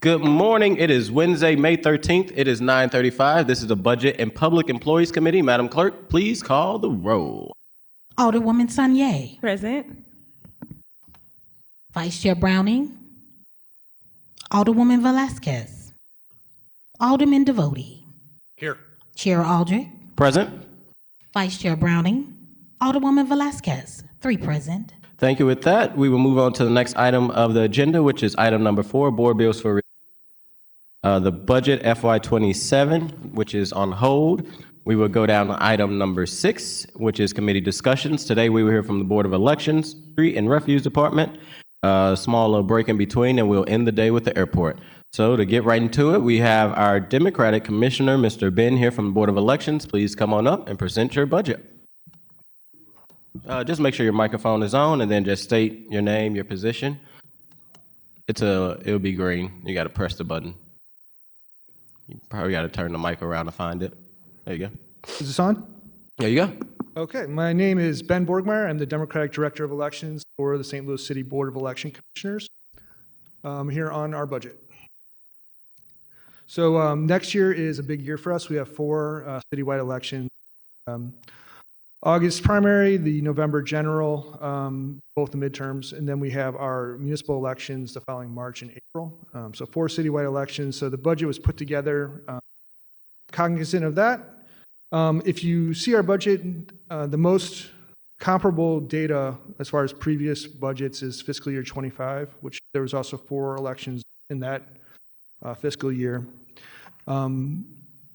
Good morning. It is Wednesday, May 13th. It is 9:35. This is the Budget and Public Employees Committee. Madam Clerk, please call the roll. Alderwoman Sanye. Present. Vice Chair Browning. Alderwoman Velasquez. Alderman Devotie. Here. Chair Aldrich. Present. Vice Chair Browning. Alderwoman Velasquez. 3 present. Thank you. With that, we will move on to the next item of the agenda, which is item number 4, board bills for review. The budget FY27, which is on hold. We will go down to item number 6, which is committee discussions. Today, we will hear from the Board of Elections, Street and Refuse Department, small little break in between, and we'll end the day with the airport. So to get right into it, we have our Democratic Commissioner, Mr. Ben, here from the Board of Elections. Please come on up and present your budget. Just make sure your microphone is on, and then just state your name, your position. It'll be green. You got to press the button. You probably got to turn the mic around to find it. There you go. Is this on? There you go. Okay. My name is Ben Borgmeyer. I'm the Democratic Director of Elections for the St. Louis City Board of Election Commissioners. Here on our budget. So next year is a big year for us. We have 4 citywide elections. August primary, the November general, both the midterms, and then we have our municipal elections the following March and April. So 4 citywide elections. So the budget was put together cognizant of that. If you see our budget, the most comparable data as far as previous budgets is fiscal year 25, which there was also 4 elections in that fiscal year.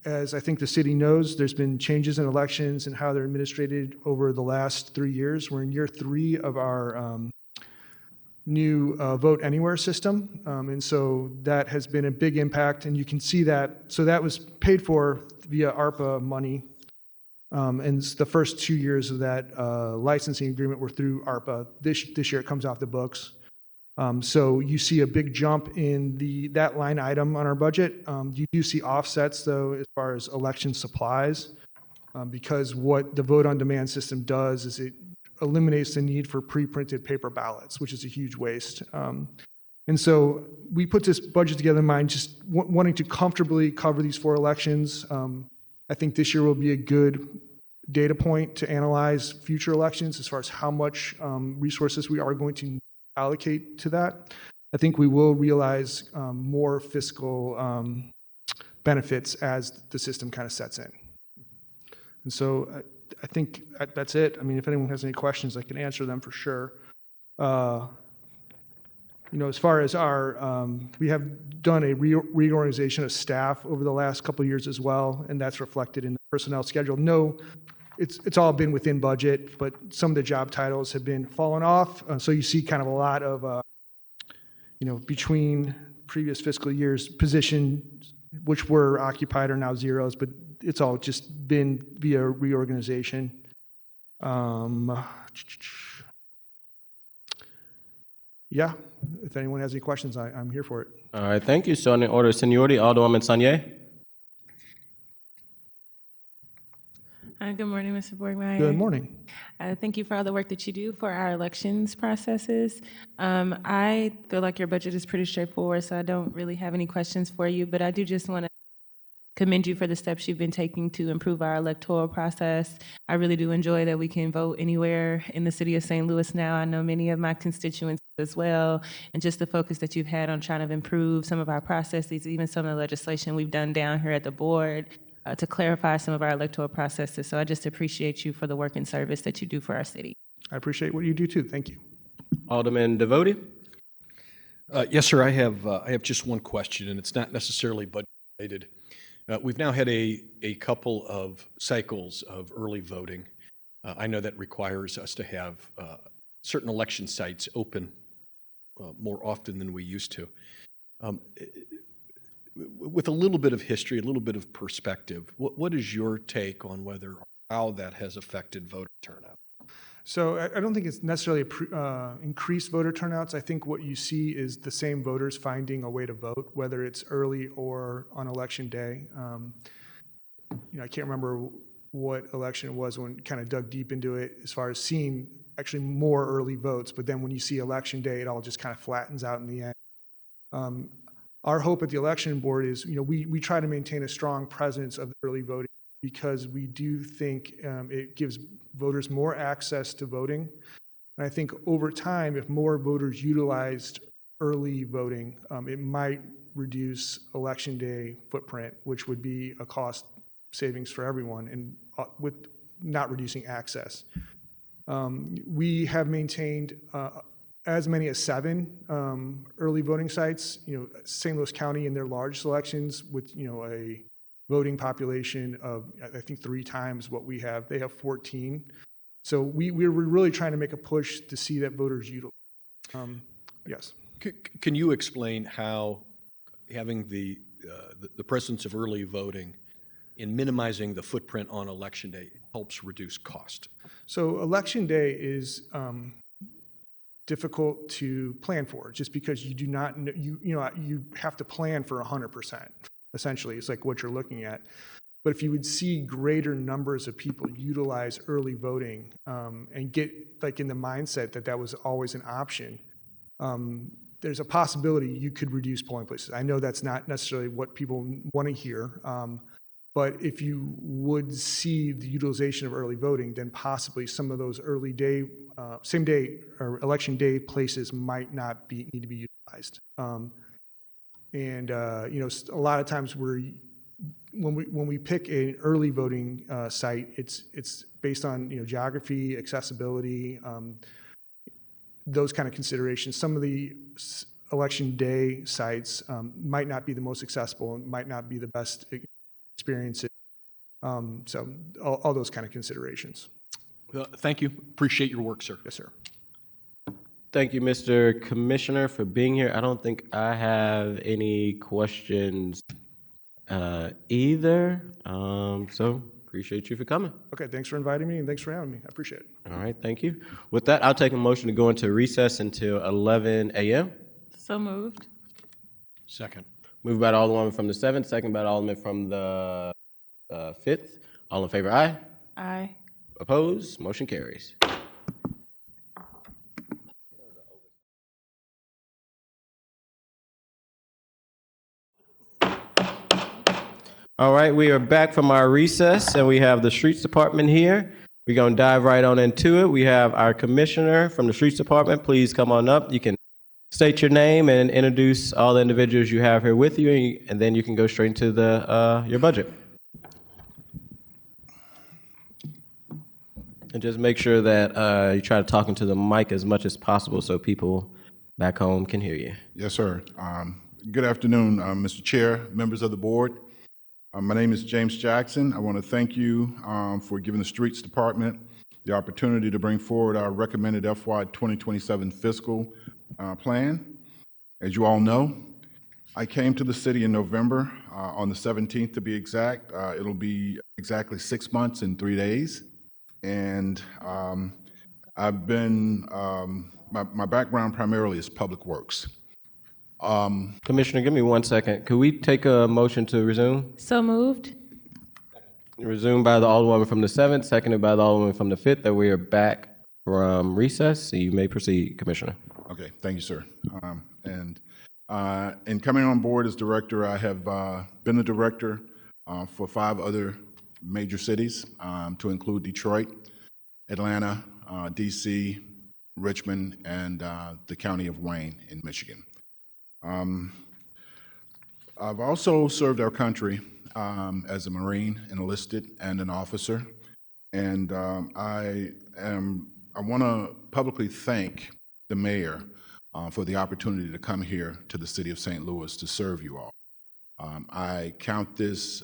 As I think the city knows, there's been changes in elections and how they're administrated over the last 3 years. We're in year 3 of our new Vote Anywhere system. And so that has been a big impact, and you can see that. So that was paid for via ARPA money. And the first 2 years of that licensing agreement were through ARPA. This year it comes off the books. So you see a big jump in that line item on our budget. You do see offsets, though, as far as election supplies, because what the vote on demand system does is it eliminates the need for pre-printed paper ballots, which is a huge waste. And so we put this budget together in mind just wanting to comfortably cover these 4 elections. I think this year will be a good data point to analyze future elections as far as how much resources we are going to allocate to that. I think we will realize more fiscal benefits as the system kind of sets in. And so I think that's it. I mean, if anyone has any questions, I can answer them for sure. As far as our, we have done a reorganization of staff over the last couple of years as well, and that's reflected in the personnel schedule. No, it's all been within budget, but some of the job titles have been fallen off. So you see kind of a lot of, between previous fiscal years, positions which were occupied are now zeros, but it's all just been via reorganization. Yeah, if anyone has any questions, I'm here for it. All right, thank you. So in order of seniority, Alderwoman Sanye. Good morning, Mr. Borgmeyer. Good morning. Thank you for all the work that you do for our elections processes. I feel like your budget is pretty straightforward, so I don't really have any questions for you, but I do just want to commend you for the steps you've been taking to improve our electoral process. I really do enjoy that we can vote anywhere in the city of St. Louis now. I know many of my constituents as well, and just the focus that you've had on trying to improve some of our processes, even some of the legislation we've done down here at the board to clarify some of our electoral processes. So I just appreciate you for the work and service that you do for our city. I appreciate what you do too. Thank you. Alderman Devotie. Yes, sir. I have just one question, and it's not necessarily budget related. We've now had a couple of cycles of early voting. I know that requires us to have certain election sites open more often than we used to. With a little bit of history, a little bit of perspective, what is your take on whether or how that has affected voter turnout? So I don't think it's necessarily increased voter turnouts. I think what you see is the same voters finding a way to vote, whether it's early or on election day. I can't remember what election it was when kind of dug deep into it as far as seeing actually more early votes, but then when you see election day, it all just kind of flattens out in the end. Our hope at the election board is, we try to maintain a strong presence of early voting because we do think it gives voters more access to voting. And I think over time, if more voters utilized early voting, it might reduce election day footprint, which would be a cost savings for everyone and with not reducing access. We have maintained as many as 7 early voting sites. St. Louis County in their large elections with a voting population of I think 3 times what we have. They have 14. So we're really trying to make a push to see that voters utilize. Yes. Can you explain how having the presence of early voting in minimizing the footprint on election day helps reduce cost? So election day is difficult to plan for, just because you do not know, you have to plan for 100%. Essentially, it's like what you're looking at. But if you would see greater numbers of people utilize early voting and get like in the mindset that was always an option, there's a possibility you could reduce polling places. I know that's not necessarily what people want to hear, but if you would see the utilization of early voting, then possibly some of those early day, same day or election day places might not need to be utilized. A lot of times when we pick an early voting site, it's based on geography, accessibility, those kind of considerations. Some of the election day sites might not be the most accessible and might not be the best experiences. So all those kind of considerations. Thank you. Appreciate your work, sir. Yes, sir. Thank you, Mr. Commissioner, for being here. I don't think I have any questions either. So appreciate you for coming. Okay, thanks for inviting me and thanks for having me. I appreciate it. All right, thank you. With that, I'll take a motion to go into recess until 11 a.m. So moved. Second. Moved by the Alderman from the 7th, second by the Alderman from the 5th. All in favor, aye. Aye. Opposed? Motion carries. All right, we are back from our recess, and we have the Streets Department here. We're going to dive right on into it. We have our commissioner from the Streets Department. Please come on up. You can state your name and introduce all the individuals you have here with you, and then you can go straight into your budget. And just make sure that you try to talk into the mic as much as possible so people back home can hear you. Yes, sir. Good afternoon, Mr. Chair, members of the board. My name is James Jackson. I want to thank you for giving the Streets Department the opportunity to bring forward our recommended FY 2027 fiscal plan. As you all know, I came to the city in November, on the 17th to be exact. It'll be exactly 6 months and 3 days. And I've been, my background primarily is public works. Commissioner, give me 1 second. Could we take a motion to resume? So moved. Resumed by the Alderwoman from the 7th, seconded by the Alderwoman from the 5th, that we are back from recess. So you may proceed, Commissioner. Okay, thank you, sir. In coming on board as director, I have been the director for 5 other major cities, to include Detroit, Atlanta, DC, Richmond, and the county of Wayne in Michigan. I've also served our country as a Marine, enlisted, and an officer. And I want to publicly thank the mayor for the opportunity to come here to the city of St. Louis to serve you all. I count this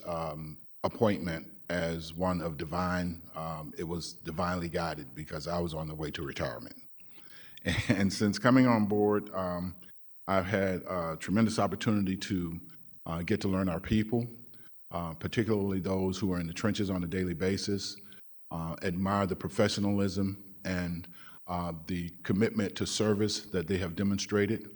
appointment as one of divine, it was divinely guided because I was on the way to retirement. And since coming on board, I've had a tremendous opportunity to get to learn our people, particularly those who are in the trenches on a daily basis, admire the professionalism and the commitment to service that they have demonstrated.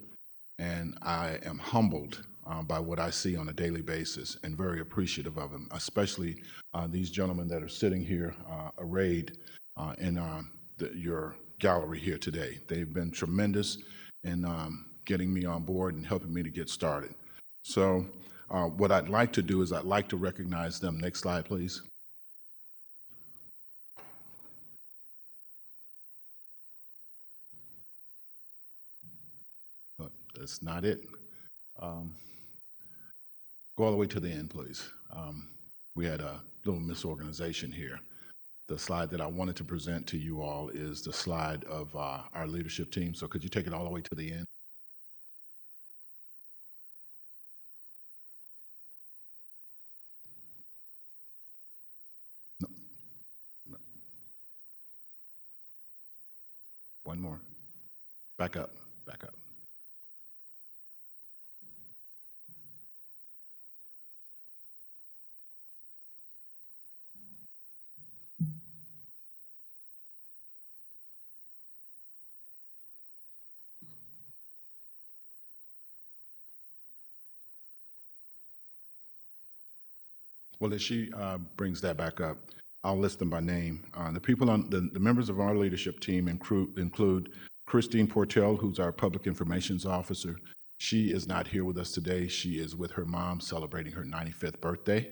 And I am humbled by what I see on a daily basis and very appreciative of them, especially these gentlemen that are sitting here arrayed in your gallery here today. They've been tremendous in getting me on board and helping me to get started. So what I'd like to do is I'd like to recognize them. Next slide, please. But that's not it. Go all the way to the end, please. We had a little misorganization here. The slide that I wanted to present to you all is the slide of our leadership team. So could you take it all the way to the end? No. No. One more. Back up, back up. Well, as she brings that back up, I'll list them by name. The people on the members of our leadership team include Christine Portell, who's our public informations officer. She is not here with us today. She is with her mom celebrating her 95th birthday.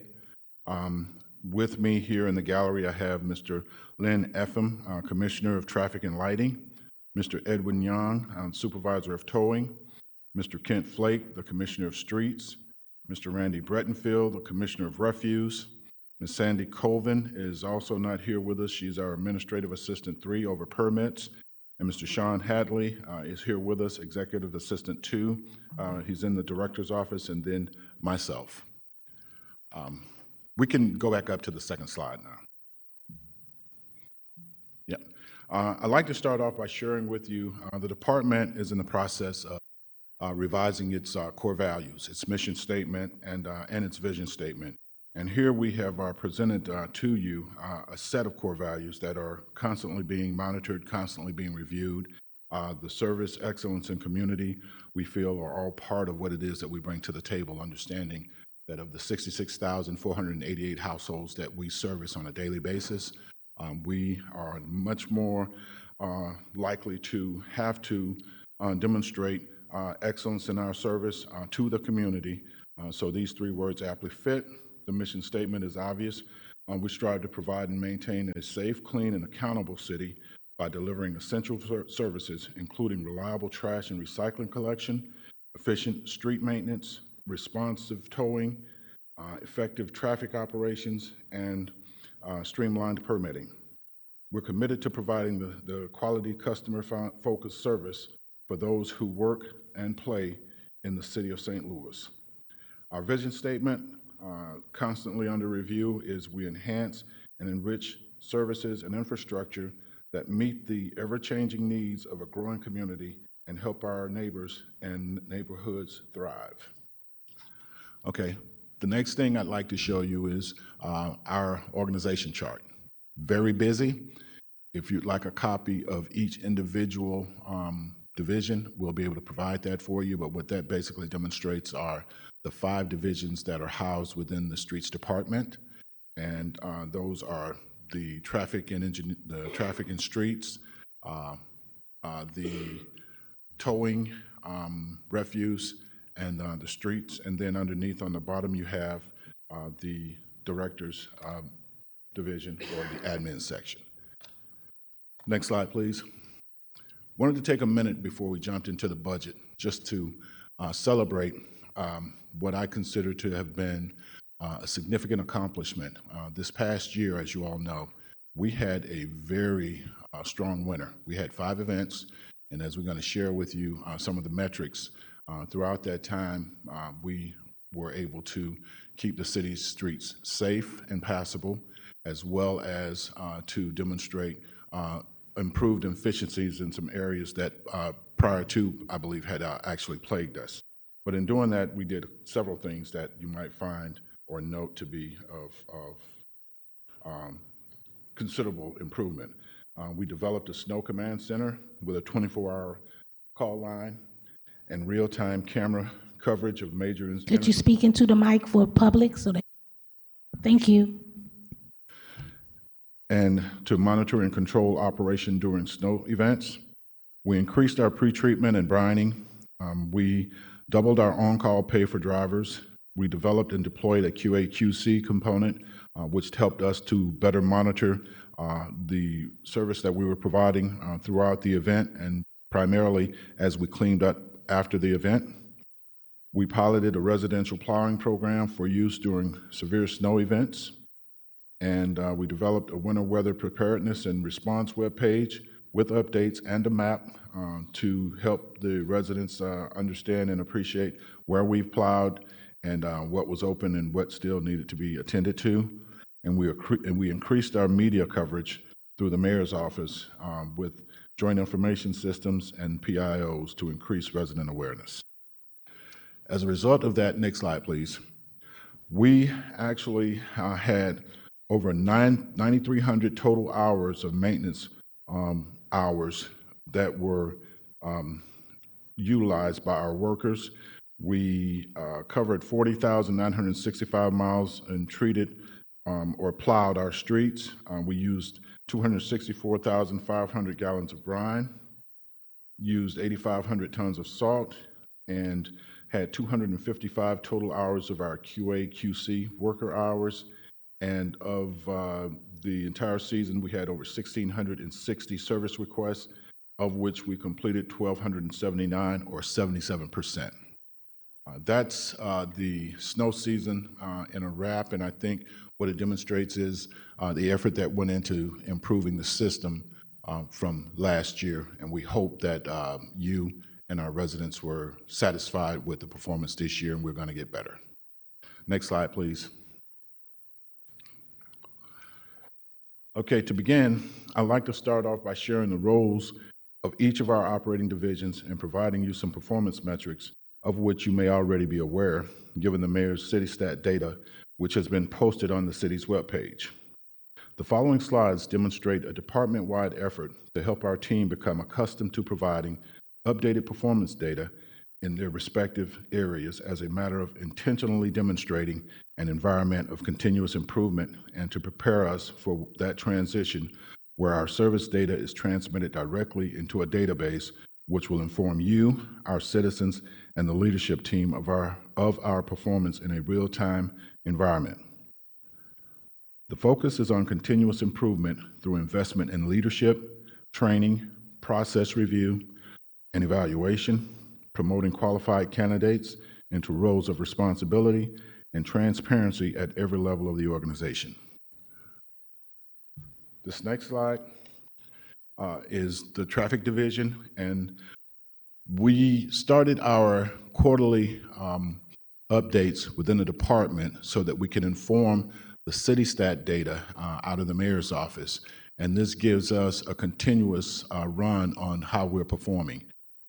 With me here in the gallery, I have Mr. Lynn Epham, Commissioner of Traffic and Lighting, Mr. Edwin Young, Supervisor of Towing, Mr. Kent Flake, the Commissioner of Streets, Mr. Randy Brettenfield, the Commissioner of Refuse. Ms. Sandy Colvin is also not here with us. She's our Administrative Assistant 3 over permits. And Mr. Sean Hadley is here with us, Executive Assistant 2. He's in the Director's office, and then myself. We can go back up to the second slide now. Yep. I'd like to start off by sharing with you the department is in the process of revising its core values, its mission statement, and its vision statement. And here we have presented to you a set of core values that are constantly being monitored, constantly being reviewed. The service, excellence, and community, we feel are all part of what it is that we bring to the table, understanding that of the 66,488 households that we service on a daily basis, we are much more likely to have to demonstrate excellence in our service to the community. So these three words aptly fit. The mission statement is obvious. We strive to provide and maintain a safe, clean, and accountable city by delivering essential services, including reliable trash and recycling collection, efficient street maintenance, responsive towing, effective traffic operations, and streamlined permitting. We're committed to providing the quality customer-focused service for those who work and play in the city of St. Louis. Our vision statement, constantly under review, is we enhance and enrich services and infrastructure that meet the ever-changing needs of a growing community and help our neighbors and neighborhoods thrive. Okay, the next thing I'd like to show you is our organization chart. Very busy. If you'd like a copy of each individual division, we'll be able to provide that for you, but what that basically demonstrates are the 5 divisions that are housed within the Streets Department, and those are the traffic and streets, the towing, refuse, and the streets, and then underneath on the bottom you have the Director's division, or the admin section. Next slide, please. Wanted to take a minute before we jumped into the budget just to celebrate what I consider to have been a significant accomplishment. This past year, as you all know, we had a very strong winter. We had 5 events, and as we're going to share with you some of the metrics, throughout that time, we were able to keep the city's streets safe and passable, as well as to demonstrate improved efficiencies in some areas that prior to, I believe, had actually plagued us. But in doing that, we did several things that you might find or note to be of considerable improvement. We developed a snow command center with a 24-hour call line and real-time camera coverage of major incidents. Could you speak into the mic for public so that, thank you. And to monitor and control operation during snow events. We increased our pretreatment and brining. We doubled our on-call pay for drivers. We developed and deployed a QA/QC component, which helped us to better monitor the service that we were providing throughout the event and primarily as we cleaned up after the event. We piloted a residential plowing program for use during severe snow events. And we developed a winter weather preparedness and response webpage with updates and a map to help the residents understand and appreciate where we've plowed and what was open and what still needed to be attended to. And we increased our media coverage through the mayor's office with joint information systems and PIOs to increase resident awareness. As a result of that, next slide, please. We actually had over 9,300 total hours of maintenance hours that were utilized by our workers. We covered 40,965 miles and treated or plowed our streets. We used 264,500 gallons of brine, used 8,500 tons of salt, and had 255 total hours of our QA/QC worker hours. And of the entire season, we had over 1,660 service requests, of which we completed 1,279, or 77%. That's the snow season in a wrap, and I think what it demonstrates is the effort that went into improving the system from last year, and we hope that you and our residents were satisfied with the performance this year, and we're going to get better. Next slide, please. Okay, to begin, I'd like to start off by sharing the roles of each of our operating divisions and providing you some performance metrics of which you may already be aware, given the mayor's CityStat data, which has been posted on the city's webpage. The following slides demonstrate a department-wide effort to help our team become accustomed to providing updated performance data in their respective areas as a matter of intentionally demonstrating an environment of continuous improvement and to prepare us for that transition where our service data is transmitted directly into a database which will inform you, our citizens, and the leadership team of our performance in a real-time environment. The focus is on continuous improvement through investment in leadership, training, process review, and evaluation, promoting qualified candidates into roles of responsibility and transparency at every level of the organization. This next slide is the traffic division, and we started our quarterly updates within the department so that we can inform the CityStat data out of the mayor's office, and this gives us a continuous run on how we're performing.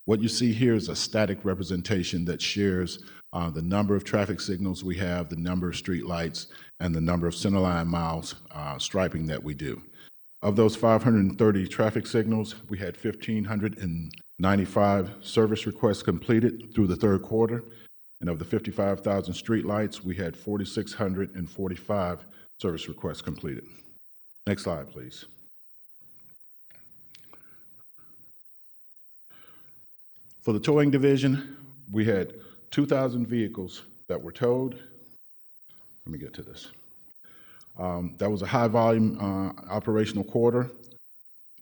What you see here is a static representation that shares the number of traffic signals we have, the number of street lights, and the number of centerline miles striping that we do. Of those 530 traffic signals, we had 1,595 service requests completed through the third quarter, and of the 55,000 street lights, we had 4,645 service requests completed. Next slide, please. For the towing division, we had 2,000 vehicles that were towed. Let me get to this. That was a high volume operational quarter,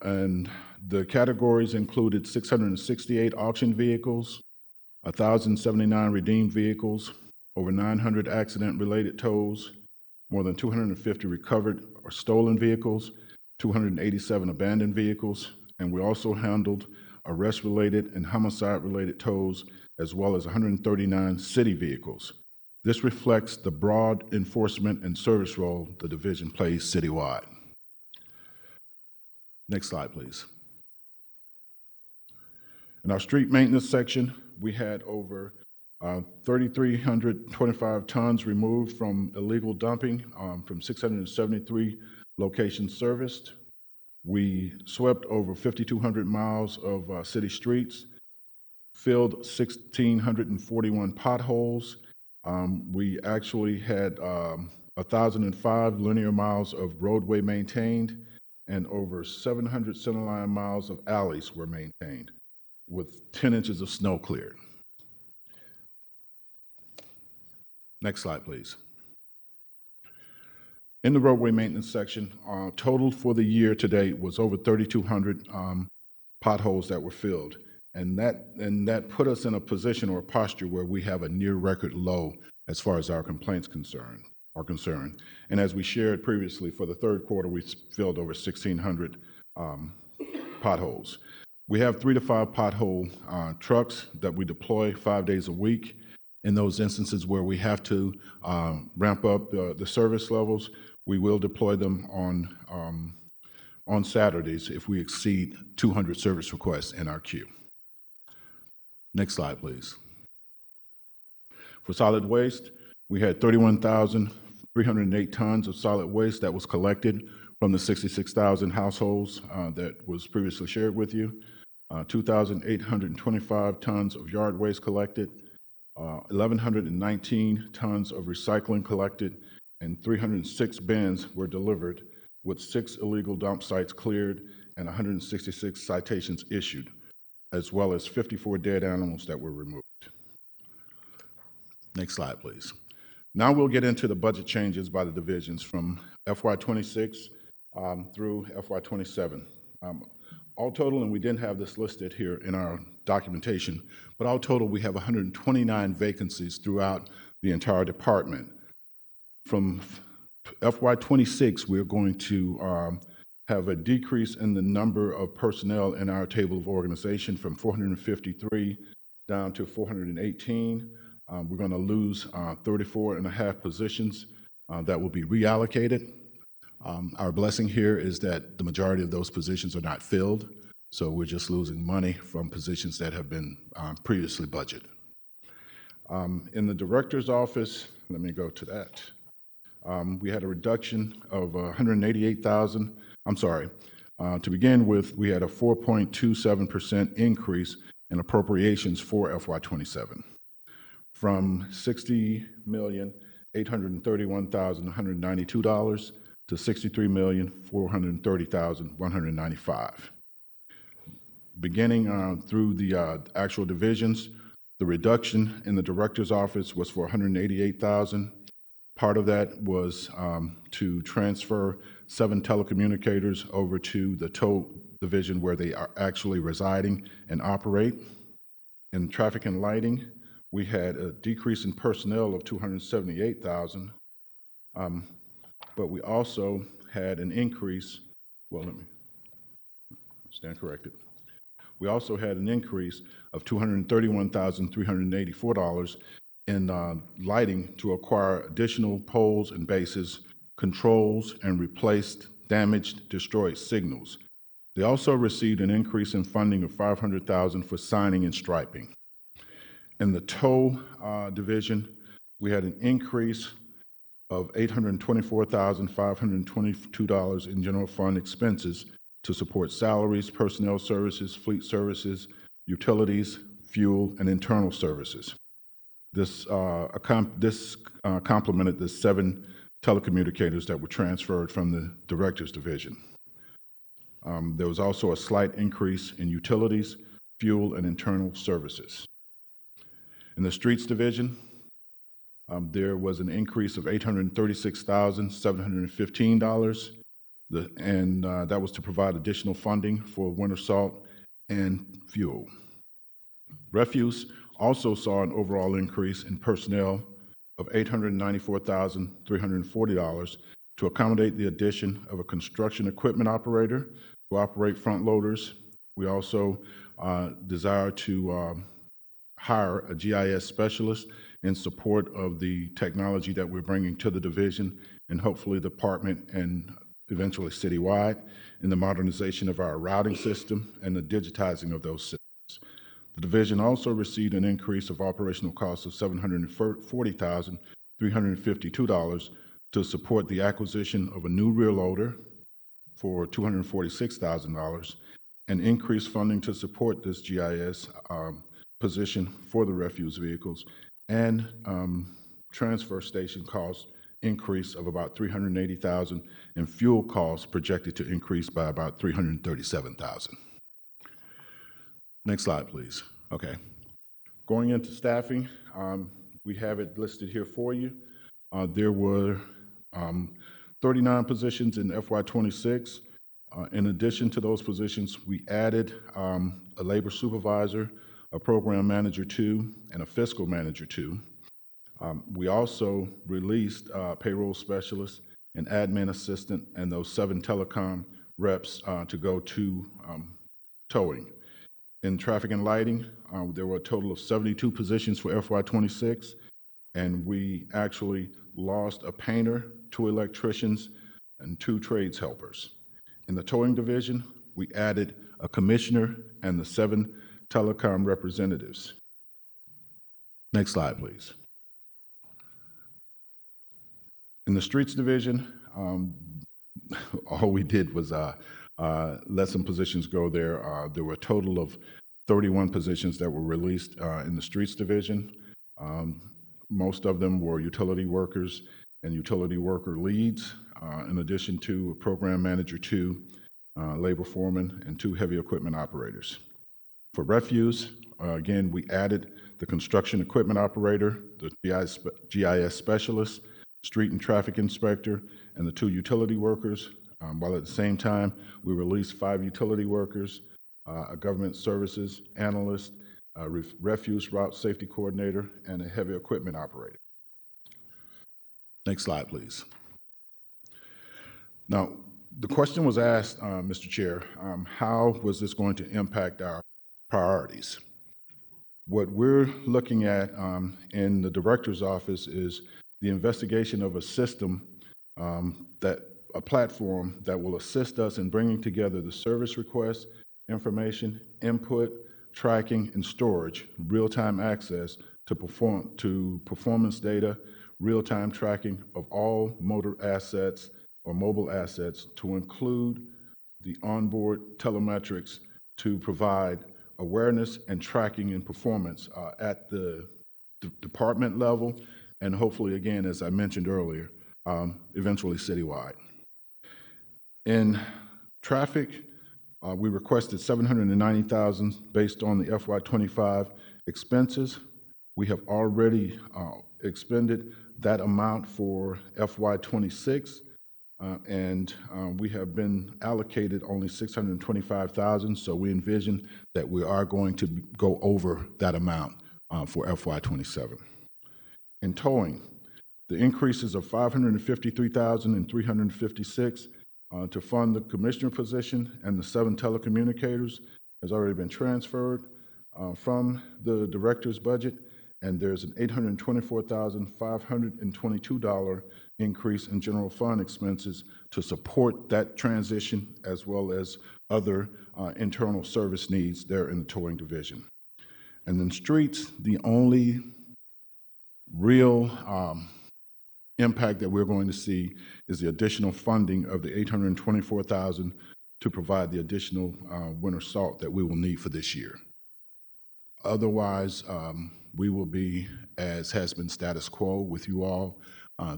and the categories included 668 auction vehicles, 1,079 redeemed vehicles, over 900 accident-related tows, more than 250 recovered or stolen vehicles, 287 abandoned vehicles, and we also handled arrest-related and homicide-related tows, as well as 139 city vehicles. This reflects the broad enforcement and service role the division plays citywide. Next slide, please. In our street maintenance section, we had over 3,325 tons removed from illegal dumping from 673 locations serviced. We swept over 5,200 miles of city streets, filled 1,641 potholes. We actually had 1,005 linear miles of roadway maintained, and over 700 centerline miles of alleys were maintained, with 10 inches of snow cleared. Next slide, please. In the roadway maintenance section, total for the year to date was over 3,200 potholes that were filled. And that put us in a position or a posture where we have a near record low as far as our complaints are concerned. And as we shared previously, for the third quarter, we filled over 1,600 potholes. We have 3 to 5 pothole trucks that we deploy 5 days a week. In those instances where we have to ramp up the service levels, we will deploy them on Saturdays if we exceed 200 service requests in our queue. Next slide, please. For solid waste, we had 31,308 tons of solid waste that was collected from the 66,000 households that was previously shared with you. 2,825 tons of yard waste collected, 1,119 tons of recycling collected, and 306 bins were delivered, with 6 illegal dump sites cleared and 166 citations issued, as well as 54 dead animals that were removed. Next slide, please. Now we'll get into the budget changes by the divisions from FY26 through FY27. All total, and we didn't have this listed here in our documentation, but all total we have 129 vacancies throughout the entire department. From FY26, we're going to have a decrease in the number of personnel in our table of organization from 453 down to 418. We're going to lose 34 and a half positions that will be reallocated. Our blessing here is that the majority of those positions are not filled, so we're just losing money from positions that have been previously budgeted. In the director's office, let me go to that. We had a reduction of 188,000. I'm sorry. To begin with, we had a 4.27% increase in appropriations for FY27 from $60,831,192 to $63,430,195. Beginning through the actual divisions, the reduction in the director's office was for $188,000. Part of that was to transfer 7 telecommunicators over to the tow division where they are actually residing and operate. In traffic and lighting, we had a decrease in personnel of $278,000. But we also had an increase, well, let me stand corrected. We also had an increase of $231,384 in lighting to acquire additional poles and bases, controls, and replaced damaged, destroyed signals. They also received an increase in funding of $500,000 for signing and striping. In the tow division, we had an increase of $824,522 in general fund expenses to support salaries, personnel services, fleet services, utilities, fuel, and internal services. This complemented the 7 telecommunicators that were transferred from the director's division. There was also a slight increase in utilities, fuel, and internal services. In the streets division, there was an increase of $836,715, and that was to provide additional funding for winter salt and fuel. Refuse also saw an overall increase in personnel of $894,340 to accommodate the addition of a construction equipment operator to operate front loaders. We also desire to hire a GIS specialist in support of the technology that we're bringing to the division and hopefully the department and eventually citywide in the modernization of our routing system and the digitizing of those systems. The division also received an increase of operational costs of $740,352 to support the acquisition of a new rear loader for $246,000 and increased funding to support this GIS position for the refuse vehicles and transfer station costs increase of about $380,000 and fuel costs projected to increase by about $337,000. Next slide, please. Okay. Going into staffing, we have it listed here for you. There were 39 positions in FY26. In addition to those positions, we added a labor supervisor, a program manager 2, and a fiscal manager 2. We also released payroll specialist, an admin assistant, and those 7 telecom reps to go to towing. In traffic and lighting, there were a total of 72 positions for FY26, and we actually lost a painter, 2 electricians, and 2 trades helpers. In the towing division, we added a commissioner and the 7 telecom representatives. Next slide, please. In the streets division, all we did was let some positions go there. There were a total of 31 positions that were released in the streets division. Most of them were utility workers and utility worker leads, in addition to a program manager 2, labor foreman, and 2 heavy equipment operators. For refuse, again, we added the construction equipment operator, the GIS specialist, street and traffic inspector, and the 2 utility workers, while at the same time, we released 5 utility workers, a government services analyst, a refuse route safety coordinator, and a heavy equipment operator. Next slide, please. Now, the question was asked, Mr. Chair, how was this going to impact our priorities? What we're looking at in the director's office is the investigation of a system, a platform that will assist us in bringing together the service requests, information, input, tracking, and storage, real-time access to performance data, real-time tracking of all motor assets or mobile assets, to include the onboard telemetrics to provide awareness and tracking and performance at the department level, and hopefully, again, as I mentioned earlier, eventually citywide. In traffic, we requested $790,000 based on the FY25 expenses. We have already expended that amount for FY26, and we have been allocated only $625,000, so we envision that we are going to go over that amount for FY27. In towing, the increases of $553,000 and $356,000 to fund the commissioner position and the 7 telecommunicators has already been transferred from the director's budget, and there's an $824,522 increase in general fund expenses to support that transition, as well as other internal service needs there in the towing division. And then streets, the only real impact that we're going to see is the additional funding of the $824,000 to provide the additional winter salt that we will need for this year. Otherwise, we will be, as has been status quo with you all,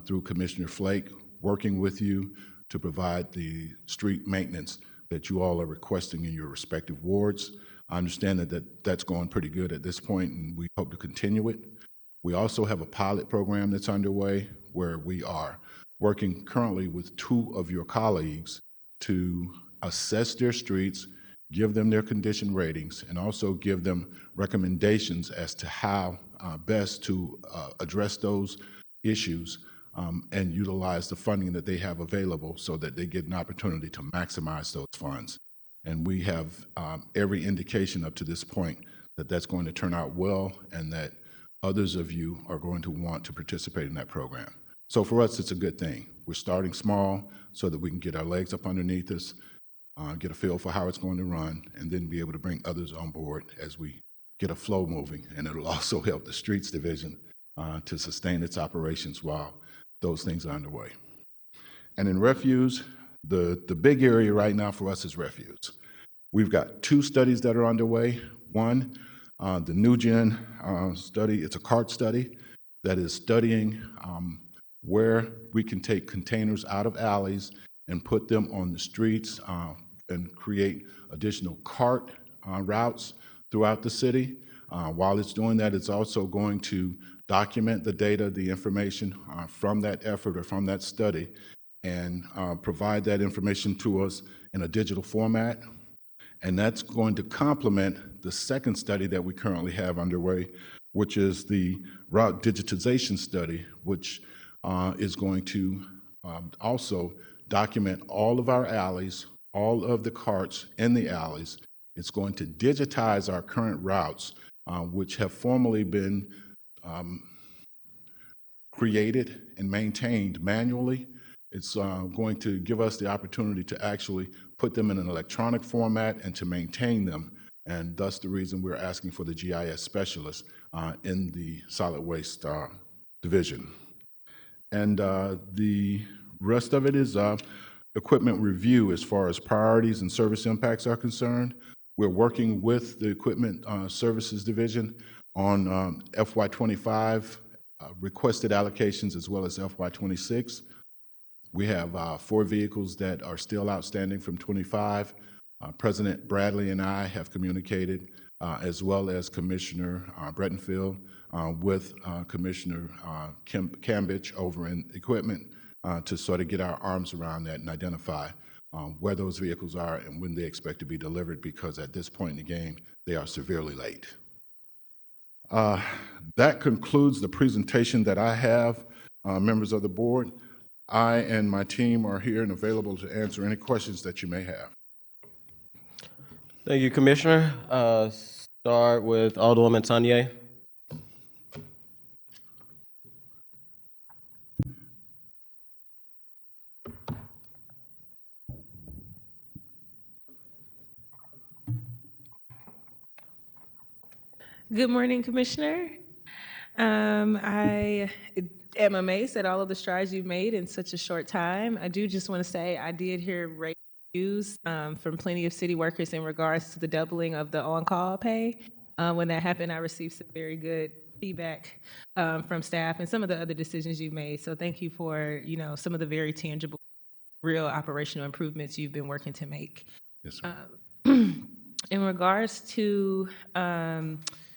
through Commissioner Flake, working with you to provide the street maintenance that you all are requesting in your respective wards. I understand that that's going pretty good at this point, and we hope to continue it. We also have a pilot program that's underway where we are working currently with 2 of your colleagues to assess their streets, give them their condition ratings, and also give them recommendations as to how best to address those issues and utilize the funding that they have available so that they get an opportunity to maximize those funds. And we have every indication up to this point that that's going to turn out well, and that others of you are going to want to participate in that program. So for us, it's a good thing. We're starting small so that we can get our legs up underneath us, get a feel for how it's going to run, and then be able to bring others on board as we get a flow moving. And it'll also help the streets division to sustain its operations while those things are underway. And in refuse, the big area right now for us is refuse. We've got 2 studies that are underway. One, the New Gen study, it's a CART study that is studying where we can take containers out of alleys and put them on the streets and create additional CART routes throughout the city. While it's doing that, it's also going to document the data, the information from that effort or from that study, and provide that information to us in a digital format. And that's going to complement the second study that we currently have underway, which is the route digitization study, which is going to also document all of our alleys, all of the carts in the alleys. It's going to digitize our current routes, which have formerly been created and maintained manually. It's going to give us the opportunity to actually put them in an electronic format and to maintain them. And thus the reason we're asking for the GIS specialist in the solid waste division. And the rest of it is equipment review as far as priorities and service impacts are concerned. We're working with the equipment services division on FY25 requested allocations as well as FY26. We have 4 vehicles that are still outstanding from 25. President Bradley and I have communicated, as well as Commissioner Brettenfield, with Commissioner Cambridge over in equipment to sort of get our arms around that and identify where those vehicles are and when they expect to be delivered, because at this point in the game, they are severely late. That concludes the presentation that I have, members of the board. I and my team are here and available to answer any questions that you may have. Thank you, Commissioner. Start with Alderwoman Tanya. Good morning, Commissioner. I am amazed at all of the strides you've made in such a short time. I do just want to say I did hear great news from plenty of city workers in regards to the doubling of the on-call pay. When that happened, I received some very good feedback from staff and some of the other decisions you've made. So thank you for, some of the very tangible, real operational improvements you've been working to make. Yes, ma'am. In regards to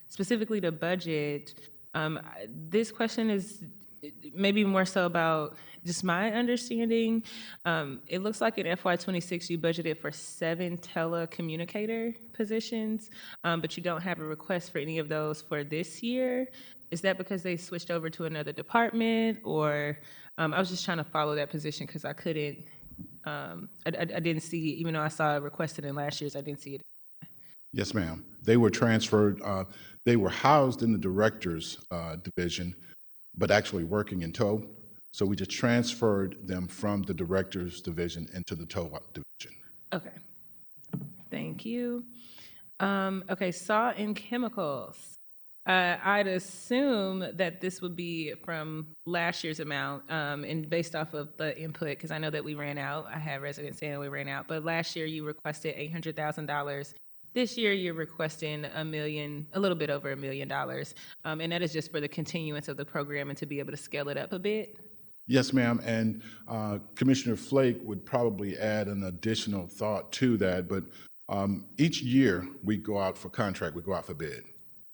specifically the budget, this question is maybe more so about just my understanding. It looks like in FY26 you budgeted for 7 telecommunicator positions, but you don't have a request for any of those for this year. Is that because they switched over to another department, or I was just trying to follow that position because I couldn't, I didn't see, even though I saw it requested in last year's, I didn't see it. Yes, ma'am. They were transferred. They were housed in the director's division, but actually working in tow. So we just transferred them from the director's division into the tow division. Okay. Thank you. Okay, salt and chemicals. I'd assume that this would be from last year's amount, and based off of the input, because I know that we ran out. I had residents saying we ran out, but last year you requested $800,000. This year, you're requesting a little bit over $1 million, and that is just for the continuance of the program and to be able to scale it up a bit. Yes, ma'am, and Commissioner Flake would probably add an additional thought to that, but each year we go out for contract, we go out for bid.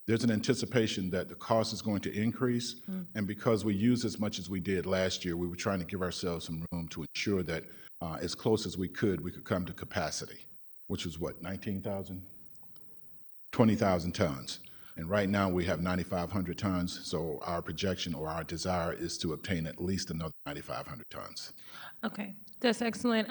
There's an anticipation that the cost is going to increase, and because we used as much as we did last year, we were trying to give ourselves some room to ensure that as close as we could come to capacity, which was what, 19,000? 20,000 tons. And right now we have 9,500 tons. So our projection or our desire is to obtain at least another 9,500 tons. Okay, that's excellent.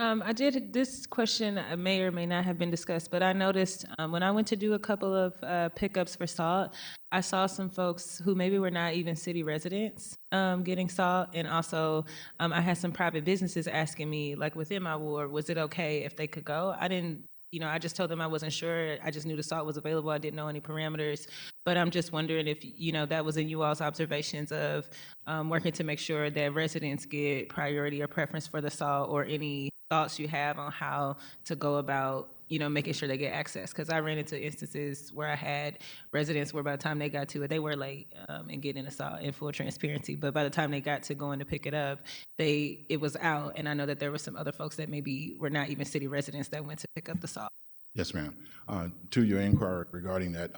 This question may or may not have been discussed, but I noticed when I went to do a couple of pickups for salt, I saw some folks who maybe were not even city residents getting salt. And also I had some private businesses asking me, like within my ward, was it okay if they could go? I just told them I wasn't sure. I just knew the salt was available. I didn't know any parameters. But I'm just wondering if, that was in you all's observations of working to make sure that residents get priority or preference for the salt, or any thoughts you have on how to go about, making sure they get access. Because I ran into instances where I had residents where by the time they got to it, they were late in getting the salt, in full transparency. But by the time they got to going to pick it up, it was out. And I know that there were some other folks that maybe were not even city residents that went to pick up the salt. Yes, ma'am. To your inquiry regarding that,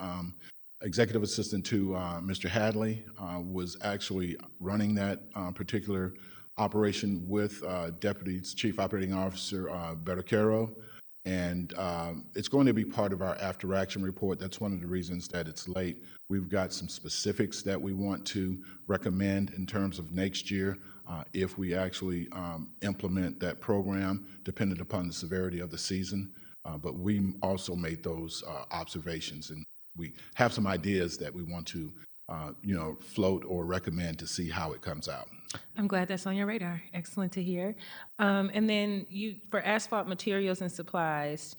executive assistant to Mr. Hadley, was actually running that particular operation with Deputy Chief Operating Officer Bertocaro. And it's going to be part of our after-action report. That's one of the reasons that it's late. We've got some specifics that we want to recommend in terms of next year if we actually implement that program, dependent upon the severity of the season. But we also made those observations, and we have some ideas that we want to, float or recommend to see how it comes out. I'm glad that's on your radar. Excellent to hear. And then for asphalt materials and supplies,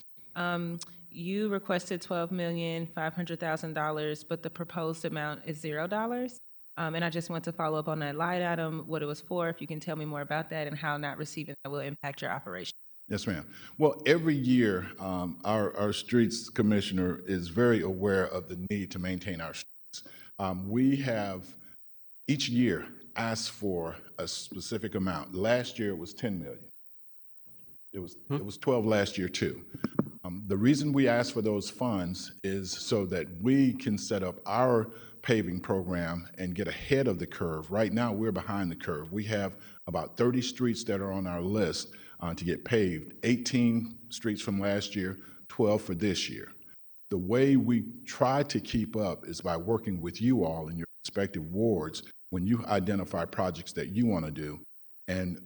you requested $12,500,000, but the proposed amount is $0. And I just want to follow up on that line item, what it was for, if you can tell me more about that and how not receiving that will impact your operation. Yes, ma'am. Well, every year, our streets commissioner is very aware of the need to maintain our streets. We have each year asked for a specific amount. Last year it was 10 million. It was 12 last year too. The reason we asked for those funds is so that we can set up our paving program and get ahead of the curve. Right now we're behind the curve. We have about 30 streets that are on our list to get paved, 18 streets from last year, 12 for this year. The way we try to keep up is by working with you all in your respective wards when you identify projects that you want to do and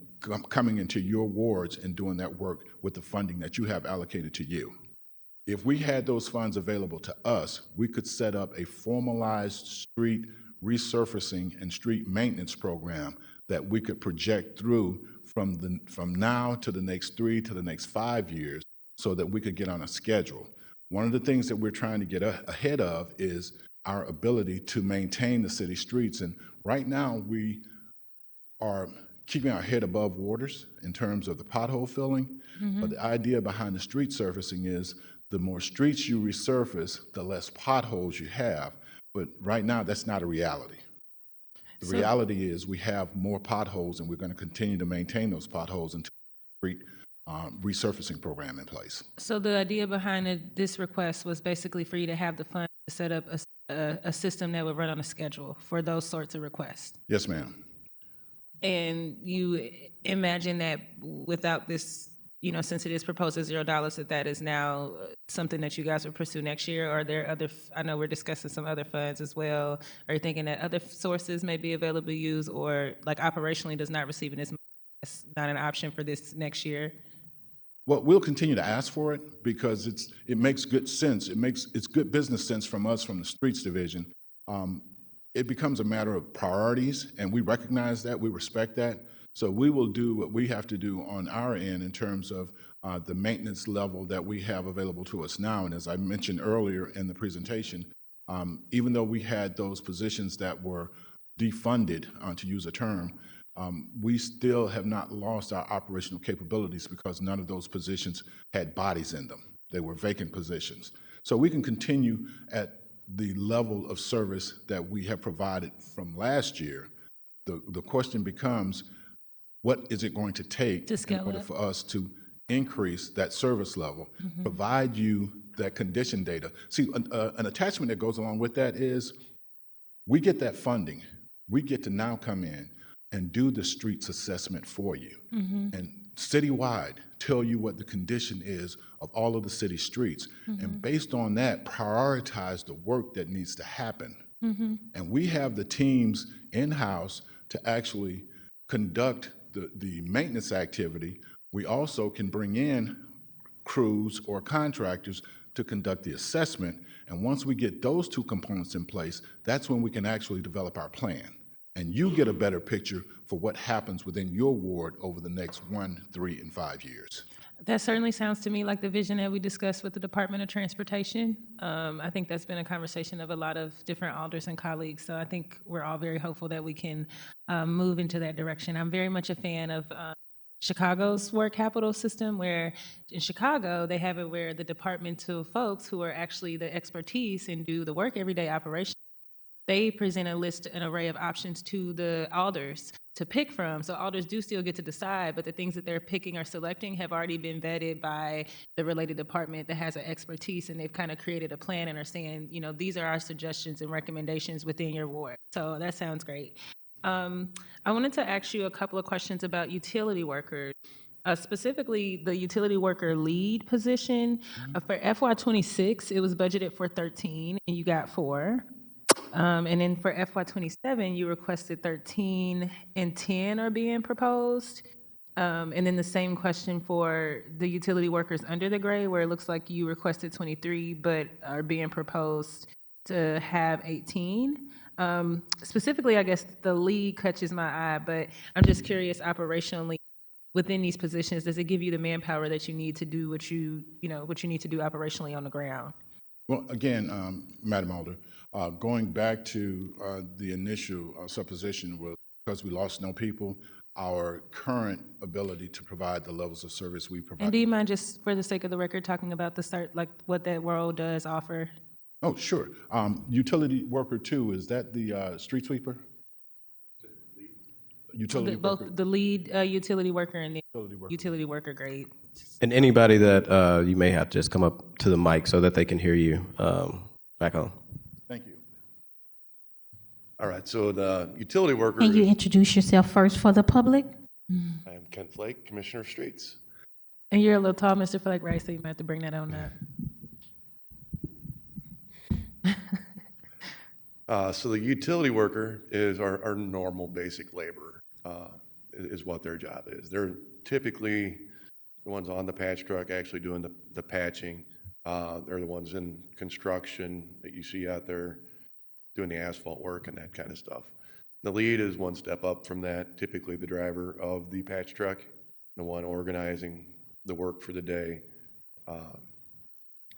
coming into your wards and doing that work with the funding that you have allocated to you. If we had those funds available to us, we could set up a formalized street resurfacing and street maintenance program that we could project through from now to the next 3 to the next 5 years so that we could get on a schedule. One of the things that we're trying to get ahead of is our ability to maintain the city streets. And right now we are keeping our head above waters in terms of the pothole filling. But the idea behind the street surfacing is the more streets you resurface, the less potholes you have. But right now that's not a reality. The reality is we have more potholes, and we're going to continue to maintain those potholes until the street resurfacing program in place. So the idea behind this request was basically for you to have the funds to set up a system that would run on a schedule for those sorts of requests. Yes, ma'am. And you imagine that without this, since it is proposed at $0, that is now something that you guys will pursue next year? Or are there other, I know we're discussing some other funds as well. Are you thinking that other sources may be available to use, or like operationally does not receiving this money, that's not an option for this next year? Well, we'll continue to ask for it because it makes good sense. It's good business sense from us, from the Streets Division. It becomes a matter of priorities, and we recognize that, we respect that. So we will do what we have to do on our end in terms of the maintenance level that we have available to us now. And as I mentioned earlier in the presentation, even though we had those positions that were defunded, to use a term, we still have not lost our operational capabilities because none of those positions had bodies in them. They were vacant positions. So we can continue at the level of service that we have provided from last year. The question becomes, what is it going to take in order for us to increase that service level, provide you that condition data? See, an attachment that goes along with that is we get that funding. We get to now come in and do the streets assessment for you. And citywide, tell you what the condition is of all of the city streets. And based on that, prioritize the work that needs to happen. And we have the teams in-house to actually conduct the maintenance activity. We also can bring in crews or contractors to conduct the assessment. And once we get those two components in place, that's when we can actually develop our plan. And you get a better picture for what happens within your ward over the next 1, 3, and 5 years. That certainly sounds to me like the vision that we discussed with the Department of Transportation. I think that's been a conversation of a lot of different alders and colleagues. So I think we're all very hopeful that we can move into that direction. I'm very much a fan of Chicago's work capital system, where in Chicago, they have it where the departmental folks who are actually the expertise and do the work everyday operation, they present an array of options to the alders to pick from. So alders do still get to decide, but the things that they're picking or selecting have already been vetted by the related department that has an expertise, and they've kind of created a plan and are saying, these are our suggestions and recommendations within your ward. So that sounds great. I wanted to ask you a couple of questions about utility workers. Specifically, the utility worker lead position. For FY26, it was budgeted for 13, and you got 4. And then for FY27, you requested 13 and 10 are being proposed. And then the same question for the utility workers under the grade, where it looks like you requested 23, but are being proposed to have 18. Specifically, I guess the lead catches my eye, but I'm just curious operationally within these positions, does it give you the manpower that you need to do what you need to do operationally on the ground? Well, again, Madam Alder, going back to the initial supposition was because we lost no people, our current ability to provide the levels of service we And provide. do you mind just for the sake of the record talking about like what that role does offer? Oh, sure. Utility worker 2, is that the street sweeper? Utility Both worker. the lead utility worker and the Utility worker. utility worker grade. And anybody that you may have to just come up to the mic so that they can hear you back home. Thank you. All right, so the utility workers, Can you introduce yourself first for the public? I am Ken Flake, Commissioner of Streets. And you're a little tall, Mr. Flake, right? So you might have to bring that on up. So the utility worker is our normal basic laborer, is what their job is. They're typically the ones on the patch truck actually doing the patching. They're the ones in construction that you see out there doing the asphalt work and that kind of stuff. The lead is one step up from that, typically the driver of the patch truck, the one organizing the work for the day,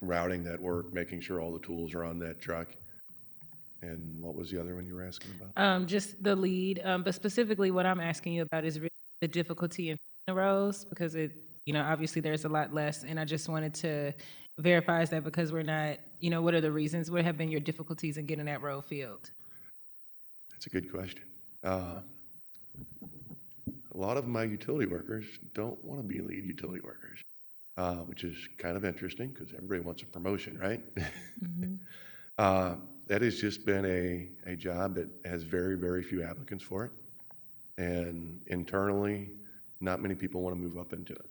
routing that work, making sure all the tools are on that truck. And what was the other one you were asking about? Just the lead, but specifically what I'm asking you about is really the difficulty in the roles, because obviously there's a lot less, and I just wanted to verify that because we're not, what are the reasons? What have been your difficulties in getting that role filled? That's a good question. A lot of my utility workers don't want to be lead utility workers, which is kind of interesting because everybody wants a promotion, right? Mm-hmm. That has just been a job that has very, very few applicants for it. And internally, not many people want to move up into it.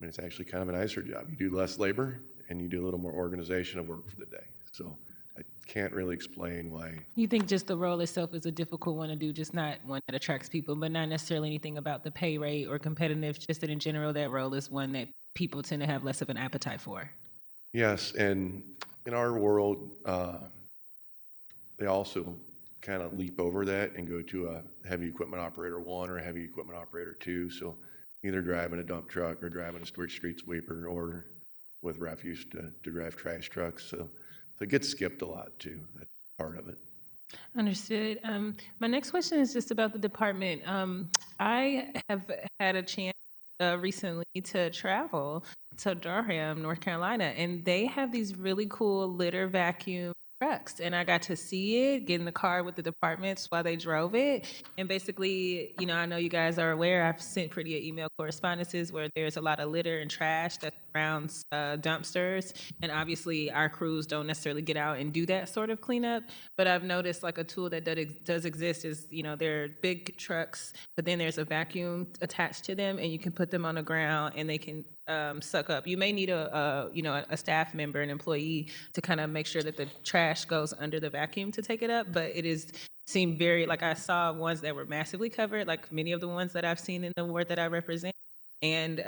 It's actually kind of a nicer job. You do less labor and you do a little more organization of work for the day. So I can't really explain why. You think just the role itself is a difficult one to do, just not one that attracts people, but not necessarily anything about the pay rate or competitive, just that in general that role is one that people tend to have less of an appetite for? Yes, and in our world, they also kind of leap over that and go to a heavy equipment operator 1 or a heavy equipment operator 2. So either driving a dump truck or driving a street sweeper or with refuse to drive trash trucks. So it gets skipped a lot too. That's part of it. Understood. My next question is just about the department. I have had a chance recently to travel to Durham, North Carolina, and they have these really cool litter vacuum trucks, and I got to see it, get in the car with the departments while they drove it. And basically, I know you guys are aware, I've sent pretty email correspondences where there's a lot of litter and trash that surrounds dumpsters, and obviously our crews don't necessarily get out and do that sort of cleanup. But I've noticed like a tool that does exist is, there are big trucks, but then there's a vacuum attached to them, and you can put them on the ground and they can suck up. You may need a staff member, an employee, to kind of make sure that the trash goes under the vacuum to take it up. But seemed very, like I saw ones that were massively covered, like many of the ones that I've seen in the ward that I represent. And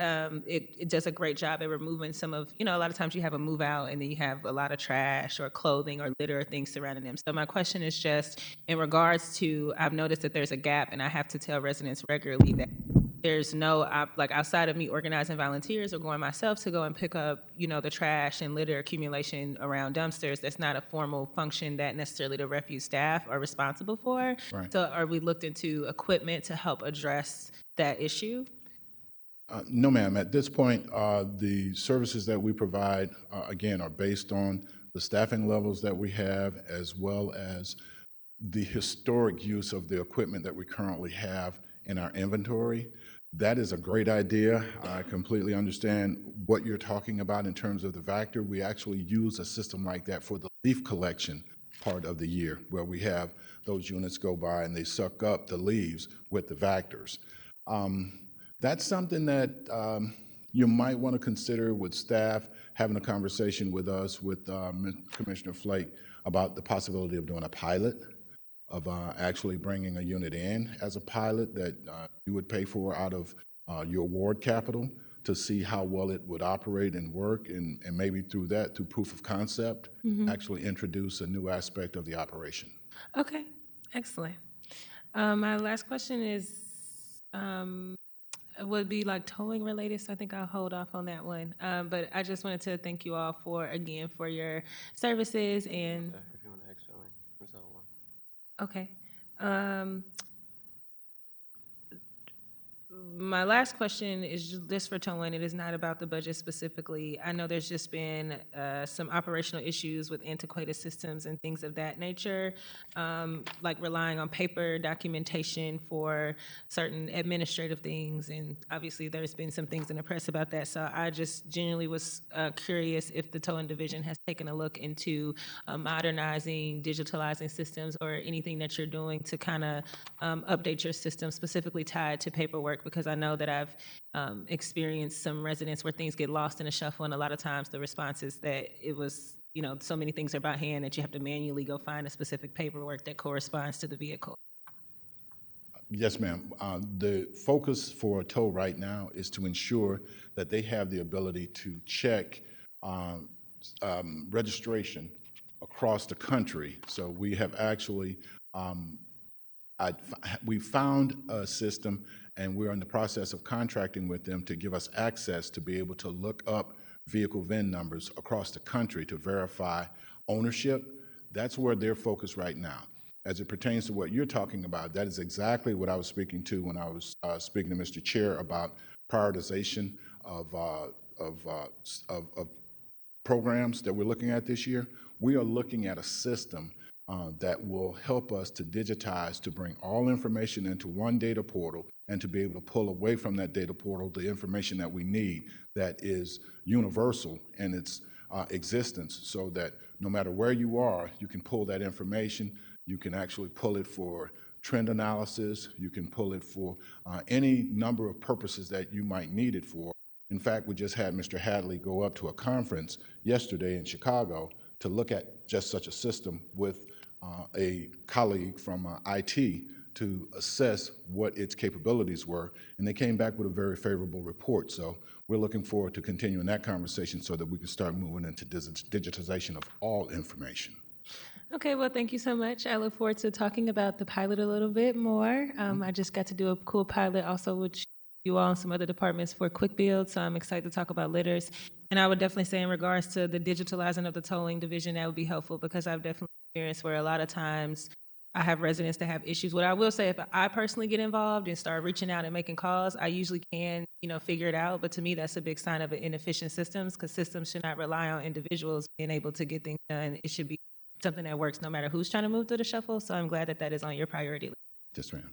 it does a great job at removing some of, a lot of times you have a move out and then you have a lot of trash or clothing or litter or things surrounding them. So my question is just in regards to, I've noticed that there's a gap, and I have to tell residents regularly that there's no, like outside of me organizing volunteers or going myself to go and pick up, the trash and litter accumulation around dumpsters, that's not a formal function that necessarily the refuse staff are responsible for. Right. So are we looked into equipment to help address that issue? No, ma'am. At this point, the services that we provide, again, are based on the staffing levels that we have, as well as the historic use of the equipment that we currently have in our inventory. That is a great idea. I completely understand what you're talking about in terms of the Vector. We actually use a system like that for the leaf collection part of the year, where we have those units go by and they suck up the leaves with the Vectors. That's something that you might want to consider with staff, having a conversation with us, with Commissioner Flake, about the possibility of doing a pilot, of actually bringing a unit in as a pilot that you would pay for out of your ward capital to see how well it would operate and work, and maybe through that, through proof of concept, actually introduce a new aspect of the operation. Okay, excellent. My last question is, would be like towing related, so I think I'll hold off on that one. But I just wanted to thank you all again, for your services and. If you want to extra, we saw one. Okay. My last question is just for towing. It is not about the budget specifically. I know there's just been some operational issues with antiquated systems and things of that nature, like relying on paper documentation for certain administrative things. And obviously, there's been some things in the press about that. So I just genuinely was curious if the towing division has taken a look into modernizing, digitalizing systems, or anything that you're doing to kind of update your system specifically tied to paperwork, because I know that I've experienced some residents where things get lost in the shuffle, and a lot of times the response is that it was, so many things are by hand that you have to manually go find a specific paperwork that corresponds to the vehicle. Yes, ma'am. The focus for a tow right now is to ensure that they have the ability to check registration across the country. So we have actually we found a system, and we're in the process of contracting with them to give us access to be able to look up vehicle VIN numbers across the country to verify ownership. That's where they're focused right now. As it pertains to what you're talking about, that is exactly what I was speaking to when I was speaking to Mr. Chair about prioritization of programs that we're looking at this year. We are looking at a system that will help us to digitize, to bring all information into one data portal, and to be able to pull away from that data portal the information that we need that is universal in its existence, so that no matter where you are, you can pull that information. You can actually pull it for trend analysis. You can pull it for any number of purposes that you might need it for. In fact, we just had Mr. Hadley go up to a conference yesterday in Chicago to look at just such a system with a colleague from IT to assess what its capabilities were, and they came back with a very favorable report. So we're looking forward to continuing that conversation so that we can start moving into digitization of all information. Okay, well, thank you so much. I look forward to talking about the pilot a little bit more. I just got to do a cool pilot also with you all and some other departments for Quick Build, so I'm excited to talk about litters. And I would definitely say in regards to the digitalizing of the towing division, that would be helpful, because I've definitely experienced where a lot of times I have residents that have issues. What I will say, if I personally get involved and start reaching out and making calls, I usually can, figure it out. But to me, that's a big sign of inefficient systems, because systems should not rely on individuals being able to get things done. It should be something that works no matter who's trying to move through the shuffle. So I'm glad that that is on your priority list. Yes, ma'am.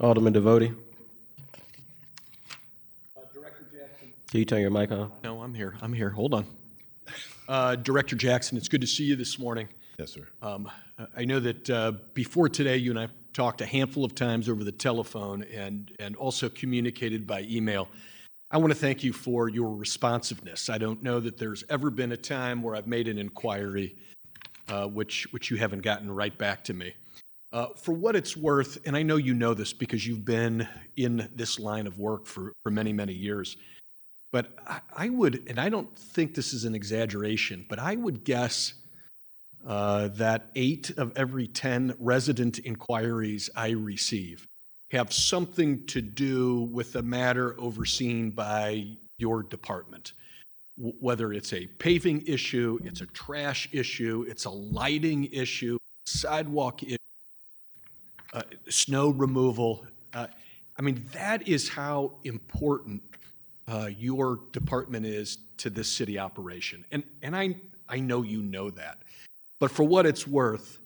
Alderman Devoti. Director Jackson. Can you turn your mic on? No, I'm here. Hold on. Director Jackson, it's good to see you this morning. Yes, sir. I know that before today, you and I talked a handful of times over the telephone and also communicated by email. I want to thank you for your responsiveness. I don't know that there's ever been a time where I've made an inquiry which you haven't gotten right back to me. For what it's worth, and I know you know this because you've been in this line of work for many, many years, but I would, and I don't think this is an exaggeration, but I would guess that 8 of every 10 resident inquiries I receive have something to do with a matter overseen by your department. Whether it's a paving issue, it's a trash issue, it's a lighting issue, sidewalk issue, snow removal. That is how important your department is to this city operation. And I know you know that. But for what it's worth,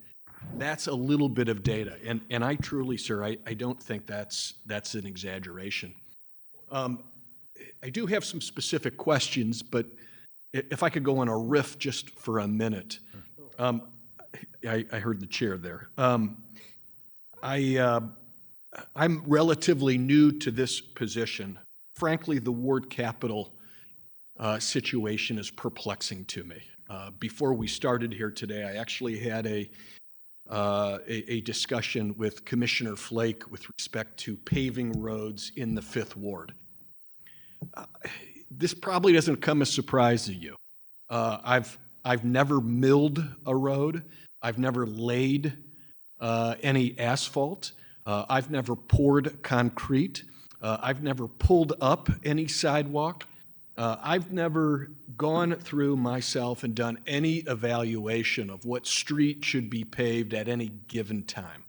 That's a little bit of data, and I truly, sir, I don't think that's an exaggeration. I do have some specific questions, but if I could go on a riff just for a minute. I heard the chair there. I'm relatively new to this position. Frankly, the ward capital situation is perplexing to me. Before we started here today, I actually had a discussion with Commissioner Flake with respect to paving roads in the Fifth Ward. This probably doesn't come as a surprise to you. I've never milled a road. I've never laid any asphalt. I've never poured concrete. I've never pulled up any sidewalk. I've never gone through myself and done any evaluation of what street should be paved at any given time.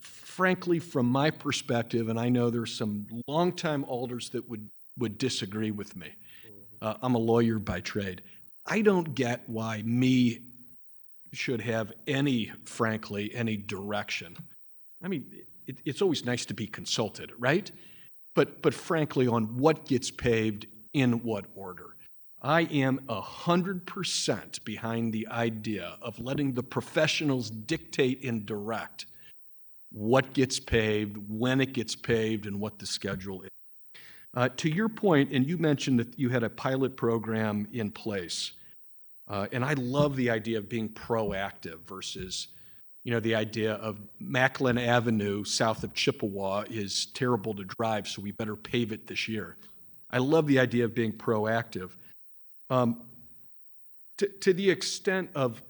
Frankly, from my perspective, and I know there's some longtime alders that would disagree with me. I'm a lawyer by trade. I don't get why me should have frankly, any direction. I mean, it's always nice to be consulted, right? But frankly, on what gets paved in what order. I am 100% behind the idea of letting the professionals dictate and direct what gets paved, when it gets paved, and what the schedule is. To your point, and you mentioned that you had a pilot program in place, and I love the idea of being proactive versus, the idea of Macklin Avenue south of Chippewa is terrible to drive, so we better pave it this year. I love the idea of being proactive. To the extent of,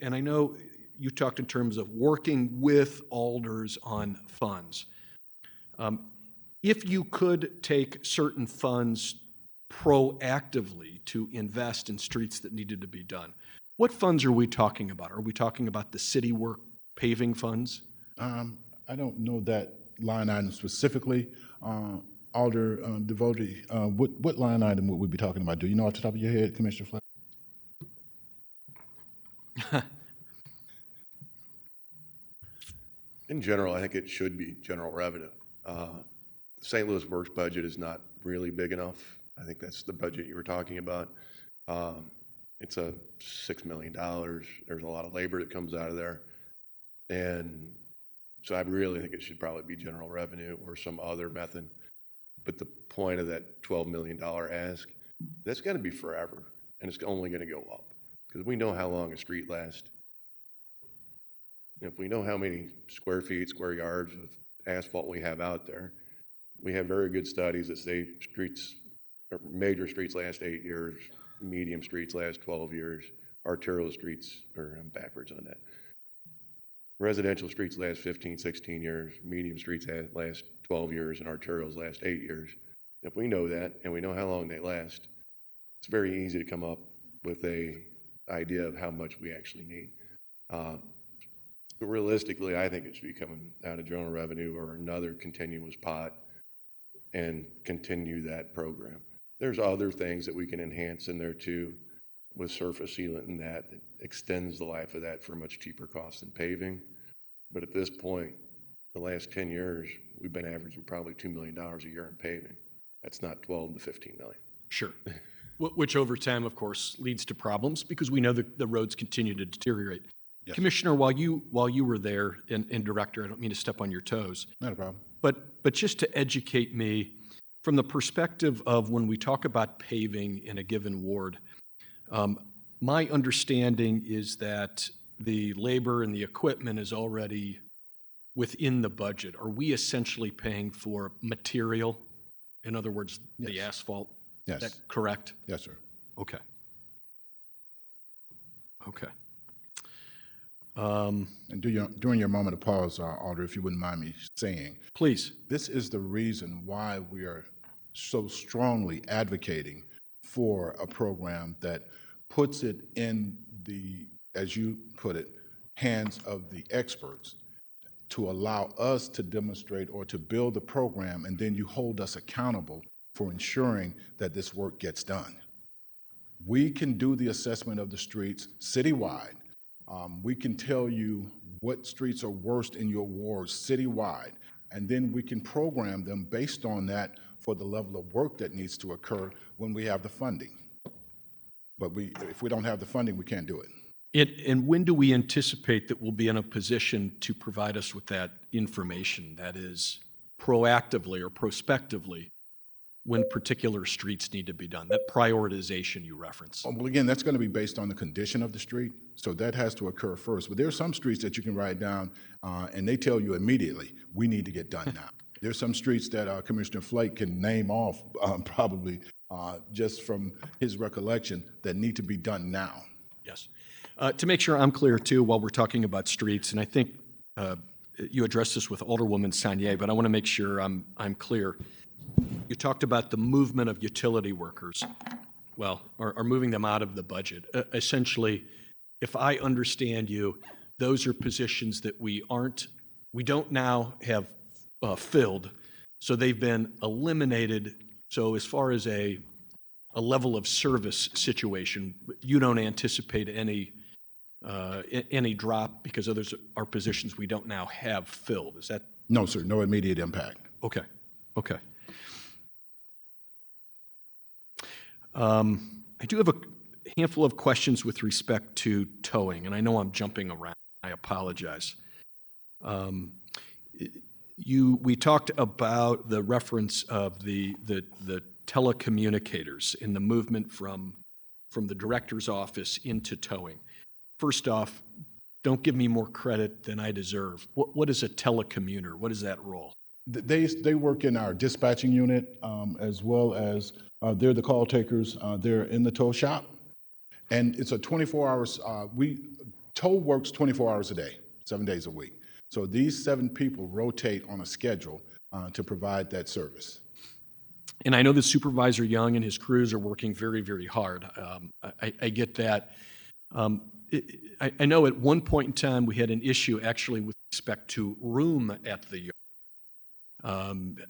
and I know you talked in terms of working with alders on funds. If you could take certain funds proactively to invest in streets that needed to be done, what funds are we talking about? Are we talking about the city work paving funds? I don't know that line item specifically. Alder Devotee, what line item would we be talking about? Do you know off the top of your head, Commissioner Flake? In general, I think it should be general revenue. St. Louis Works budget is not really big enough. I think that's the budget you were talking about. It's a $6 million. There's a lot of labor that comes out of there. And so I really think it should probably be general revenue or some other method. But the point of that $12 million ask, that's going to be forever. And it's only going to go up because we know how long a street lasts. If we know how many square feet, square yards of asphalt we have out there, we have very good studies that say major streets last 8 years, medium streets last 12 years, arterial streets, I'm backwards on that. Residential streets last 15, 16 years, medium streets last 12 years, and arterials last 8 years. If we know that and we know how long they last, it's very easy to come up with an idea of how much we actually need. But realistically, I think it should be coming out of general revenue or another continuous pot and continue that program. There's other things that we can enhance in there too with surface sealant and that extends the life of that for a much cheaper cost than paving. But at this point, the last 10 years, we've been averaging probably $2 million a year in paving. That's not 12 to 15 million. Sure. Which over time, of course, leads to problems because we know that the roads continue to deteriorate. Yes. Commissioner, while you were there, and Director, I don't mean to step on your toes. Not a problem. But just to educate me, from the perspective of when we talk about paving in a given ward, my understanding is that the labor and the equipment is already within the budget. Are we essentially paying for material? In other words, yes. The asphalt? Yes. Is that correct? Yes, sir. Okay. Okay. And during your moment of pause, Alder, if you wouldn't mind me saying. Please. This is the reason why we are so strongly advocating for a program that puts it in the, as you put it, hands of the experts to allow us to demonstrate or to build the program, and then you hold us accountable for ensuring that this work gets done. We can do the assessment of the streets citywide. We can tell you what streets are worst in your ward citywide, and then we can program them based on that for the level of work that needs to occur when we have the funding. But if we don't have the funding, we can't do it. And when do we anticipate that we'll be in a position to provide us with that information, that is proactively or prospectively, when particular streets need to be done, that prioritization you reference? Well, again, that's going to be based on the condition of the street, so that has to occur first. But there are some streets that you can write down, and they tell you immediately, we need to get done now. There's some streets that Commissioner Flake can name off probably just from his recollection that need to be done now. Yes. To make sure I'm clear too, while we're talking about streets, and I think you addressed this with Alderwoman Sanier, but I want to make sure I'm clear. You talked about the movement of utility workers, well, or moving them out of the budget. Essentially, if I understand you, those are positions that we don't now have filled, so they've been eliminated. So as far as a level of service situation, you don't anticipate any drop because others are positions we don't now have filled. Is that? No, sir, no immediate impact. Okay, okay. I do have a handful of questions with respect to towing, and I know I'm jumping around. I apologize. We talked about the reference of the telecommunicators in the movement from the director's office into towing. First off, don't give me more credit than I deserve. What is a telecommuter? What is that role? They work in our dispatching unit, as well as they're the call takers. They're in the tow shop, and it's a 24 hours. Tow works 24 hours a day, 7 days a week. So these 7 people rotate on a schedule to provide that service. And I know that Supervisor Young and his crews are working very, very hard. I get that. I know at one point in time we had an issue actually with respect to room at the yard.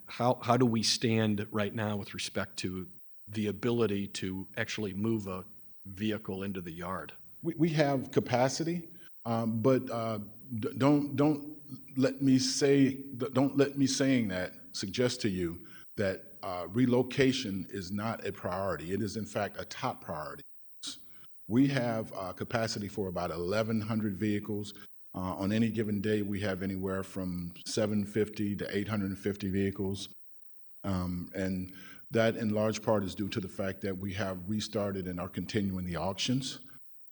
How do we stand right now with respect to the ability to actually move a vehicle into the yard? We have capacity, but don't let me saying that suggest to you that relocation is not a priority. It is in fact a top priority. We have capacity for about 1,100 vehicles. On any given day, we have anywhere from 750 to 850 vehicles. And that in large part is due to the fact that we have restarted and are continuing the auctions.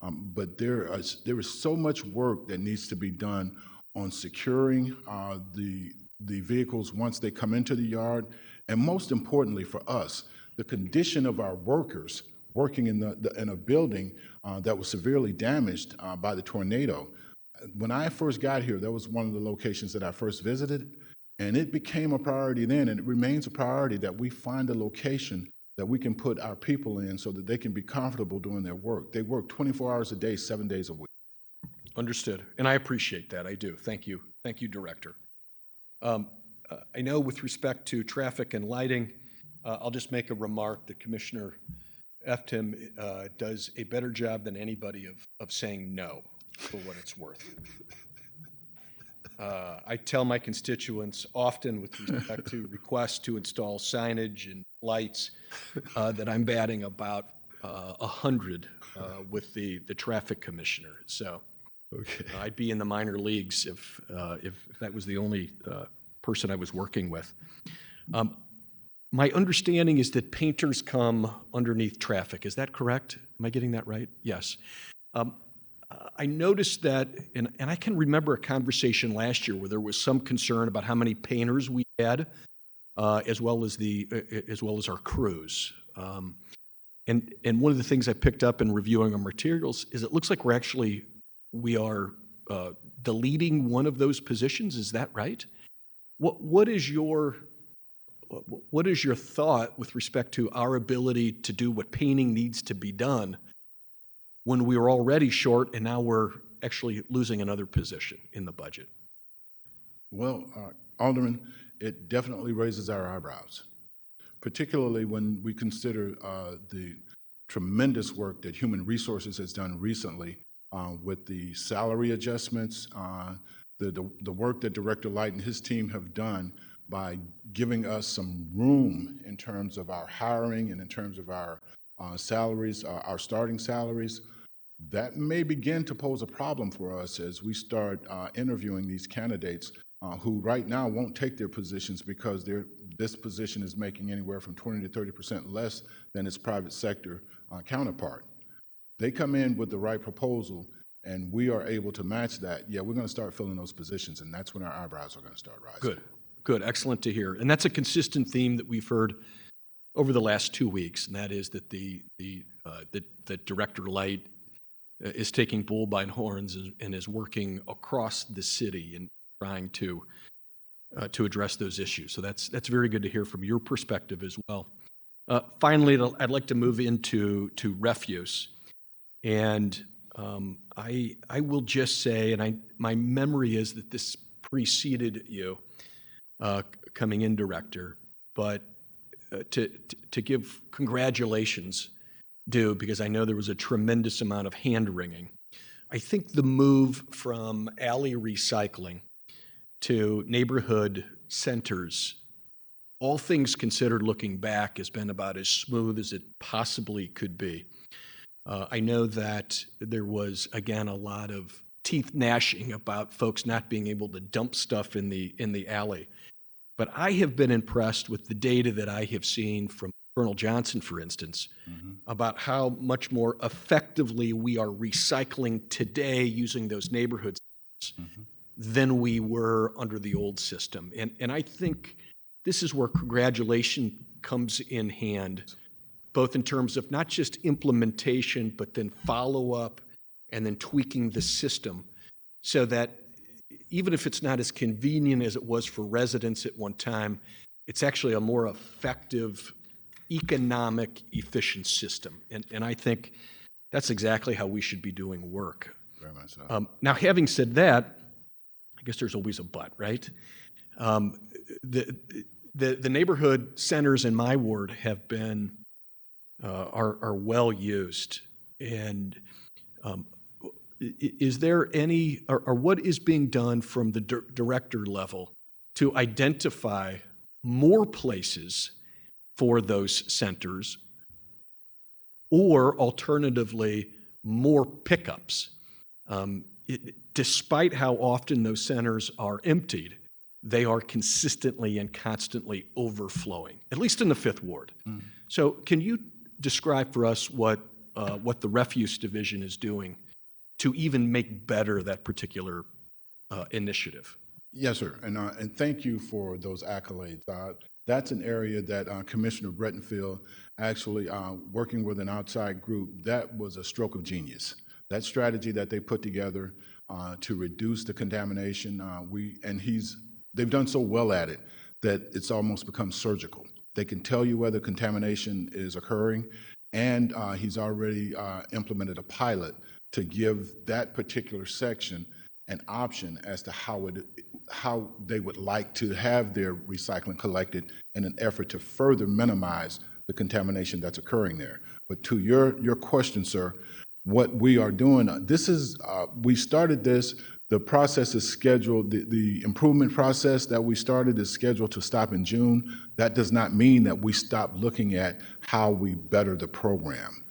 But there is so much work that needs to be done on securing the vehicles once they come into the yard. And most importantly for us, the condition of our workers working in a building that was severely damaged by the tornado. When I first got here, that was one of the locations that I first visited, and it became a priority then, and it remains a priority that we find a location that we can put our people in so that they can be comfortable doing their work. They work 24 hours a day, 7 days a week. Understood, and I appreciate that, I do. Thank you, Director. I know with respect to traffic and lighting, I'll just make a remark that Commissioner Eftim does a better job than anybody of saying no, for what it's worth. I tell my constituents often with respect to requests to install signage and lights that I'm batting about 100 with the traffic commissioner. So okay. I'd be in the minor leagues if that was the only person I was working with. My understanding is that painters come underneath traffic. Is that correct? Am I getting that right? Yes. I noticed that, and I can remember a conversation last year where there was some concern about how many painters we had, as well as our crews. And one of the things I picked up in reviewing our materials is it looks like we are deleting one of those positions. Is that right? What is your thought with respect to our ability to do what painting needs to be done when we were already short and now we're actually losing another position in the budget? Well, Alderman, it definitely raises our eyebrows, particularly when we consider the tremendous work that Human Resources has done recently with the salary adjustments, the work that Director Light and his team have done by giving us some room in terms of our hiring and in terms of our salaries, our starting salaries. That may begin to pose a problem for us as we start interviewing these candidates who right now won't take their positions because this position is making anywhere from 20 to 30% less than its private sector counterpart. They come in with the right proposal and we are able to match that, yeah, we're going to start filling those positions, and that's when our eyebrows are going to start rising. Good, good, excellent to hear. And that's a consistent theme that we've heard over the last 2 weeks, and that is that the Director Light is taking bull by horns and is working across the city and trying to address those issues. So that's very good to hear from your perspective as well. Finally, I'd like to move into refuse, and I will just say, and my memory is that this preceded you coming in, Director, but to give congratulations due, because I know there was a tremendous amount of hand-wringing. I think the move from alley recycling to neighborhood centers, all things considered looking back, has been about as smooth as it possibly could be. I know that there was, again, a lot of teeth gnashing about folks not being able to dump stuff in the alley. But I have been impressed with the data that I have seen from Colonel Johnson, for instance, about how much more effectively we are recycling today using those neighborhoods than we were under the old system. And I think this is where congratulation comes in hand, both in terms of not just implementation, but then follow-up and then tweaking the system so that even if it's not as convenient as it was for residents at one time, it's actually a more effective, economic, efficient system. And I think that's exactly how we should be doing work. Very much so. Now, having said that, I guess there's always a but, right? The neighborhood centers in my ward have been are well used, and is there any, or what is being done from the director level to identify more places for those centers, or alternatively, more pickups? Despite how often those centers are emptied, they are consistently and constantly overflowing, at least in the Fifth Ward. So can you describe for us what the refuse division is doing to even make better that particular initiative? Yes, sir, and thank you for those accolades. That's an area that Commissioner Brettenfield, actually working with an outside group, that was a stroke of genius. That strategy that they put together to reduce the contamination, they've done so well at it that it's almost become surgical. They can tell you whether contamination is occurring, and he's already implemented a pilot to give that particular section an option as to how they would like to have their recycling collected in an effort to further minimize the contamination that's occurring there. But to your question, sir, what we are doing, we started this, the process is scheduled, the improvement process that we started is scheduled to stop in June. That does not mean that we stop looking at how we better the program.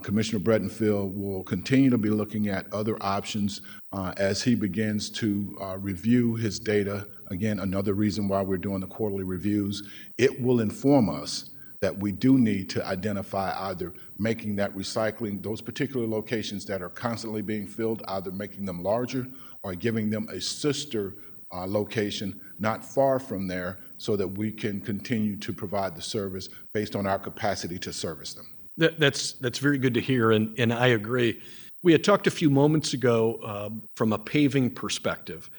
Commissioner Brettenfield will continue to be looking at other options as he begins to review his data. Again, another reason why we're doing the quarterly reviews. It will inform us that we do need to identify either making that recycling, those particular locations that are constantly being filled, either making them larger or giving them a sister location not far from there so that we can continue to provide the service based on our capacity to service them. That's very good to hear, and I agree. We had talked a few moments ago from a paving perspective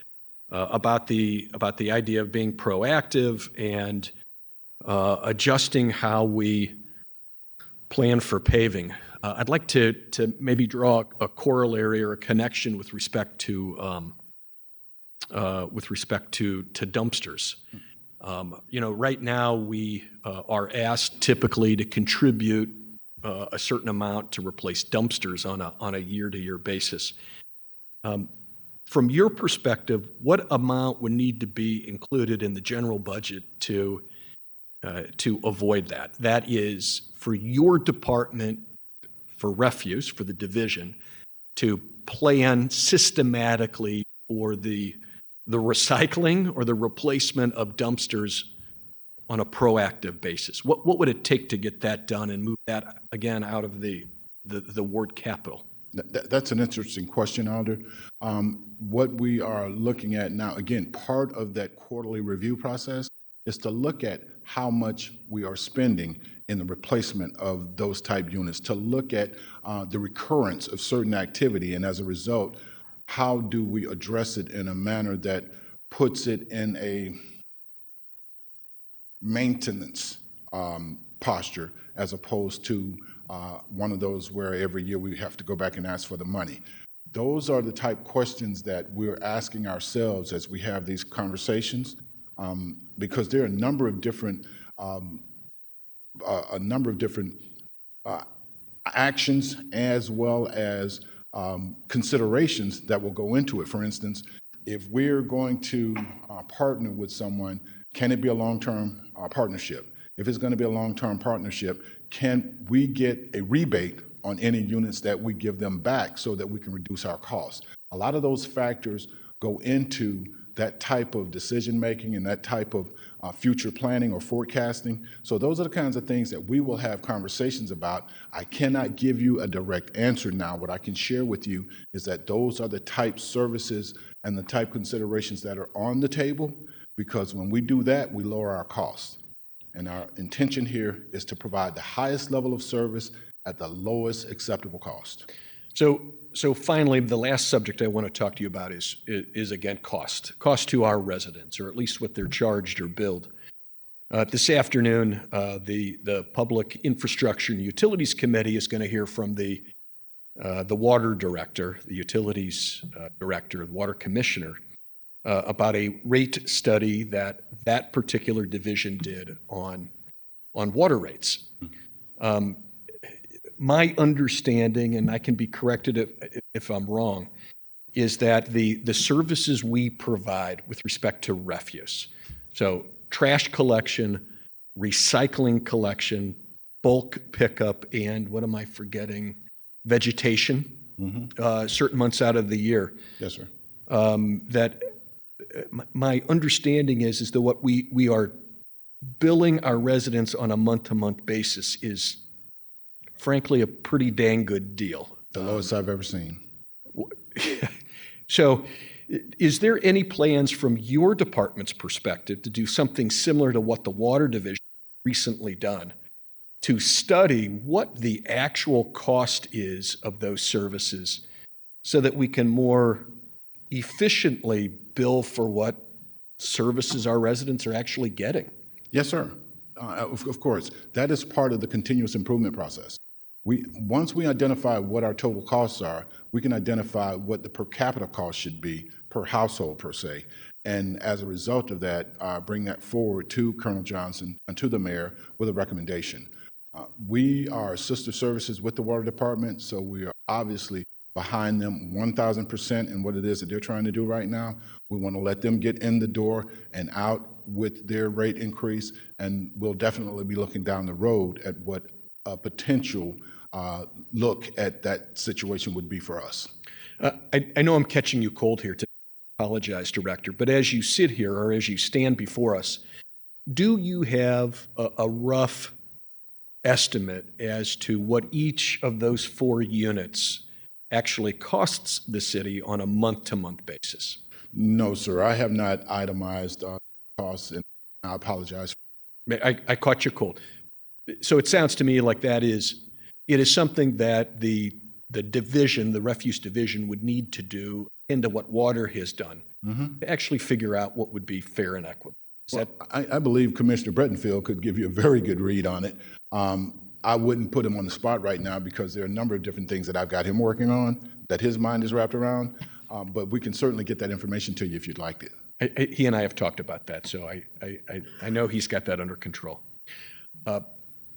about the idea of being proactive and adjusting how we plan for paving. I'd like to maybe draw a corollary or a connection with respect to dumpsters. Right now we are asked typically to contribute a certain amount to replace dumpsters on a year-to-year basis. From your perspective, what amount would need to be included in the general budget to avoid that? That is, for your department, for refuse, for the division, to plan systematically for the recycling or the replacement of dumpsters on a proactive basis. What would it take to get that done and move that again out of the ward capital? That's an interesting question, Alder. What we are looking at now, again, part of that quarterly review process is to look at how much we are spending in the replacement of those type units, to look at the recurrence of certain activity, and as a result, how do we address it in a manner that puts it in a maintenance posture as opposed to one of those where every year we have to go back and ask for the money. Those are the type questions that we're asking ourselves as we have these conversations, because there are a number of different actions as well as considerations that will go into it. For instance, if we're going to partner with someone, can it be a long-term partnership? If it's going to be a long-term partnership, can we get a rebate on any units that we give them back so that we can reduce our costs? A lot of those factors go into that type of decision-making and that type of future planning or forecasting. So those are the kinds of things that we will have conversations about. I cannot give you a direct answer now. What I can share with you is that those are the type services and the type considerations that are on the table, because when we do that, we lower our costs. And our intention here is to provide the highest level of service at the lowest acceptable cost. So finally, the last subject I want to talk to you about is again, cost to our residents, or at least what they're charged or billed. This afternoon, the Public Infrastructure and Utilities Committee is going to hear from the water director, the utilities director, the water commissioner, about a rate study that particular division did on water rates. My understanding, and I can be corrected if I'm wrong, is that the services we provide with respect to refuse, so trash collection, recycling collection, bulk pickup, and what am I forgetting? Vegetation, certain months out of the year. Yes, sir. That my understanding is that what we are billing our residents on a month-to-month basis is frankly a pretty dang good deal. The lowest I've ever seen. So is there any plans from your department's perspective to do something similar to what the water division recently done, to study what the actual cost is of those services so that we can more efficiently bill for what services our residents are actually getting? Yes, sir. Of course. That is part of the continuous improvement process. Once we identify what our total costs are, we can identify what the per capita cost should be per household, per se. And as a result of that, bring that forward to Colonel Johnson and to the mayor with a recommendation. We are sister services with the water department, so we are obviously behind them 1,000% in what it is that they're trying to do right now. We want to let them get in the door and out with their rate increase, and we'll definitely be looking down the road at what a potential look at that situation would be for us. I know I'm catching you cold here. Apologize, Director, but as you sit here or as you stand before us, do you have a rough estimate as to what each of those 4 units actually costs the city on a month-to-month basis? No, sir. I have not itemized costs, and I apologize. I caught you cold. So it sounds to me like it is something that the division, the refuse division, would need to do into what water has done to actually figure out what would be fair and equitable. I believe Commissioner Bretenfield could give you a very good read on it. I wouldn't put him on the spot right now because there are a number of different things that I've got him working on that his mind is wrapped around, but we can certainly get that information to you if you'd like it. He and I have talked about that, so I know he's got that under control.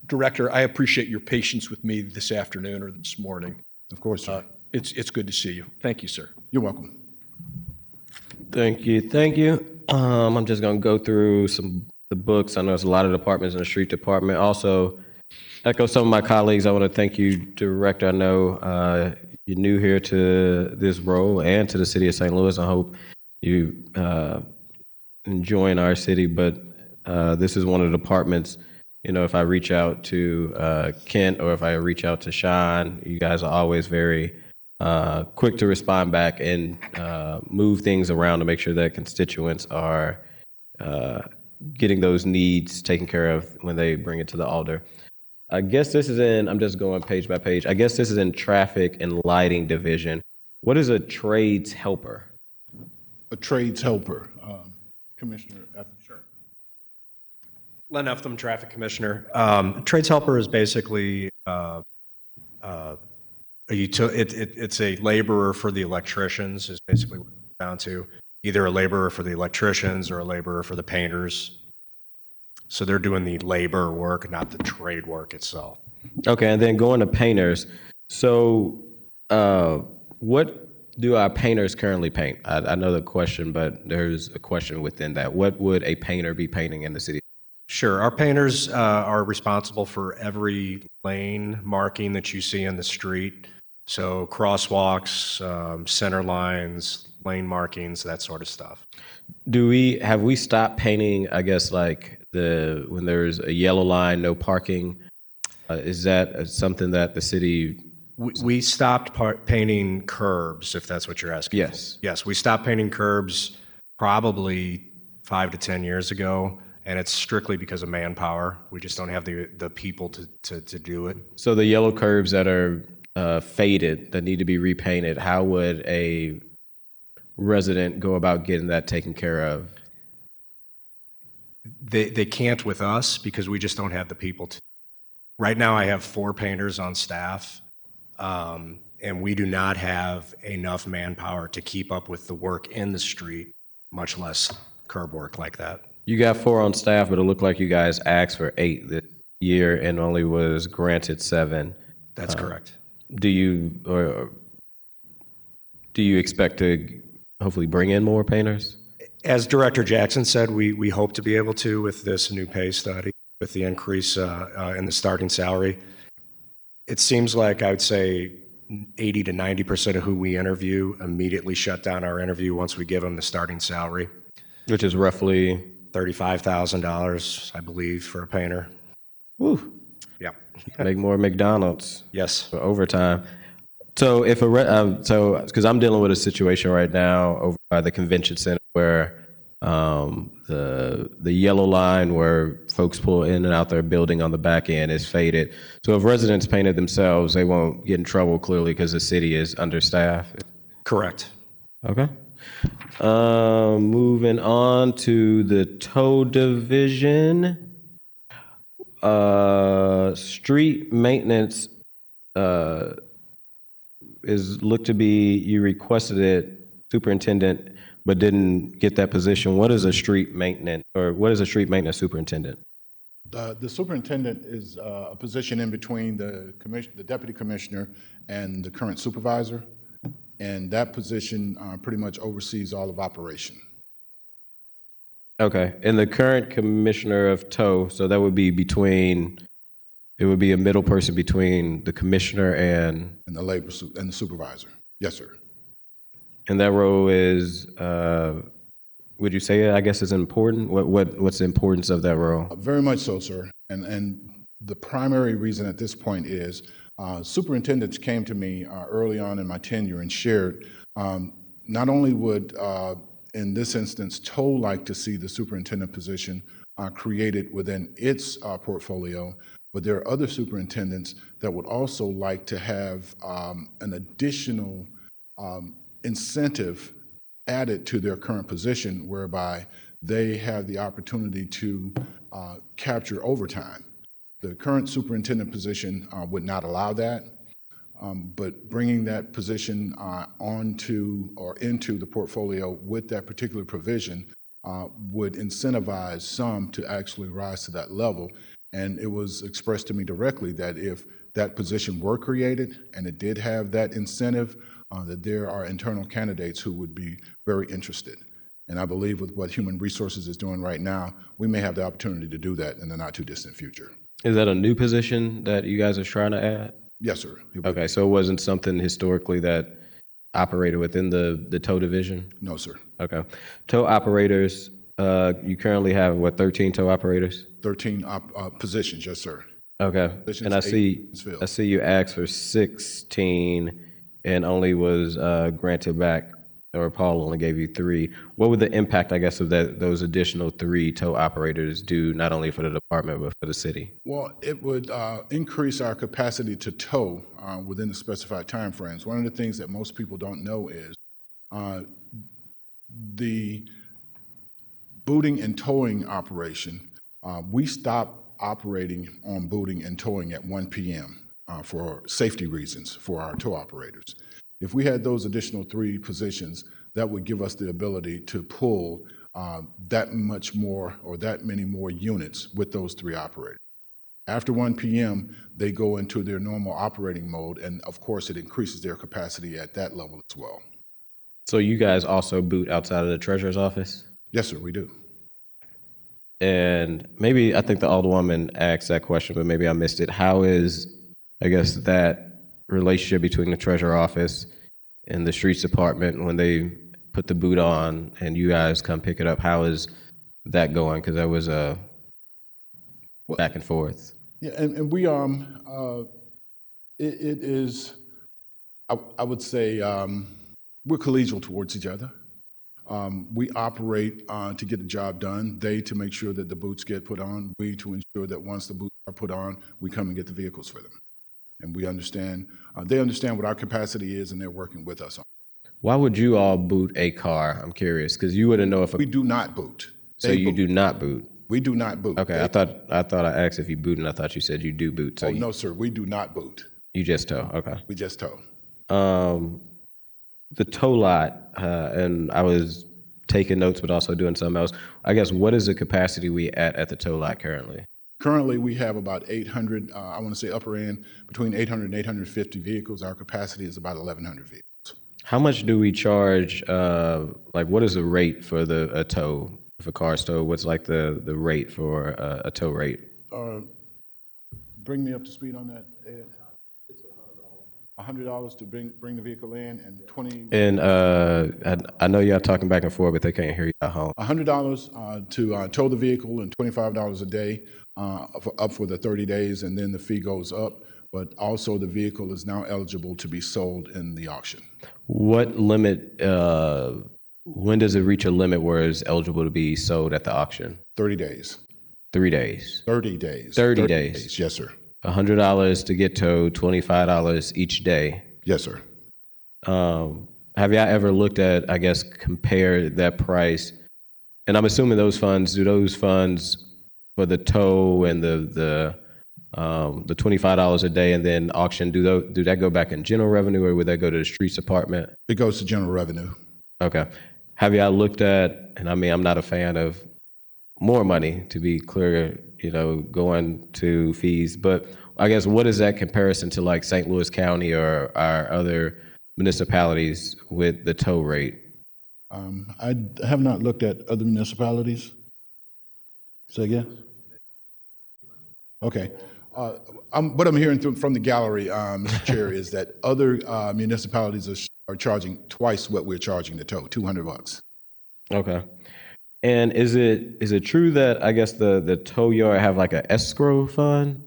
Director, I appreciate your patience with me this afternoon or this morning. Of course, sir. It's good to see you. Thank you, sir. You're welcome. Thank you, thank you. I'm just gonna go through the books. I know there's a lot of departments in the street department. Also, echo some of my colleagues. I want to thank you, Director. I know you're new here to this role and to the city of St. Louis. I hope you enjoying our city, but this is one of the departments. You know, if I reach out to Kent or if I reach out to Sean, you guys are always very quick to respond back and move things around to make sure that constituents are getting those needs taken care of when they bring it to the alder. I guess this is in, I'm just going page by page. I guess this is in traffic and lighting division. What is a trades helper? A trades helper, Commissioner. Sure. Len Eftham, Traffic Commissioner. Trades helper is basically it's a laborer for the electricians, is basically what it's down to. Either a laborer for the electricians or a laborer for the painters. So they're doing the labor work, not the trade work itself. Okay, and then going to painters. So what do our painters currently paint? I know the question, but there's a question within that. What would a painter be painting in the city? Sure. Our painters are responsible for every lane marking that you see in the street. So crosswalks, center lines, lane markings, that sort of stuff. Have we stopped painting, I guess, like when there's a yellow line, no parking? Is that something that the city? We stopped painting curbs, if that's what you're asking. Yes. Yes, we stopped painting curbs probably 5 to 10 years ago, and it's strictly because of manpower. We just don't have the people to do it. So the yellow curbs that are faded, that need to be repainted, how would a resident go about getting that taken care of? They can't with us because we just don't have the people to. Right now I have 4 painters on staff, and we do not have enough manpower to keep up with the work in the street, much less curb work like that. You got 4 on staff, but it looked like you guys asked for 8 this year and only was granted 7. That's correct. Do you expect to hopefully bring in more painters? As Director Jackson said, we hope to be able to with this new pay study, with the increase in the starting salary. It seems like I would say 80 to 90% of who we interview immediately shut down our interview once we give them the starting salary. Which is roughly $35,000, I believe, for a painter. Woo. Yep. Make more McDonald's. Yes. For overtime. So if because I'm dealing with a situation right now over by the convention center where the yellow line where folks pull in and out their building on the back end is faded. So if residents paint it themselves, they won't get in trouble clearly because the city is understaffed. Correct. Okay. Moving on to the tow division. Street maintenance is looked to be, you requested it, superintendent, but didn't get that position. What is a street maintenance superintendent? The superintendent is a position in between the deputy commissioner and the current supervisor, and that position pretty much oversees all of operation. Okay, and the current commissioner of tow, so that would be it would be a middle person between the commissioner and the supervisor. Yes, sir. And that role is, would you say, I guess, is important? What's the importance of that role? Very much so, sir. And the primary reason at this point is superintendents came to me early on in my tenure and shared not only would, in this instance, tow like to see the superintendent position created within its portfolio, but there are other superintendents that would also like to have an additional incentive added to their current position whereby they have the opportunity to capture overtime. The current superintendent position would not allow that, but bringing that position onto or into the portfolio with that particular provision would incentivize some to actually rise to that level. And it was expressed to me directly that if that position were created and it did have that incentive, that there are internal candidates who would be very interested. And I believe with what Human Resources is doing right now, we may have the opportunity to do that in the not too distant future. Is that a new position that you guys are trying to add? Yes, sir. Okay, so it wasn't something historically that operated within the tow division? No, sir. Okay. Tow operators, you currently have, what, 13 tow operators? 13 positions, yes, sir. Okay. Positions, And I 8 see, positions filled. I see you asked for 16 and only was granted back, or Paul only gave you 3. What would the impact, I guess, of those additional 3 tow operators do, not only for the department, but for the city? Well, it would increase our capacity to tow within the specified timeframes. One of the things that most people don't know is the booting and towing operation, we stopped operating on booting and towing at 1 p.m. For safety reasons for our tow operators. If we had those additional 3 positions, that would give us the ability to pull that much more or that many more units with those 3 operators. After 1 p.m., they go into their normal operating mode, and of course, it increases their capacity at that level as well. So you guys also boot outside of the treasurer's office? Yes, sir, we do. And maybe, I think the Alderwoman asked that question, but maybe I missed it. How is, I guess, that relationship between the treasurer office and the streets department when they put the boot on and you guys come pick it up? How is that going? Because that was a back and forth. Yeah, and we it is, I would say, we're collegial towards each other. We operate to get the job done. They to make sure that the boots get put on. We to ensure that once the boots are put on, we come and get the vehicles for them. And we understand, they understand what our capacity is, and they're working with us on. Why would you all boot a car? I'm curious, because you wouldn't know if We do not boot. so They you boot. do not boot. We do not boot. Okay, They- I thought I asked if you boot, and I thought you said you do boot. So Oh, no, sir, we do not boot. you just tow. Okay. We just tow. The tow lot, and I was taking notes, but also doing something else. I guess, what is the capacity we at the tow lot currently? Currently, we have about 800, I want to say upper end, between 800 and 850 vehicles. Our capacity is about 1,100 vehicles. How much do we charge, like, what is the rate for a tow? If a car's towed, what's like the rate for a tow rate? Bring me up to speed on that, Ed. $100 to bring the vehicle in, and 20. And I know y'all talking back and forth, but they can't hear you at home. $100 to tow the vehicle, and $25 a day up for the 30 days, and then the fee goes up. But also, the vehicle is now eligible to be sold in the auction. What limit? When does it reach a limit where it's eligible to be sold at the auction? 30 days. 3 days. 30 days. 30 days. Yes, sir. $100 to get towed, $25 each day. Yes, sir. Have y'all ever looked at, I guess, compare that price? And I'm assuming do those funds for the tow and the $25 a day and then auction, do that go back in general revenue, or would that go to the streets department? It goes to general revenue. Okay. Have y'all looked at, and I mean, I'm not a fan of more money, to be clear, going to fees, but I guess, what is that comparison to like St. Louis County or our other municipalities with the tow rate? I have not looked at other municipalities. Say again? Okay. What I'm hearing from the gallery, Mr. Chair, is that other municipalities are charging twice what we're charging to tow, $200. Okay. And is it true that, I guess, the tow yard have like a escrow fund?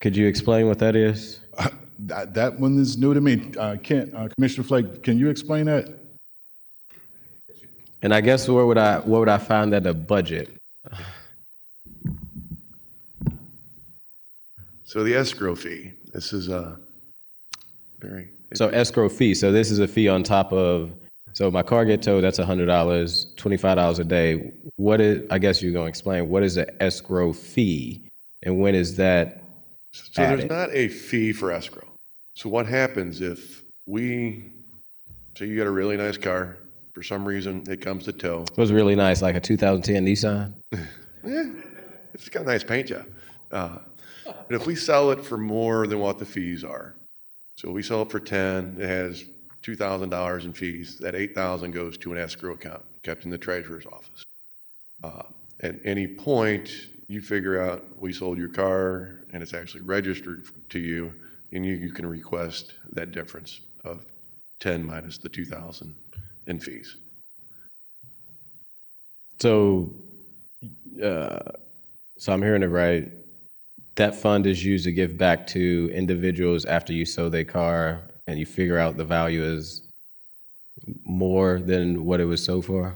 Could you explain what that is? That one is new to me. Commissioner Flake, can you explain that? And I guess where would I find that a budget? So the escrow fee, this is a very. So escrow fee. So this is a fee on top of. So my car get towed, that's $100, $25 a day. I guess you're going to explain, what is the escrow fee and when is that So there's added? not a fee for escrow. So what happens if say you got a really nice car, for some reason it comes to tow. It was really nice, like a 2010 Nissan. It's got a nice paint job. But if we sell it for more than what the fees are, so we sell it for 10, it has $2,000 in fees, that 8,000 goes to an escrow account kept in the treasurer's office. At any point, you figure out we sold your car and it's actually registered to you, and you can request that difference of 10 minus the 2,000 in fees. So, so I'm hearing it right. That fund is used to give back to individuals after you sell their car and you figure out the value is more than what it was sold for?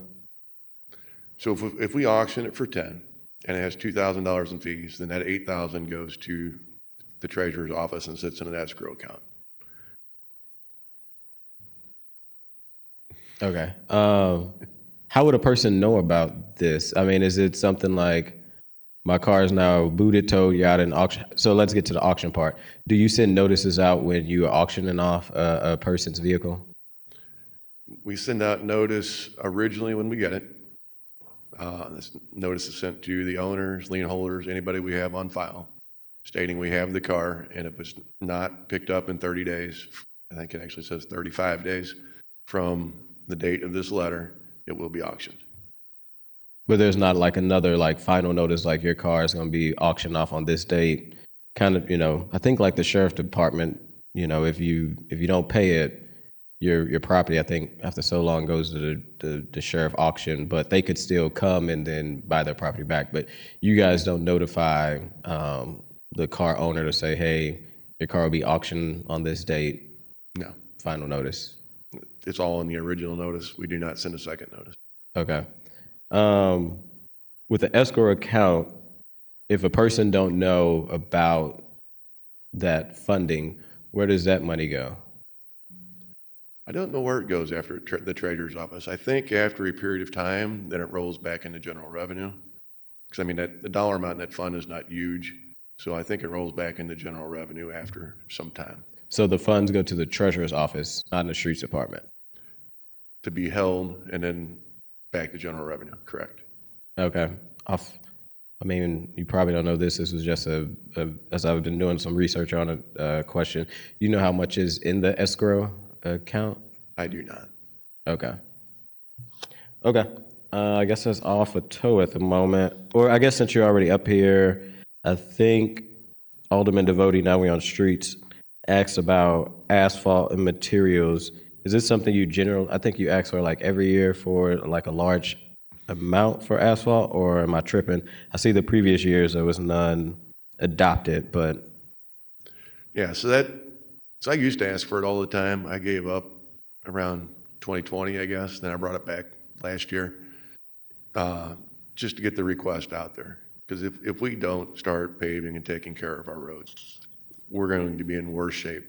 So if we auction it for 10 and it has $2,000 in fees, then that 8,000 goes to the treasurer's office and sits in an escrow account. Okay. How would a person know about this? I mean, is it something like my car is now booted, towed, you're out in auction? So let's get to the auction part. Do you send notices out when you are auctioning off a person's vehicle? We send out notice originally when we get it. This notice is sent to the owners, lien holders, anybody we have on file, stating we have the car, and if it's not picked up in 30 days, I think it actually says 35 days from the date of this letter, it will be auctioned. But there's not like another like final notice like your car is going to be auctioned off on this date. Kind of, I think like the sheriff department, if you don't pay it, your property, I think after so long goes to the sheriff auction, but they could still come and then buy their property back. But you guys don't notify the car owner to say, hey, your car will be auctioned on this date. No, Final notice. it's all in the original notice. We do not send a second notice. Okay. With the escrow account, if a person don't know about that funding, where does that money go? I don't know where it goes after the treasurer's office. I think after a period of time, then it rolls back into general revenue. Because I mean, the dollar amount in that fund is not huge. So I think it rolls back into general revenue after some time. So the funds go to the treasurer's office, not in the streets department. To be held and then back to general revenue, correct? Okay. I mean, you probably don't know this. This was just as I've been doing some research on a question. You know how much is in the escrow account? I do not. Okay. Okay. I guess that's all for Toe at the moment. Or I guess since you're already up here, I think Alderman Devotee, now we on streets, asked about asphalt and materials. Is this something I think you ask for like every year for like a large amount for asphalt, or am I tripping? I see the previous years there was none adopted, but. Yeah, so I used to ask for it all the time. I gave up around 2020, I guess. Then I brought it back last year just to get the request out there. Because if we don't start paving and taking care of our roads, we're going to be in worse shape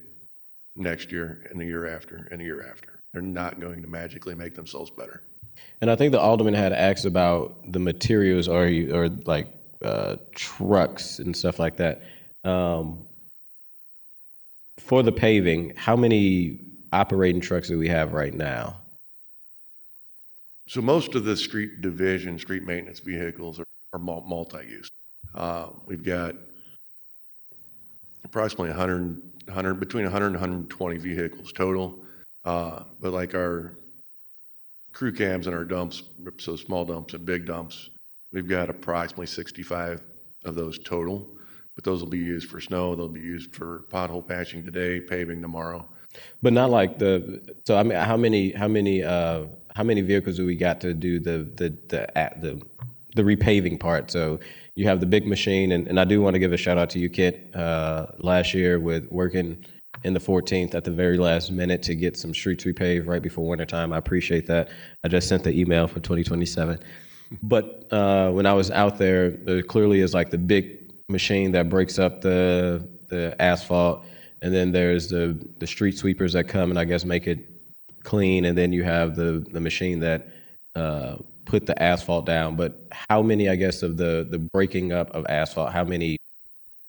next year and the year after and the year after. They're not going to magically make themselves better. And I think the alderman had asked about the materials or like trucks and stuff like that. For the paving, how many operating trucks do we have right now? So most of the street division, street maintenance vehicles are multi-use. We've got approximately between 100 and 120 vehicles total. But like our crew cabs and our dumps, so small dumps and big dumps, we've got approximately 65 of those total. But those will be used for snow. They'll be used for pothole patching today, paving tomorrow. But not like so I mean, how many vehicles do we got to do the repaving part? So you have the big machine, and I do want to give a shout out to you, Kit, last year with working in the 14th at the very last minute to get some streets repaved right before wintertime. I appreciate that. I just sent the email for 2027. But when I was out there clearly is like the big machine that breaks up the asphalt, and then there's the street sweepers that come and I guess make it clean, and then you have the machine that put the asphalt down. But how many, I guess, of the breaking up of asphalt, how many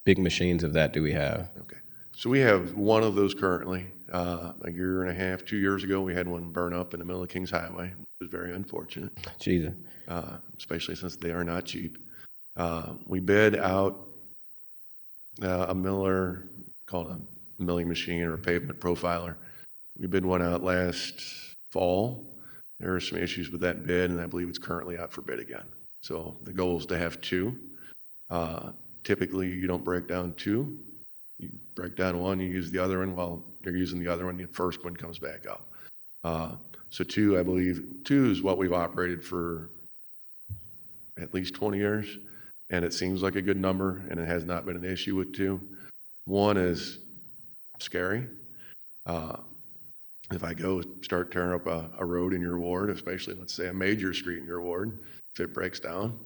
big machines of that do we have? Okay. So we have one of those currently. A year and a half, 2 years ago, we had one burn up in the middle of Kings Highway, which was very unfortunate. Jesus. Especially since they are not cheap. We bid out a miller, called a milling machine or a pavement profiler. We bid one out last fall. There are some issues with that bid, and I believe it's currently out for bid again. So the goal is to have two. Typically, you don't break down two. You break down one, you use the other one. While you're using the other one, the first one comes back up. So two, I believe, two is what we've operated for at least 20 years, and it seems like a good number, and it has not been an issue with two. One is scary. If I go start tearing up a road in your ward, especially let's say a major street in your ward, if it breaks down,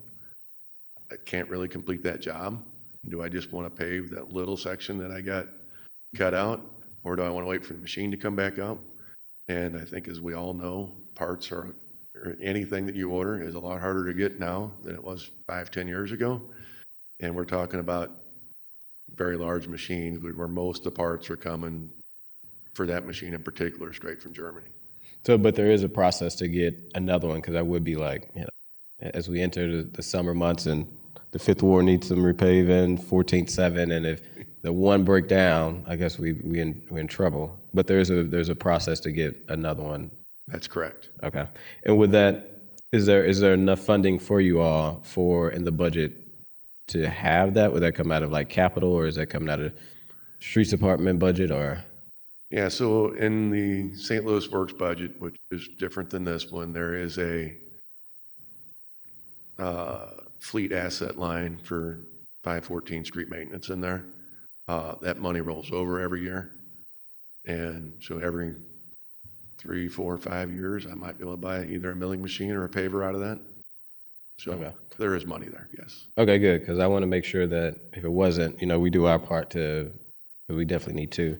I can't really complete that job. Do I just want to pave that little section that I got cut out, or do I want to wait for the machine to come back up? And I think, as we all know, parts or anything that you order is a lot harder to get now than it was 5-10 years ago. And we're talking about very large machines where most of the parts are coming for that machine in particular straight from Germany. So, but there is a process to get another one, because I would be like, as we enter the summer months and the Fifth Ward needs some repaving, 14th 7, and if the one break down, I guess we're in trouble. But there's a process to get another one. That's correct. Okay. And with that, is there enough funding for you all in the budget to have that? Would that come out of like capital, or is that coming out of streets department budget, or? Yeah, so in the St. Louis Works budget, which is different than this one, there is a fleet asset line for 514 street maintenance in there. That money rolls over every year. And so every 3, 4, 5 years, I might be able to buy either a milling machine or a paver out of that. So Okay. There is money there, yes. Okay, good, because I want to make sure that if it wasn't, we do our part because we definitely need to.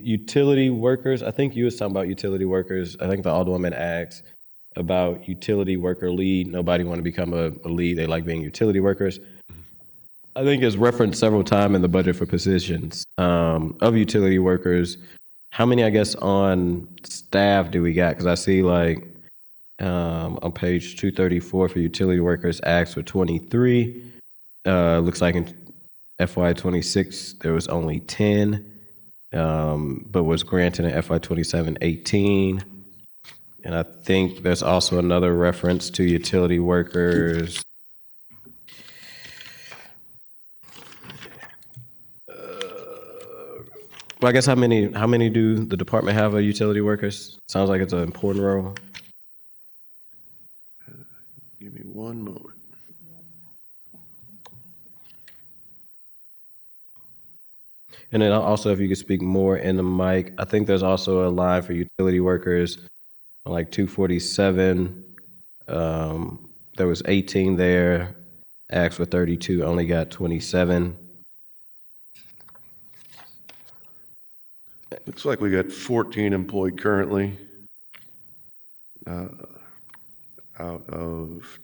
Utility workers, I think you was talking about utility workers. I think the Alderwoman asked about utility worker lead. Nobody want to become a lead. They like being utility workers. I think it's referenced several times in the budget for positions of utility workers. How many, I guess, on staff do we got? Because I see like on page 234 for utility workers, asked for 23. Looks like in FY26 there was only 10, but was granted in FY27 18. And I think there's also another reference to utility workers. Well, I guess how many do the department have of utility workers? Sounds like it's an important role. Give me one moment. And then also, if you could speak more in the mic, I think there's also a line for utility workers on like 247. There was 18 there, asked for 32, only got 27. Looks like we got 14 employed currently out of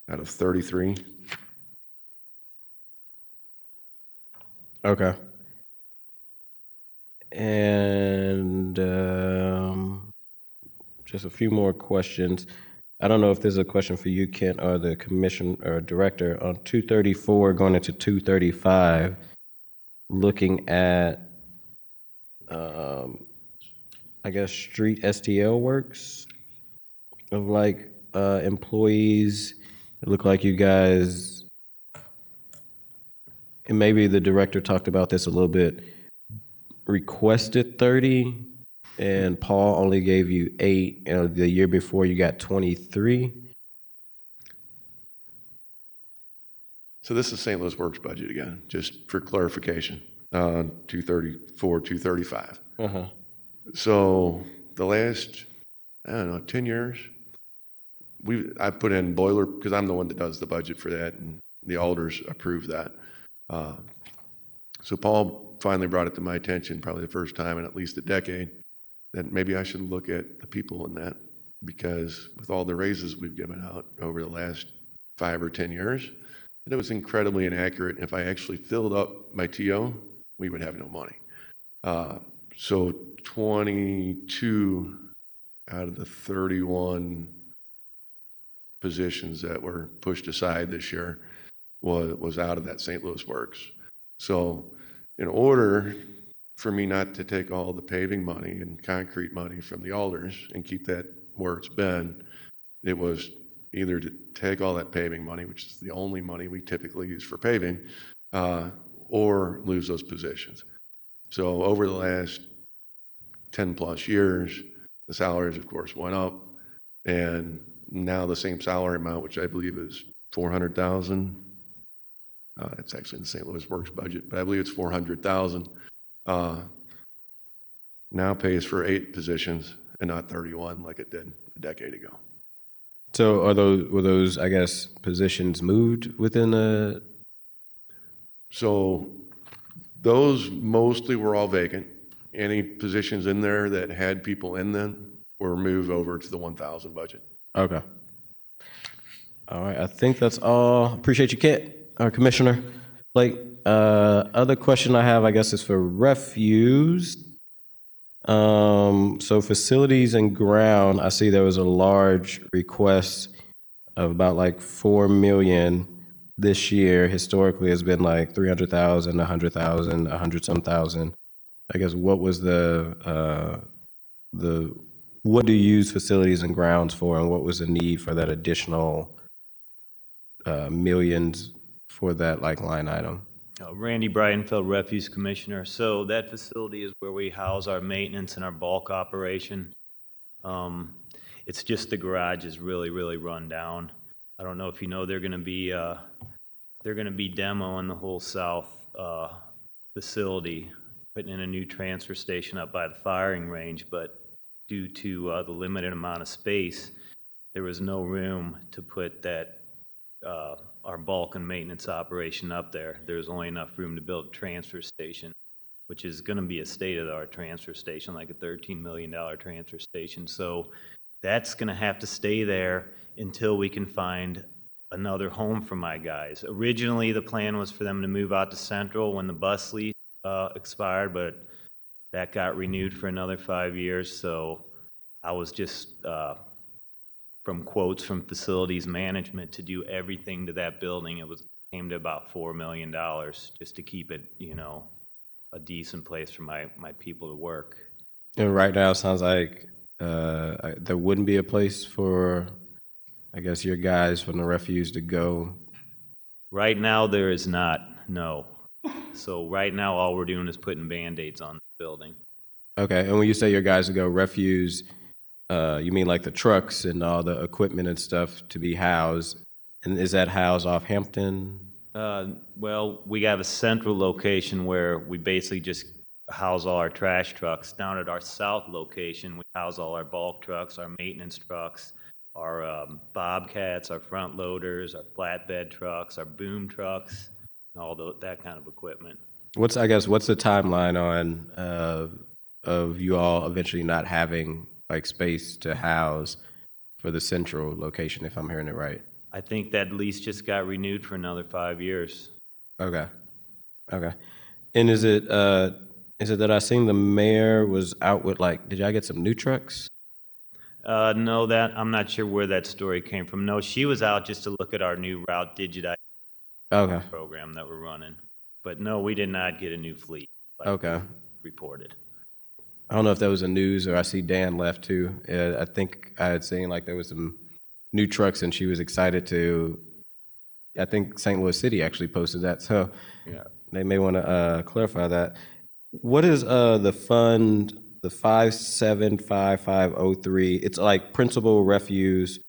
33. Okay. And just a few more questions. I don't know if this is a question for you, Kent, or the commission or director. On 234 going into 235, looking at, I guess, street STL works of like employees. It looked like you guys, and maybe the director talked about this a little bit, requested 30, and Paul only gave you 8. The year before you got 23. So this is St. Louis Works budget again, just for clarification, 234, 235. So the last, 10 years, I put in boiler, because I'm the one that does the budget for that, and the alders approved that. So Paul finally brought it to my attention, probably the first time in at least a decade, that maybe I should look at the people in that, because with all the raises we've given out over the last 5 or 10 years, it was incredibly inaccurate. If I actually filled up my TO, we would have no money. So 22 out of the 31 positions that were pushed aside this year was out of that St. Louis Works. So in order for me not to take all the paving money and concrete money from the alders and keep that where it's been, it was either to take all that paving money, which is the only money we typically use for paving, or lose those positions. So over the last 10 plus years, the salaries, of course, went up, and now the same salary amount, which I believe is 400,000. It's actually in the St. Louis Works budget, but I believe it's 400,000. Now pays for 8 positions and not 31 like it did a decade ago. So were those, I guess, positions moved within the? So those mostly were all vacant. Any positions in there that had people in them were moved over to the 1,000 budget. Okay. All right. I think that's all. Appreciate you, Kit, our Commissioner Blake. Other question I have, I guess, is for refuse. So facilities and ground, I see there was a large request of about like 4 million this year. Historically, it's been like 300,000, 100,000, 100-some thousand. I guess what was what do you use facilities and grounds for, and what was the need for that additional millions for that like line item? Randy Brightenfeld, Refuse Commissioner. So that facility is where we house our maintenance and our bulk operation. It's just the garage is really, really run down. I don't know if you know they're going to be demoing the whole south facility, putting in a new transfer station up by the firing range, but due to the limited amount of space, there was no room to put that our bulk and maintenance operation up there. There's only enough room to build a transfer station, which is going to be a state-of-the-art transfer station, like a $13 million transfer station. So that's going to have to stay there until we can find another home for my guys. Originally, the plan was for them to move out to Central when the bus lease expired, but that got renewed for another 5 years. So I was just from quotes from facilities management to do everything to that building. It came to about $4 million just to keep it, a decent place for my people to work. And right now, it sounds like there wouldn't be a place for, I guess, your guys from the refuse to go. Right now, there is not, no. So right now, all we're doing is putting Band-Aids on the building. Okay, and when you say your guys to go refuse, you mean like the trucks and all the equipment and stuff to be housed? And is that housed off Hampton? Well, we have a central location where we basically just house all our trash trucks. Down at our south location, we house all our bulk trucks, our maintenance trucks, our bobcats, our front loaders, our flatbed trucks, our boom trucks, and all that kind of equipment. What's the timeline on of you all eventually not having like space to house for the central location, if I'm hearing it right? I think that lease just got renewed for another 5 years. Okay. And is it that I seen the mayor was out with like, did y'all get some new trucks? No, I'm not sure where that story came from. No, she was out just to look at our new route digitization program that we're running. But no, we did not get a new fleet. Like reported. I don't know if that was the news or I see Dan left too. I think I had seen like there was some new trucks and she was excited to, I think St. Louis City actually posted that. So yeah, they may want to clarify that. What is the fund, the 575503? It's like principal refuse,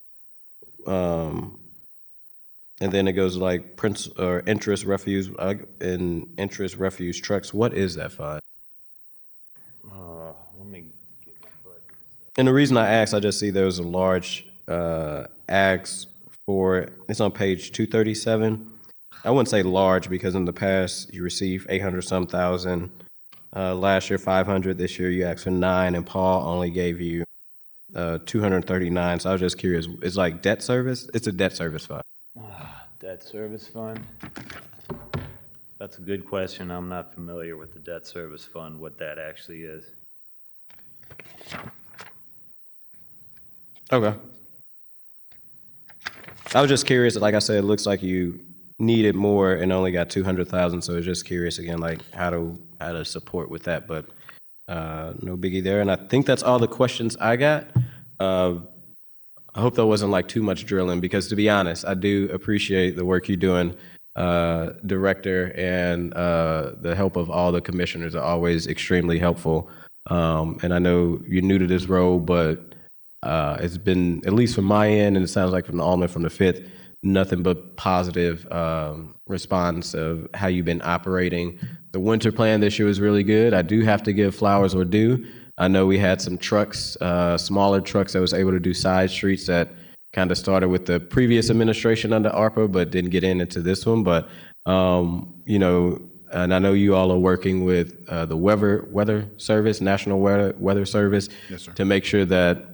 and then it goes like interest refuse and interest refuse trucks. What is that fund? Let me get my budget. And the reason I asked, I just see there was a large ask for it. It's on page 237. I wouldn't say large because in the past you received 800-some thousand. Last year 500. This year you asked for 9, and Paul only gave you 239. So I was just curious. It's like debt service. It's a debt service fund. Debt service fund. That's a good question. I'm not familiar with the debt service fund, what that actually is. Okay. I was just curious. Like I said, it looks like you needed more and only got 200,000. So I was just curious again, like how to support with that. But no biggie there. And I think that's all the questions I got. I hope that wasn't like too much drilling because, to be honest, I do appreciate the work you're doing, Director, and the help of all the commissioners are always extremely helpful. And I know you're new to this role, but it's been, at least from my end, and it sounds like from the Alderman from the 5th, nothing but positive response of how you've been operating. The winter plan this year was really good. I do have to give flowers or due. I know we had some trucks, smaller trucks that was able to do side streets that kind of started with the previous administration under ARPA, but didn't get into this one. But, you know, and I know you all are working with the weather service, National Weather Service, Yes, sir. to make sure that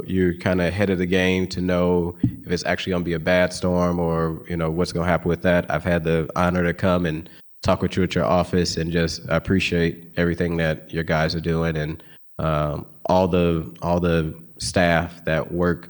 you're kind of ahead of the game to know if it's actually going to be a bad storm or, you know, what's going to happen with that. I've had the honor to come and talk with you at your office and just appreciate everything that your guys are doing and all the staff that work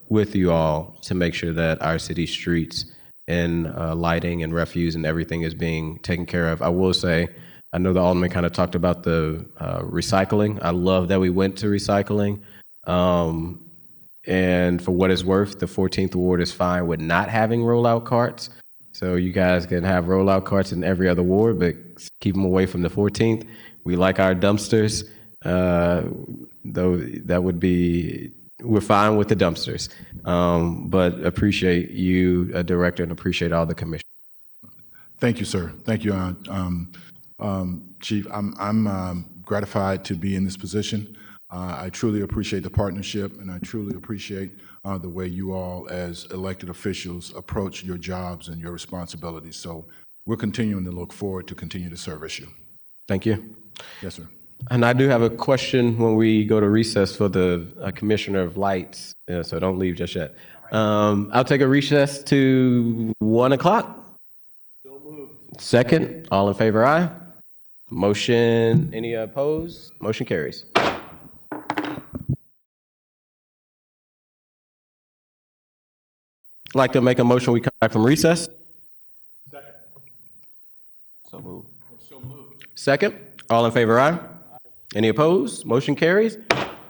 with you all to make sure that our city streets and lighting and refuse and everything is being taken care of. I will say, I know the Alderman kind of talked about the recycling. I love that we went to recycling. And for what it's worth, the 14th Ward is fine with not having rollout carts. So you guys can have rollout carts in every other ward, but keep them away from the 14th. We like our dumpsters, though that would be, we're fine with the dumpsters. But appreciate you, Director, and appreciate all the commissioners. Thank you, sir. Thank you, Chief. I'm gratified to be in this position. I truly appreciate the partnership, and I truly appreciate the way you all, as elected officials, approach your jobs and your responsibilities. So we're continuing to look forward to continue to service you. Thank you. Yes, sir. And I do have a question when we go to recess for the Commissioner of Lights, so don't leave just yet. I'll take a recess to 1 o'clock. Second, all in favor, aye. Motion, any opposed? Motion carries. I'd like to make a motion, we come back from recess. Second. So moved. Second, all in favor, aye. Any opposed? Motion carries.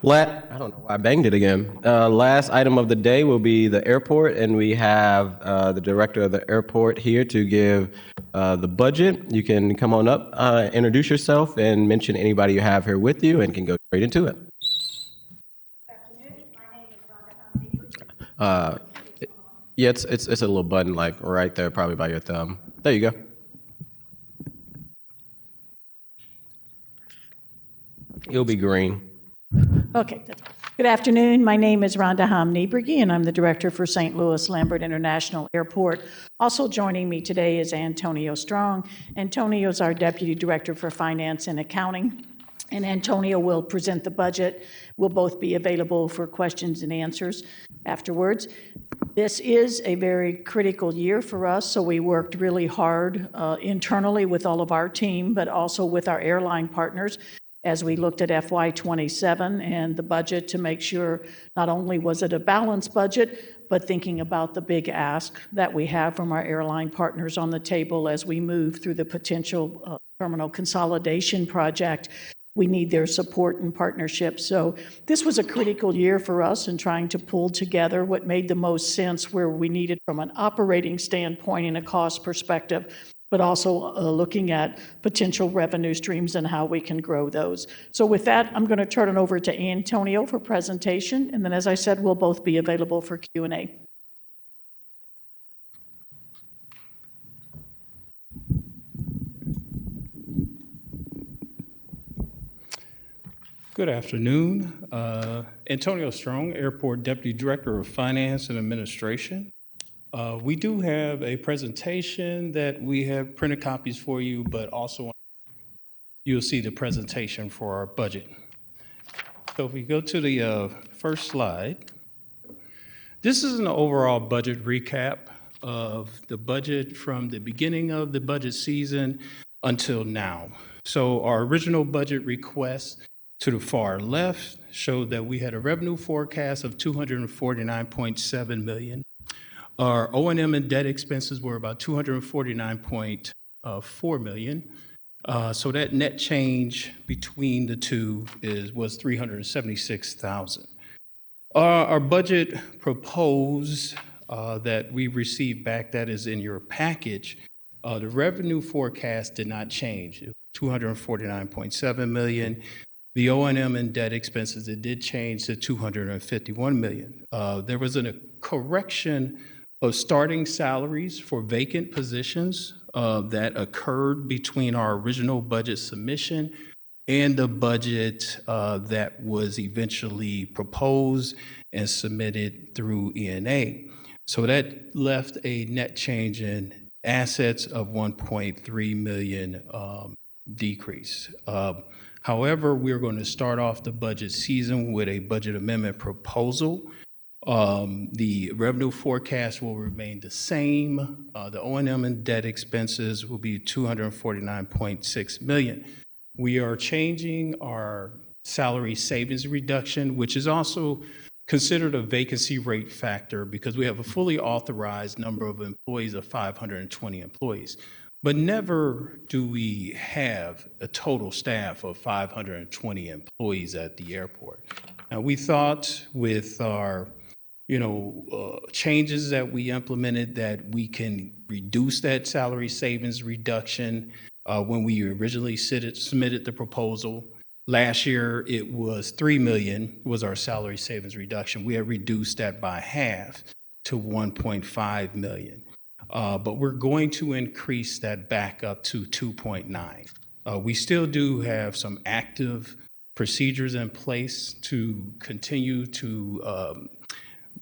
I don't know why I banged it again. Last item of the day will be the airport, and we have the director of the airport here to give the budget. You can come on up, introduce yourself, and mention anybody you have here with you, and can go straight into it. Good afternoon. My name is Rhonda Humney. Yeah, it's a little button like right there, probably by your thumb. There you go. It'll be green. Okay. Good afternoon. My name is Rhonda Humney, and I'm the director for St. Louis Lambert International Airport. Also joining me today is Antonio Strong. Antonio is our deputy director for finance and accounting, and Antonio will present the budget. We'll both be available for questions and answers afterwards. This is a very critical year for us, so we worked really hard internally with all of our team, but also with our airline partners as we looked at FY27 and the budget to make sure not only was it a balanced budget, but thinking about the big ask that we have from our airline partners on the table as we move through the potential terminal consolidation project. We need their support and partnership. So this was a critical year for us in trying to pull together what made the most sense where we needed from an operating standpoint and a cost perspective, but also looking at potential revenue streams and how we can grow those. So with that, I'm going to turn it over to Antonio for presentation. And then, as I said, we'll both be available for Q&A. Good afternoon. Antonio Strong, Airport Deputy Director of Finance and Administration. We do have a presentation that we have printed copies for you, but also you'll see the presentation for our budget. So if we go to the first slide, this is an overall budget recap of the budget from the beginning of the budget season until now. So our original budget request to the far left showed that we had a revenue forecast of $249.7 million. Our O&M and debt expenses were about $249.4 million. So that net change between the two was $376,000. Our budget proposed that we received back, that is in your package, the revenue forecast did not change. It was $249.7 million. The O&M and debt expenses, it did change to $251 million. There was a correction of starting salaries for vacant positions that occurred between our original budget submission and the budget that was eventually proposed and submitted through ENA. So that left a net change in assets of 1.3 million decrease. However, we're going to start off the budget season with a budget amendment proposal. The revenue forecast will remain the same. The O&M and debt expenses will be $249.6 million. We are changing our salary savings reduction, which is also considered a vacancy rate factor because we have a fully authorized number of employees of 520 employees. But never do we have a total staff of 520 employees at the airport. Now, we thought with our changes that we implemented that we can reduce that salary savings reduction. When we originally submitted the proposal, last year it was $3 million was our salary savings reduction. We have reduced that by half to $1.5 million. But we're going to increase that back up to 2.9. We still do have some active procedures in place to continue to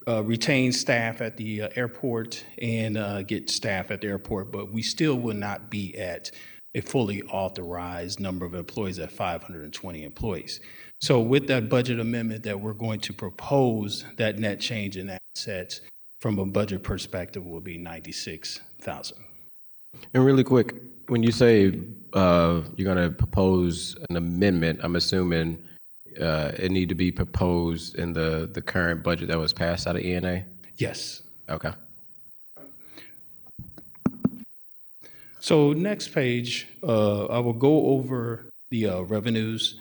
retain staff at the airport and get staff at the airport, but we still will not be at a fully authorized number of employees at 520 employees. So with that budget amendment that we're going to propose, that net change in assets from a budget perspective will be $96,000. And really quick, when you say you're going to propose an amendment, I'm assuming it need to be proposed in the current budget that was passed out of ENA? Yes. Okay. So next page, I will go over the revenues.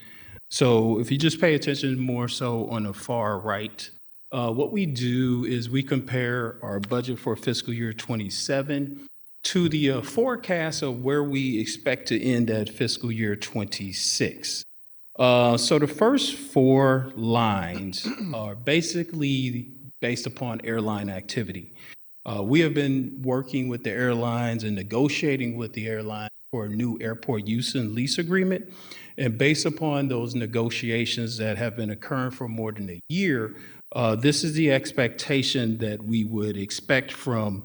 So if you just pay attention more so on the far right, what we do is we compare our budget for fiscal year 27 to the forecast of where we expect to end at fiscal year 26. So the first four lines are basically based upon airline activity. We have been working with the airlines and negotiating with the airlines for a new airport use and lease agreement. And based upon those negotiations that have been occurring for more than a year, this is the expectation that we would expect from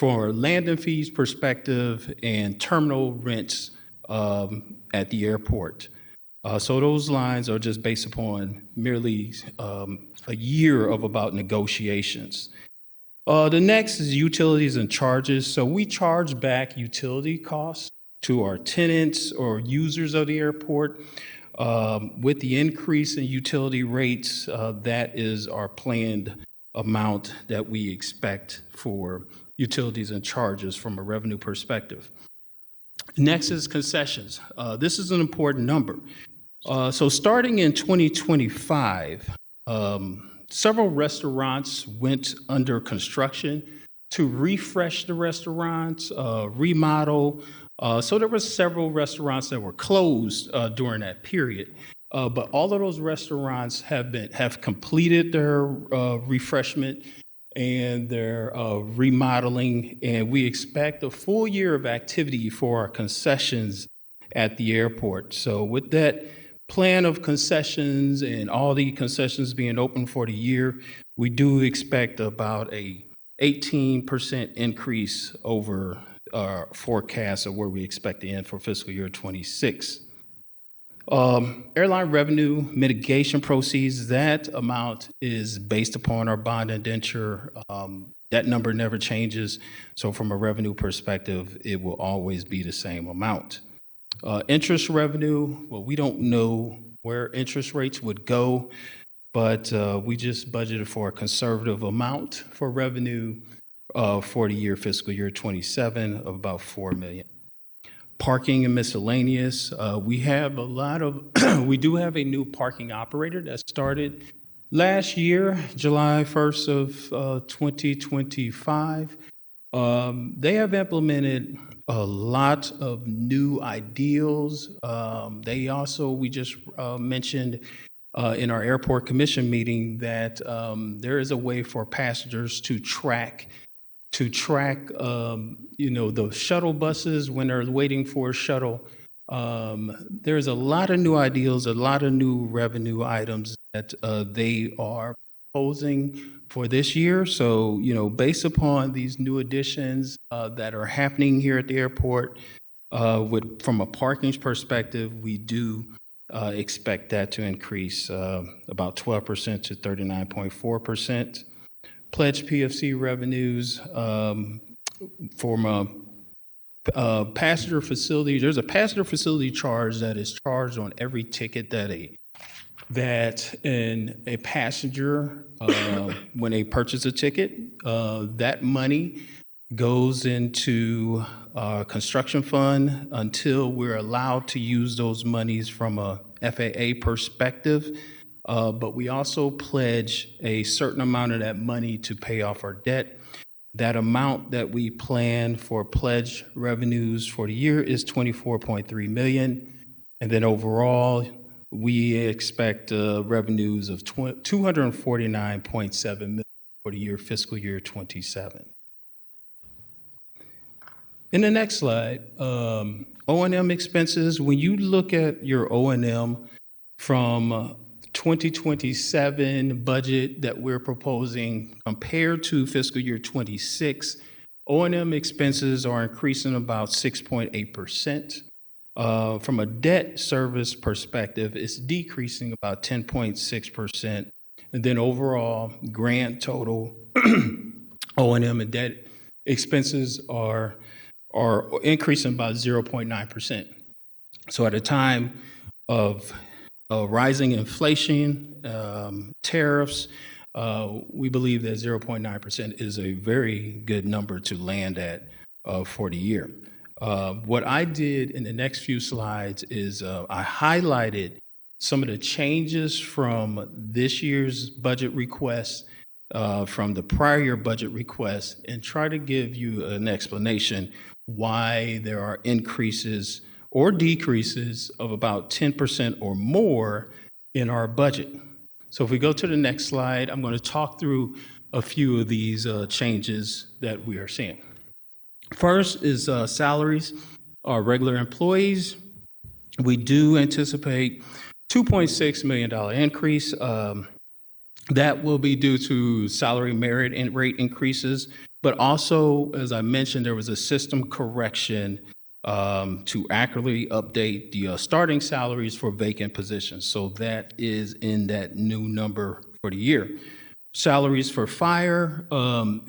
a landing fees perspective and terminal rents at the airport. So those lines are just based upon merely a year of about negotiations. The next is utilities and charges. So we charge back utility costs to our tenants or users of the airport. With the increase in utility rates, that is our planned amount that we expect for utilities and charges from a revenue perspective. Next is concessions. This is an important number. So starting in 2025, several restaurants went under construction to refresh the restaurants, remodel. So there were several restaurants that were closed during that period. But all of those restaurants have completed their refreshment and their remodeling, and we expect a full year of activity for our concessions at the airport. So with that plan of concessions and all the concessions being open for the year, we do expect about a 18% increase over our forecast of where we expect to end for fiscal year 26. Airline revenue mitigation proceeds, that amount is based upon our bond indenture. That number never changes. So from a revenue perspective, it will always be the same amount. Interest revenue, well, we don't know where interest rates would go, but we just budgeted for a conservative amount for revenue for the year fiscal year 27 of about $4 million. Parking and miscellaneous, we have a lot of, we do have a new parking operator that started last year, July 1st of 2025. They have implemented a lot of new ideals. They also, we just mentioned in our airport commission meeting that there is a way for passengers to track the shuttle buses when they're waiting for a shuttle. There's a lot of new ideals, a lot of new revenue items that they are proposing for this year. So, based upon these new additions that are happening here at the airport, from a parking perspective, we do expect that to increase about 12% to 39.4%. Pledge PFC revenues from a passenger facility. There's a passenger facility charge that is charged on every ticket that a passenger, when they purchase a ticket, that money goes into a construction fund until we're allowed to use those monies from a FAA perspective. But we also pledge a certain amount of that money to pay off our debt. That amount that we plan for pledge revenues for the year is $24.3 million. And then overall, we expect revenues of $249.7 million for the year fiscal year 27. In the next slide, O&M expenses. When you look at your O&M from 2027 budget that we're proposing compared to fiscal year 26, O&M expenses are increasing about 6.8%. From a debt service perspective, it's decreasing about 10.6%. And then overall, grand total O&M and debt expenses are increasing about 0.9%. So at a time of rising inflation, tariffs, we believe that 0.9% is a very good number to land at for the year. What I did in the next few slides is I highlighted some of the changes from this year's budget request, from the prior year budget request, and try to give you an explanation why there are increases or decreases of about 10% or more in our budget. So if we go to the next slide, I'm going to talk through a few of these changes that we are seeing. First is salaries. Our regular employees, we do anticipate $2.6 million increase. That will be due to salary merit and rate increases, but also, as I mentioned, there was a system correction to accurately update the starting salaries for vacant positions. So that is in that new number for the year. Salaries for fire,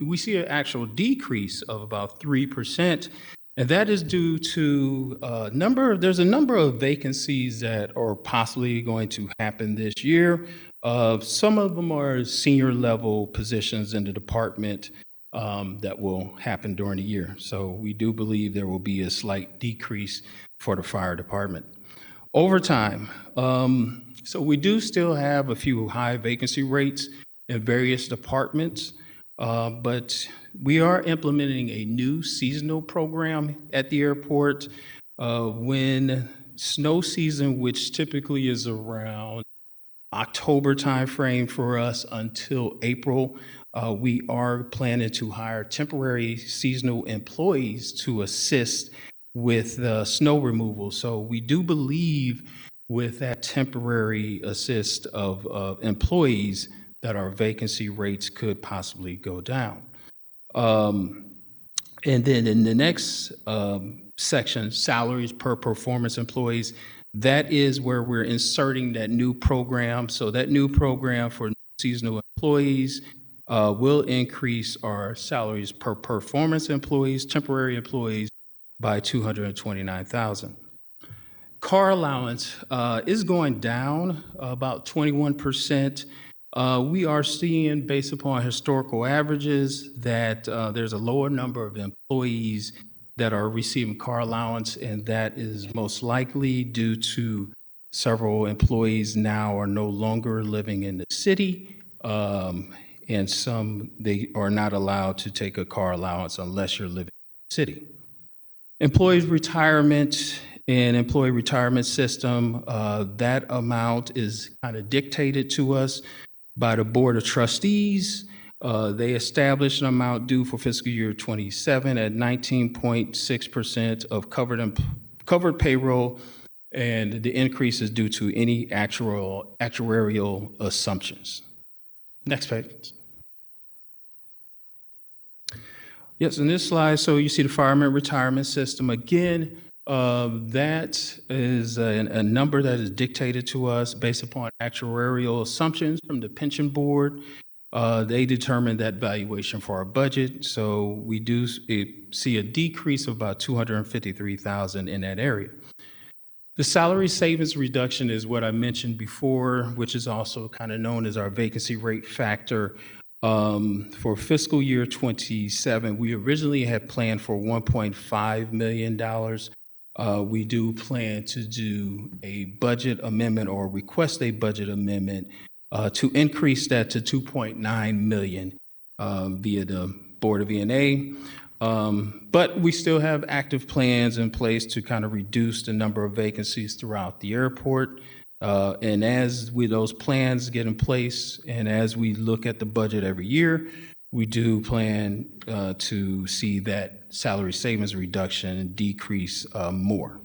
we see an actual decrease of about 3%, and that is due to there's a number of vacancies that are possibly going to happen this year. Some of them are senior level positions in the department that will happen during the year. So we do believe there will be a slight decrease for the fire department. Overtime, so we do still have a few high vacancy rates in various departments, but we are implementing a new seasonal program at the airport. When snow season, which typically is around October timeframe for us until April, we are planning to hire temporary seasonal employees to assist with snow removal. So we do believe with that temporary assist of employees that our vacancy rates could possibly go down. And then in the next section, salaries per performance employees, That is where we're inserting that new program. So that new program for seasonal employees will increase our salaries per performance employees, temporary employees, by $229,000. Car allowance is going down about 21%. We are seeing, based upon historical averages, that there's a lower number of employees that are receiving car allowance, and that is most likely due to several employees now are no longer living in the city, and some, they are not allowed to take a car allowance unless you're living in the city. Employees' retirement and employee retirement system, that amount is kind of dictated to us by the Board of Trustees. They established an amount due for fiscal year 27 at 19.6% of covered payroll, and the increase is due to any actuarial assumptions. Next page. Yes, in this slide, so you see the fireman retirement system. Again, that is a number that is dictated to us based upon actuarial assumptions from the pension board. They determine that valuation for our budget. So we do see a decrease of about $253,000 in that area. The salary savings reduction is what I mentioned before, which is also kind of known as our vacancy rate factor. For fiscal year 27, we originally had planned for $1.5 million. We do plan to do a budget amendment or request a budget amendment to increase that to $2.9 million via the Board of E&A. But we still have active plans in place to kind of reduce the number of vacancies throughout the airport. And as those plans get in place and as we look at the budget every year, we do plan to see that salary savings reduction decrease more.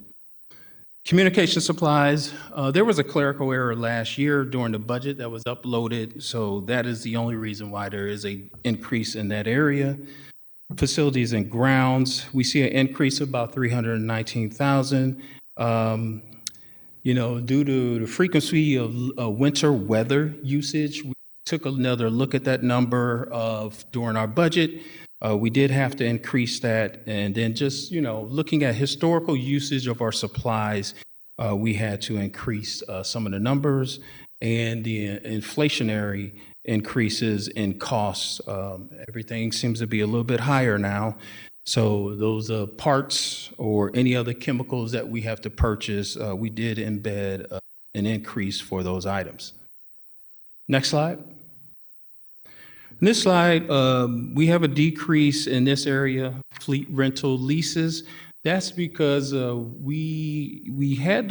Communication supplies, there was a clerical error last year during the budget that was uploaded, so that is the only reason why there is an increase in that area. Facilities and grounds, we see an increase of about $319,000. Due to the frequency of winter weather usage, we took another look at that number during our budget. We did have to increase that, and then just looking at historical usage of our supplies, we had to increase some of the numbers and the inflationary increases in costs. Everything seems to be a little bit higher now. So those parts or any other chemicals that we have to purchase, we did embed an increase for those items. Next slide. In this slide, we have a decrease in this area, fleet rental leases. That's because we had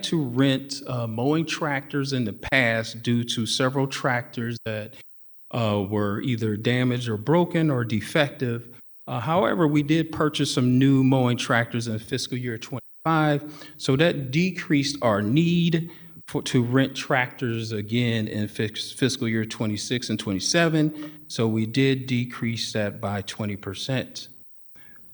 to rent mowing tractors in the past due to several tractors that were either damaged or broken or defective. However, we did purchase some new mowing tractors in fiscal year 25, so that decreased our need to rent tractors again in fiscal year 26 and 27, so we did decrease that by 20%.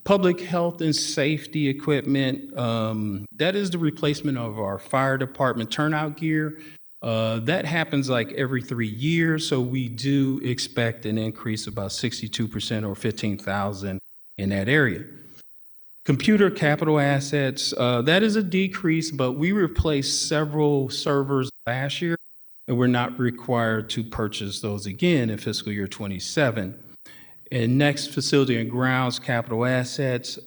Public health and safety equipment, that is the replacement of our fire department turnout gear. That happens like every 3 years, so we do expect an increase of about 62% or $15,000 in that area. Computer capital assets, that is a decrease, but we replaced several servers last year, and we're not required to purchase those again in fiscal year 27. And next, facility and grounds capital assets,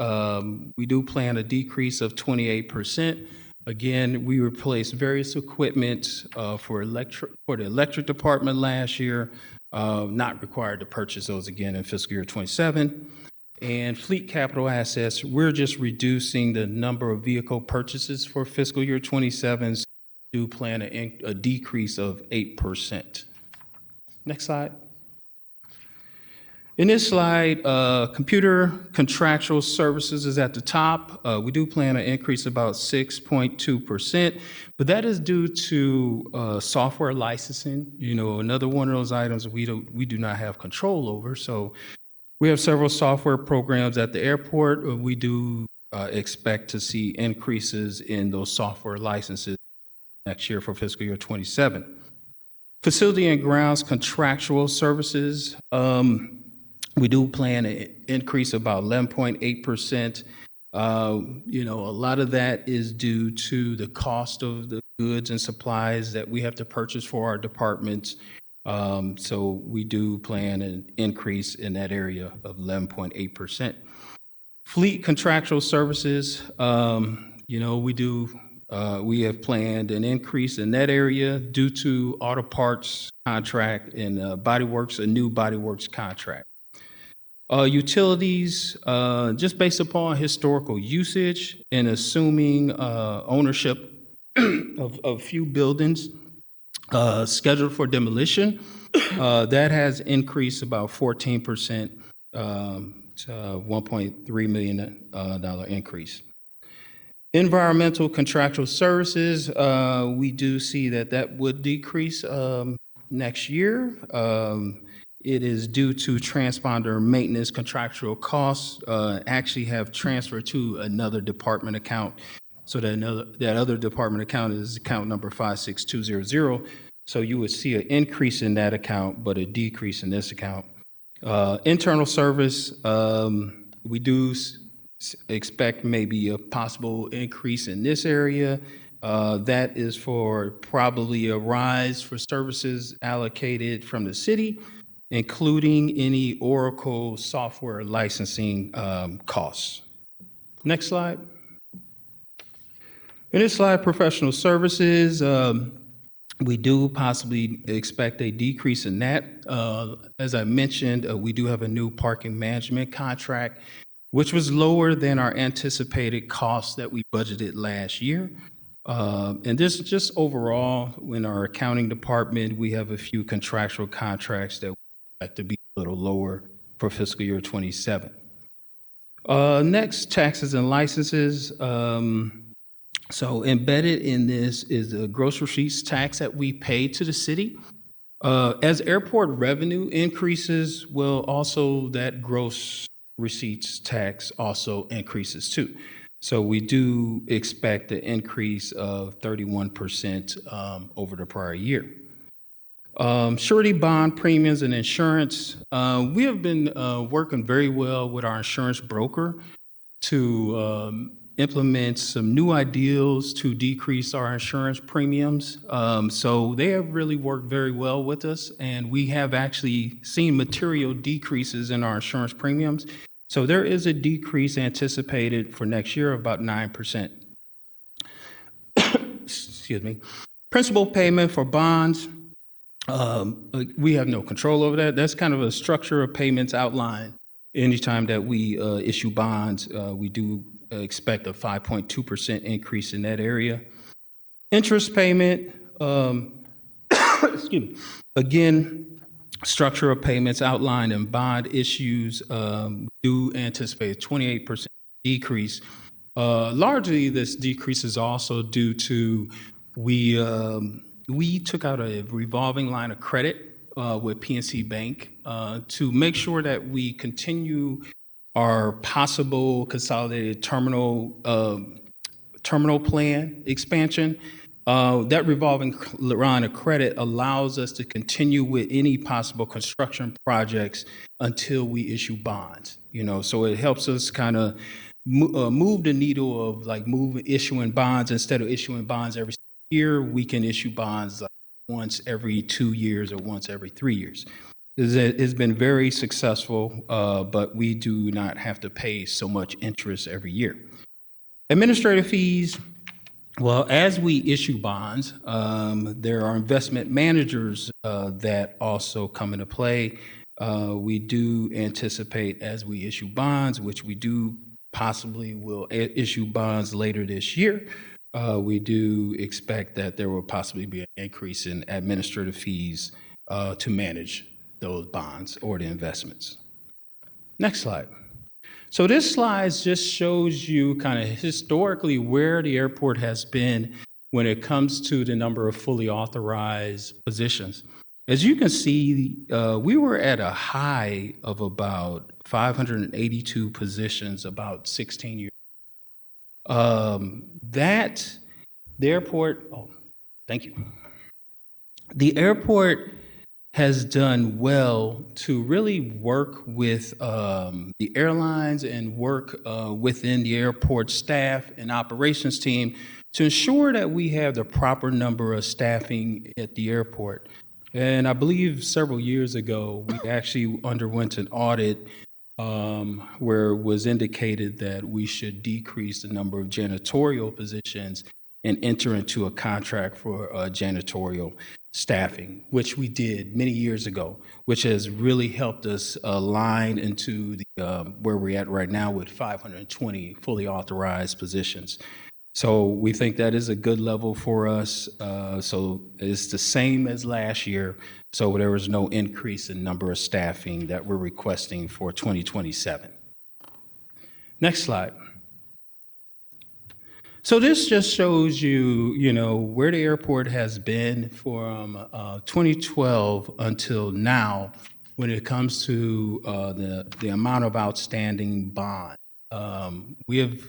we do plan a decrease of 28%. Again, we replaced various equipment for the electric department last year, not required to purchase those again in fiscal year 27. And fleet capital assets, we're just reducing the number of vehicle purchases for fiscal year 27. So we do plan a decrease of 8%. Next slide. In this slide, computer contractual services is at the top. We do plan an increase about 6.2%, but that is due to software licensing. Another one of those items we do not have control over. So we have several software programs at the airport. We do expect to see increases in those software licenses next year for fiscal year '27. Facility and grounds contractual services, we do plan an increase about 11.8%. A lot of that is due to the cost of the goods and supplies that we have to purchase for our departments. So we do plan an increase in that area of 11.8%. Fleet contractual services, we have planned an increase in that area due to auto parts contract and a new Body Works contract. Utilities, just based upon historical usage and assuming ownership of a few buildings scheduled for demolition, that has increased about 14% to $1.3 million increase. Environmental contractual services, we do see that would decrease next year. It is due to transponder maintenance contractual costs actually have transferred to another department account. So that other department account is account number 56200. So you would see an increase in that account, but a decrease in this account. Internal service, we do expect maybe a possible increase in this area. That is for probably a rise for services allocated from the city, including any Oracle software licensing costs. Next slide. In this slide, professional services, we do possibly expect a decrease in that. As I mentioned, we do have a new parking management contract, which was lower than our anticipated costs that we budgeted last year. And this just overall, in our accounting department, we have a few contractual contracts that we expect to be a little lower for fiscal year '27. Next, taxes and licenses. So embedded in this is the gross receipts tax that we pay to the city. As airport revenue increases, well, also that gross receipts tax also increases too. So we do expect an increase of 31% over the prior year. Surety bond premiums and insurance. We have been working very well with our insurance broker to implement some new ideals to decrease our insurance premiums. So they have really worked very well with us, and we have actually seen material decreases in our insurance premiums. So there is a decrease anticipated for next year of about 9%. Excuse me. Principal payment for bonds. We have no control over that. That's kind of a structure of payments outlined. Anytime that we issue bonds, we do expect a 5.2% increase in that area. Interest payment, excuse me. Again, structure of payments outlined in bond issues. We do anticipate a 28% decrease. Largely, this decrease is also due to we took out a revolving line of credit with PNC Bank to make sure that we continue our possible consolidated terminal plan expansion. That revolving line of credit allows us to continue with any possible construction projects until we issue bonds. So it helps us kind of move the needle of issuing bonds. Instead of issuing bonds every year, we can issue bonds like once every 2 years or once every 3 years. It's been very successful, but we do not have to pay so much interest every year. Administrative fees, well, as we issue bonds, there are investment managers that also come into play. We do anticipate as we issue bonds, which we do possibly will issue bonds later this year, we do expect that there will possibly be an increase in administrative fees to manage those bonds or the investments. Next slide. So this slide just shows you kind of historically where the airport has been when it comes to the number of fully authorized positions. As you can see, we were at a high of about 582 positions about 16 years. The airport, oh, thank you. The airport has done well to really work with the airlines and work within the airport staff and operations team to ensure that we have the proper number of staffing at the airport. And I believe several years ago, we actually underwent an audit where it was indicated that we should decrease the number of janitorial positions and enter into a contract for janitorial staffing, which we did many years ago, which has really helped us align into the where we're at right now with 520 fully authorized positions. So we think that is a good level for us. So it's the same as last year. So there was no increase in number of staffing that we're requesting for 2027. Next slide. So this just shows you, where the airport has been from 2012 until now when it comes to the amount of outstanding bond. We have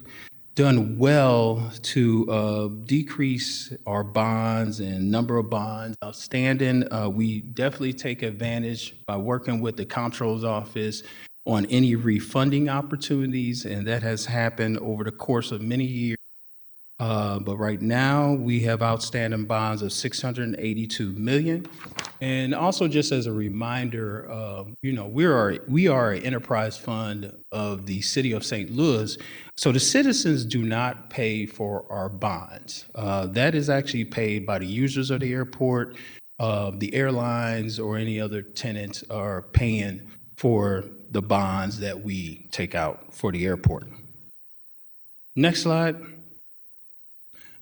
done well to decrease our bonds and number of bonds outstanding. We definitely take advantage by working with the Comptroller's office on any refunding opportunities, and that has happened over the course of many years. But right now, we have outstanding bonds of $682 million. And also, just as a reminder, we are an enterprise fund of the city of St. Louis, so the citizens do not pay for our bonds. That is actually paid by the users of the airport. The airlines or any other tenants are paying for the bonds that we take out for the airport. Next slide.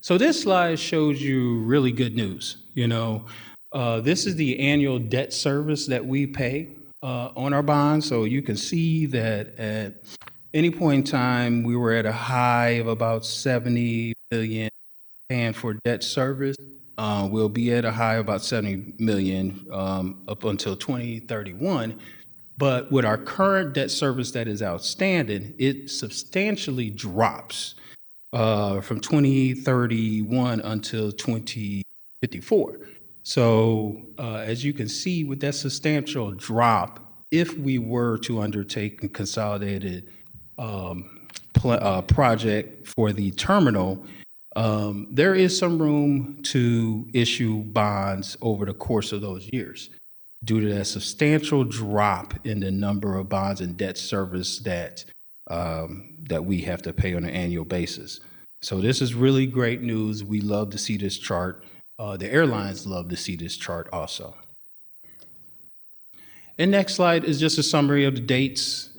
So this slide shows you really good news. This is the annual debt service that we pay on our bonds. So you can see that at any point in time, we were at a high of about 70 million paying for debt service. We'll be at a high of about 70 million up until 2031. But with our current debt service that is outstanding, it substantially drops from 2031 until 2054. So as you can see, with that substantial drop, if we were to undertake a consolidated project for the terminal, there is some room to issue bonds over the course of those years due to that substantial drop in the number of bonds and debt service that we have to pay on an annual basis. So this is really great news. We love to see this chart. The airlines love to see this chart also. And next slide is just a summary of the dates.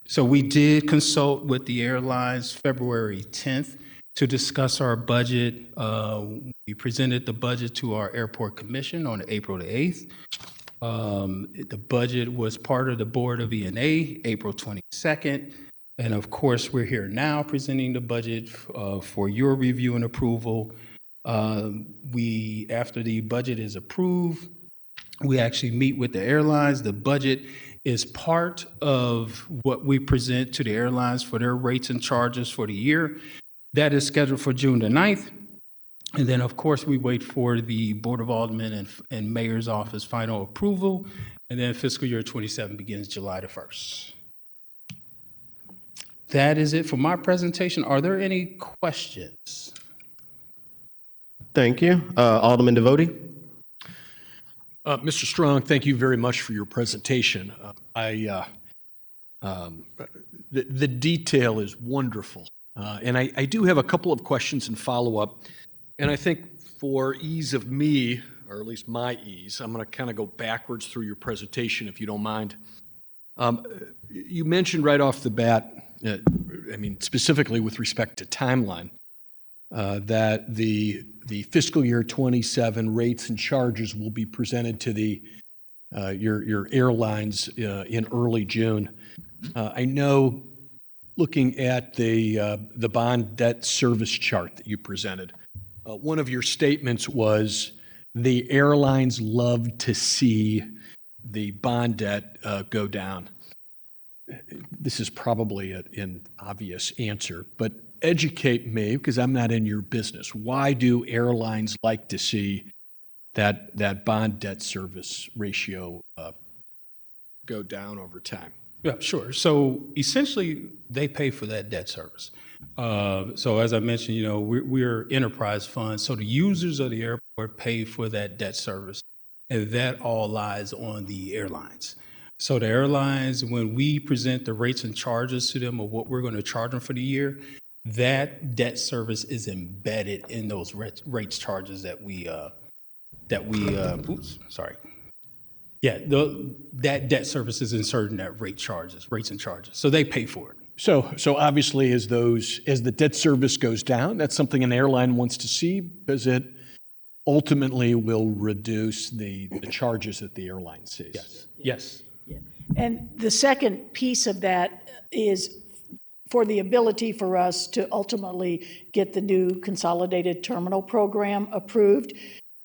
So we did consult with the airlines February 10th to discuss our budget. We presented the budget to our airport commission on April the 8th. The budget was part of the board of E&A, April 22nd. And of course, we're here now presenting the budget for your review and approval. After the budget is approved, we actually meet with the airlines. The budget is part of what we present to the airlines for their rates and charges for the year. That is scheduled for June the 9th. And then, of course, we wait for the Board of Aldermen and Mayor's office final approval. And then fiscal year 27 begins July the 1st. That is it for my presentation. Are there any questions? Thank you. Alderman Devotee. Mr. Strong, thank you very much for your presentation. The detail is wonderful. And I do have a couple of questions and follow-up. And I think for ease of me, or at least my ease, I'm going to kind of go backwards through your presentation, if you don't mind. You mentioned right off the bat, specifically with respect to timeline, that the fiscal year 27 rates and charges will be presented to your airlines in early June. I know, looking at the bond debt service chart that you presented, one of your statements was the airlines love to see the bond debt go down. this is probably an obvious answer, but educate me, because I'm not in your business. Why do airlines like to see that bond debt service ratio go down over time? Yeah, sure. So essentially, they pay for that debt service. So as I mentioned, we're enterprise funds. So the users of the airport pay for that debt service, and that all lies on the airlines. So the airlines, when we present the rates and charges to them of what we're going to charge them for the year, that debt service is embedded in those rates charges that we oops, sorry. Yeah, that debt service is inserted in that rates and charges. So they pay for it. So obviously, as the debt service goes down, that's something an airline wants to see, because it ultimately will reduce the charges that the airline sees. Yes. Yes. And the second piece of that is for the ability for us to ultimately get the new consolidated terminal program approved.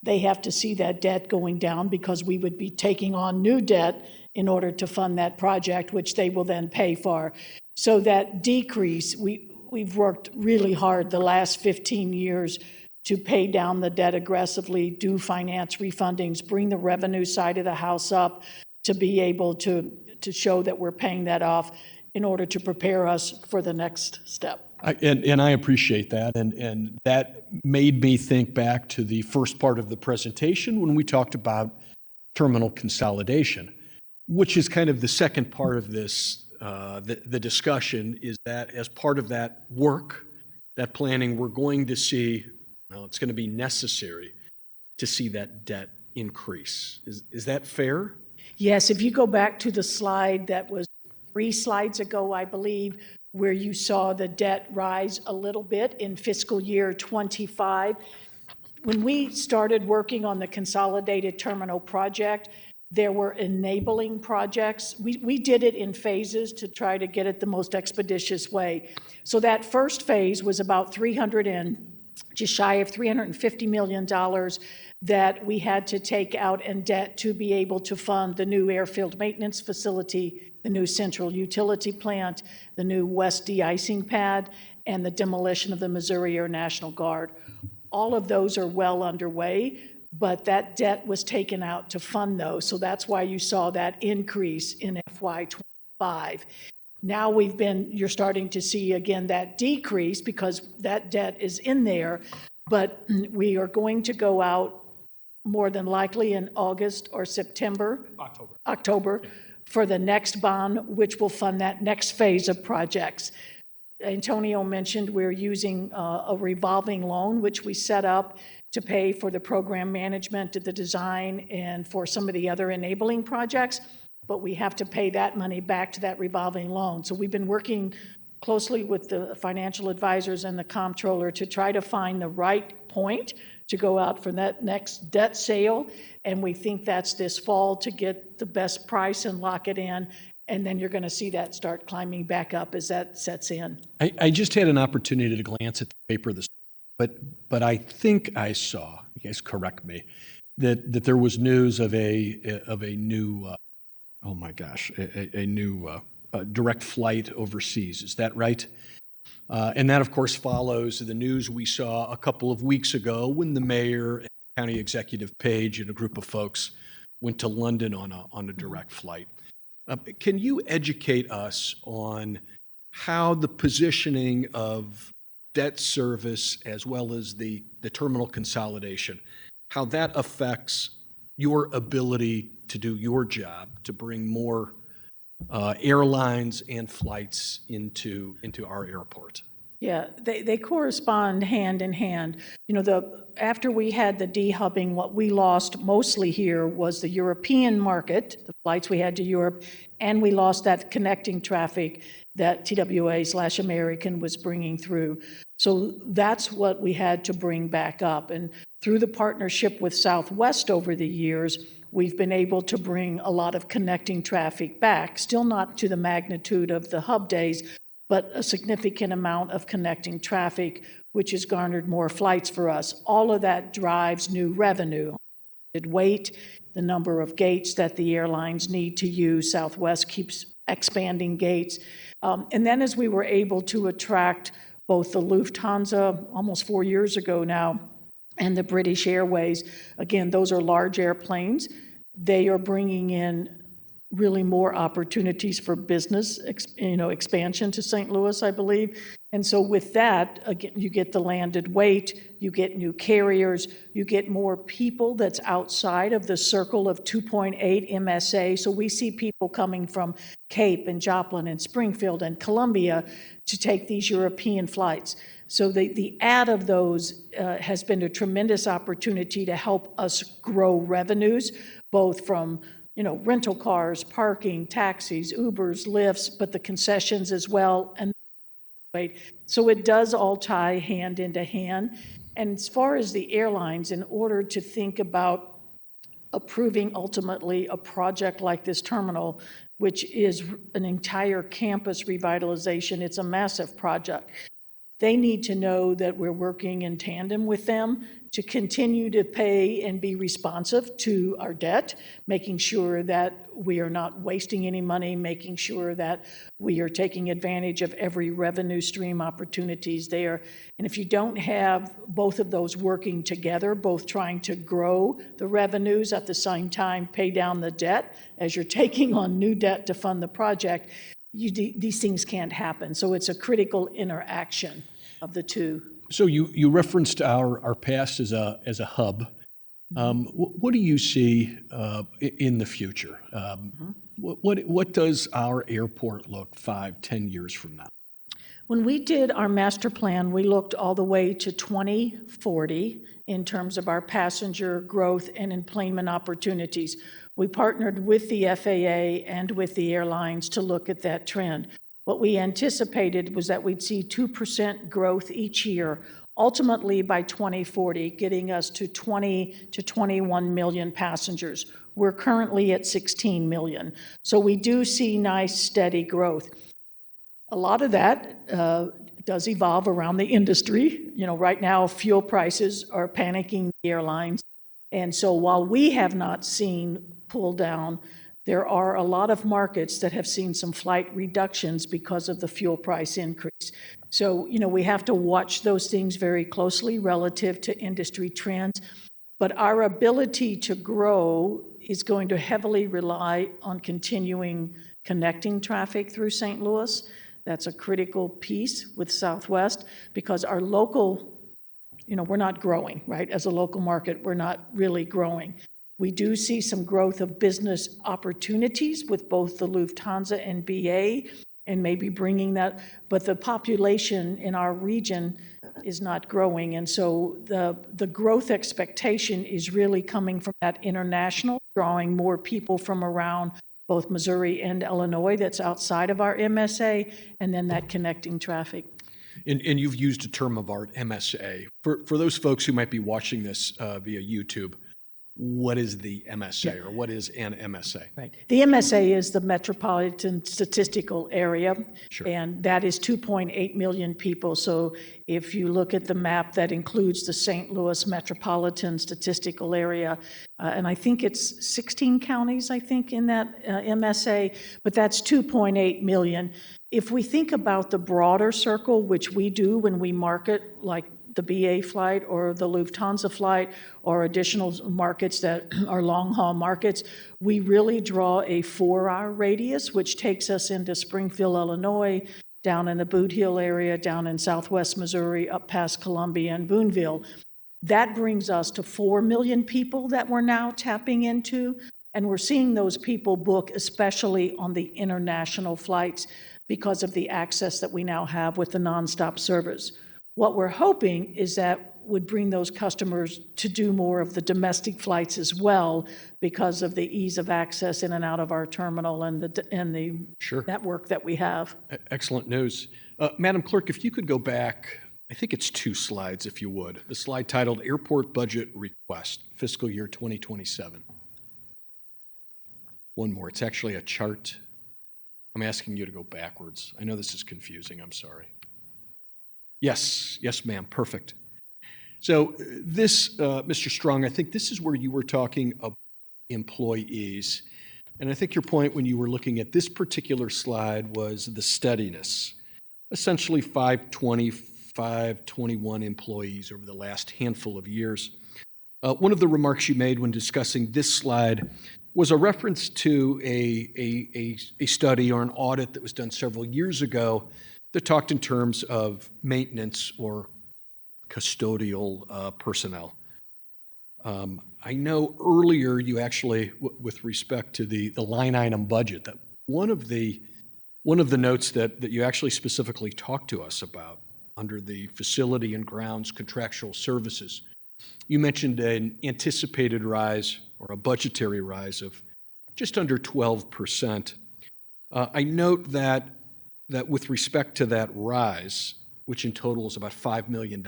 They have to see that debt going down, because we would be taking on new debt in order to fund that project, which they will then pay for. So that decrease, we've worked really hard the last 15 years to pay down the debt aggressively, do finance refundings, bring the revenue side of the house up to be able to show that we're paying that off in order to prepare us for the next step. And I appreciate that, and that made me think back to the first part of the presentation when we talked about terminal consolidation, which is kind of the second part of this, the discussion, is that as part of that work, that planning, we're going to see, well, it's going to be necessary to see that debt increase. Is that fair? Yes, if you go back to the slide that was 3 slides ago, I believe, where you saw the debt rise a little bit in fiscal year 25. When we started working on the consolidated terminal project, there were enabling projects. We did it in phases to try to get it the most expeditious way. So that first phase was about just shy of $350 million that we had to take out in debt to be able to fund the new airfield maintenance facility, the new central utility plant, the new west de-icing pad, and the demolition of the Missouri Air National Guard. All of those are well underway, but that debt was taken out to fund those. So that's why you saw that increase in FY25. Now you're starting to see again that decrease, because that debt is in there, but we are going to go out more than likely in August or September. October for the next bond, which will fund that next phase of projects. Antonio mentioned we're using a revolving loan, which we set up to pay for the program management, the design, and for some of the other enabling projects, but we have to pay that money back to that revolving loan. So we've been working closely with the financial advisors and the comptroller to try to find the right point to go out for that next debt sale, and we think that's this fall to get the best price and lock it in, and then you're going to see that start climbing back up as that sets in. I just had an opportunity to glance at the paper this, but I think I saw, you guys correct me, that there was news of a new, oh my gosh, a new direct flight overseas. Is that right? And that, of course, follows the news we saw a couple of weeks ago when the mayor and county executive Page and a group of folks went to London on a direct flight. Can you educate us on how the positioning of debt service as well as the terminal consolidation, how that affects your ability to do your job, to bring more airlines and flights into our airport? Yeah, they correspond hand in hand. After we had the dehubbing, what we lost mostly here was the European market, the flights we had to Europe, and we lost that connecting traffic that TWA/American was bringing through. So that's what we had to bring back up. And through the partnership with Southwest over the years, we've been able to bring a lot of connecting traffic back, still not to the magnitude of the hub days, but a significant amount of connecting traffic, which has garnered more flights for us. All of that drives new revenue. Weight the number of gates that the airlines need to use. Southwest keeps expanding gates. And then as we were able to attract both the Lufthansa almost 4 years ago now and the British Airways, again, those are large airplanes. They are bringing in really more opportunities for business, expansion to St. Louis, I believe. And so with that, again, you get the landed weight, you get new carriers, you get more people that's outside of the circle of 2.8 MSA. So we see people coming from Cape and Joplin and Springfield and Columbia to take these European flights. So the add of those has been a tremendous opportunity to help us grow revenues, both from rental cars, parking, taxis, Ubers, Lyfts, but the concessions as well. And so it does all tie hand into hand. And as far as the airlines, in order to think about approving ultimately a project like this terminal, which is an entire campus revitalization, it's a massive project. They need to know that we're working in tandem with them to continue to pay and be responsive to our debt, making sure that we are not wasting any money, making sure that we are taking advantage of every revenue stream opportunities there. And if you don't have both of those working together, both trying to grow the revenues at the same time pay down the debt as you're taking on new debt to fund the project, these things can't happen. So it's a critical interaction of the two. So you referenced our past as a hub. What do you see in the future? What does our airport look 5-10 years from now? When we did our master plan, we looked all the way to 2040 in terms of our passenger growth and employment opportunities. We partnered with the FAA and with the airlines to look at that trend. What we anticipated was that we'd see 2% growth each year, ultimately by 2040, getting us to 20 to 21 million passengers. We're currently at 16 million. So we do see nice, steady growth. A lot of that does evolve around the industry. Right now, fuel prices are panicking the airlines. And so while we have not seen pull down, there are a lot of markets that have seen some flight reductions because of the fuel price increase. So, we have to watch those things very closely relative to industry trends. But our ability to grow is going to heavily rely on continuing connecting traffic through St. Louis. That's a critical piece with Southwest because our local, we're not growing, right? As a local market, we're not really growing. We do see some growth of business opportunities with both the Lufthansa and BA and maybe bringing that, but the population in our region is not growing. And so the growth expectation is really coming from that international, drawing more people from around both Missouri and Illinois that's outside of our MSA, and then that connecting traffic. And you've used a term of art, MSA. For those folks who might be watching this via YouTube, what is the MSA or what is an MSA? Right. The MSA is the Metropolitan Statistical Area, Sure. And that is 2.8 million people. So if you look at the map, that includes the St. Louis Metropolitan Statistical Area, and I think it's 16 counties, in that MSA, but that's 2.8 million. If we think about the broader circle, which we do when we market, like the BA flight or the Lufthansa flight or additional markets that are long-haul markets, we really draw a 4-hour radius, which takes us into Springfield, Illinois, down in the Boot Hill area, down in southwest Missouri, up past Columbia and Boonville. That brings us to 4 million people that we're now tapping into, and we're seeing those people book, especially on the international flights, because of the access that we now have with the nonstop service. What we're hoping is that would bring those customers to do more of the domestic flights as well because of the ease of access in and out of our terminal and the Sure. network that we have. Excellent news. Madam Clerk, if you could go back, I think it's 2 slides, if you would. The slide titled Airport Budget Request, Fiscal Year 2027. One more. It's actually a chart. I'm asking you to go backwards. I know this is confusing. I'm sorry. Yes, ma'am, perfect. So this, Mr. Strong, I think this is where you were talking about employees. And I think your point when you were looking at this particular slide was the steadiness. Essentially 520, 521 employees over the last handful of years. One of the remarks you made when discussing this slide was a reference to a study or an audit that was done several years ago that talked in terms of maintenance or custodial personnel. I know earlier you actually, with respect to the line item budget, that one of the notes that you actually specifically talked to us about under the facility and grounds contractual services, you mentioned an anticipated rise or a budgetary rise of just under 12%. I note that with respect to that rise, which in total is about $5 million,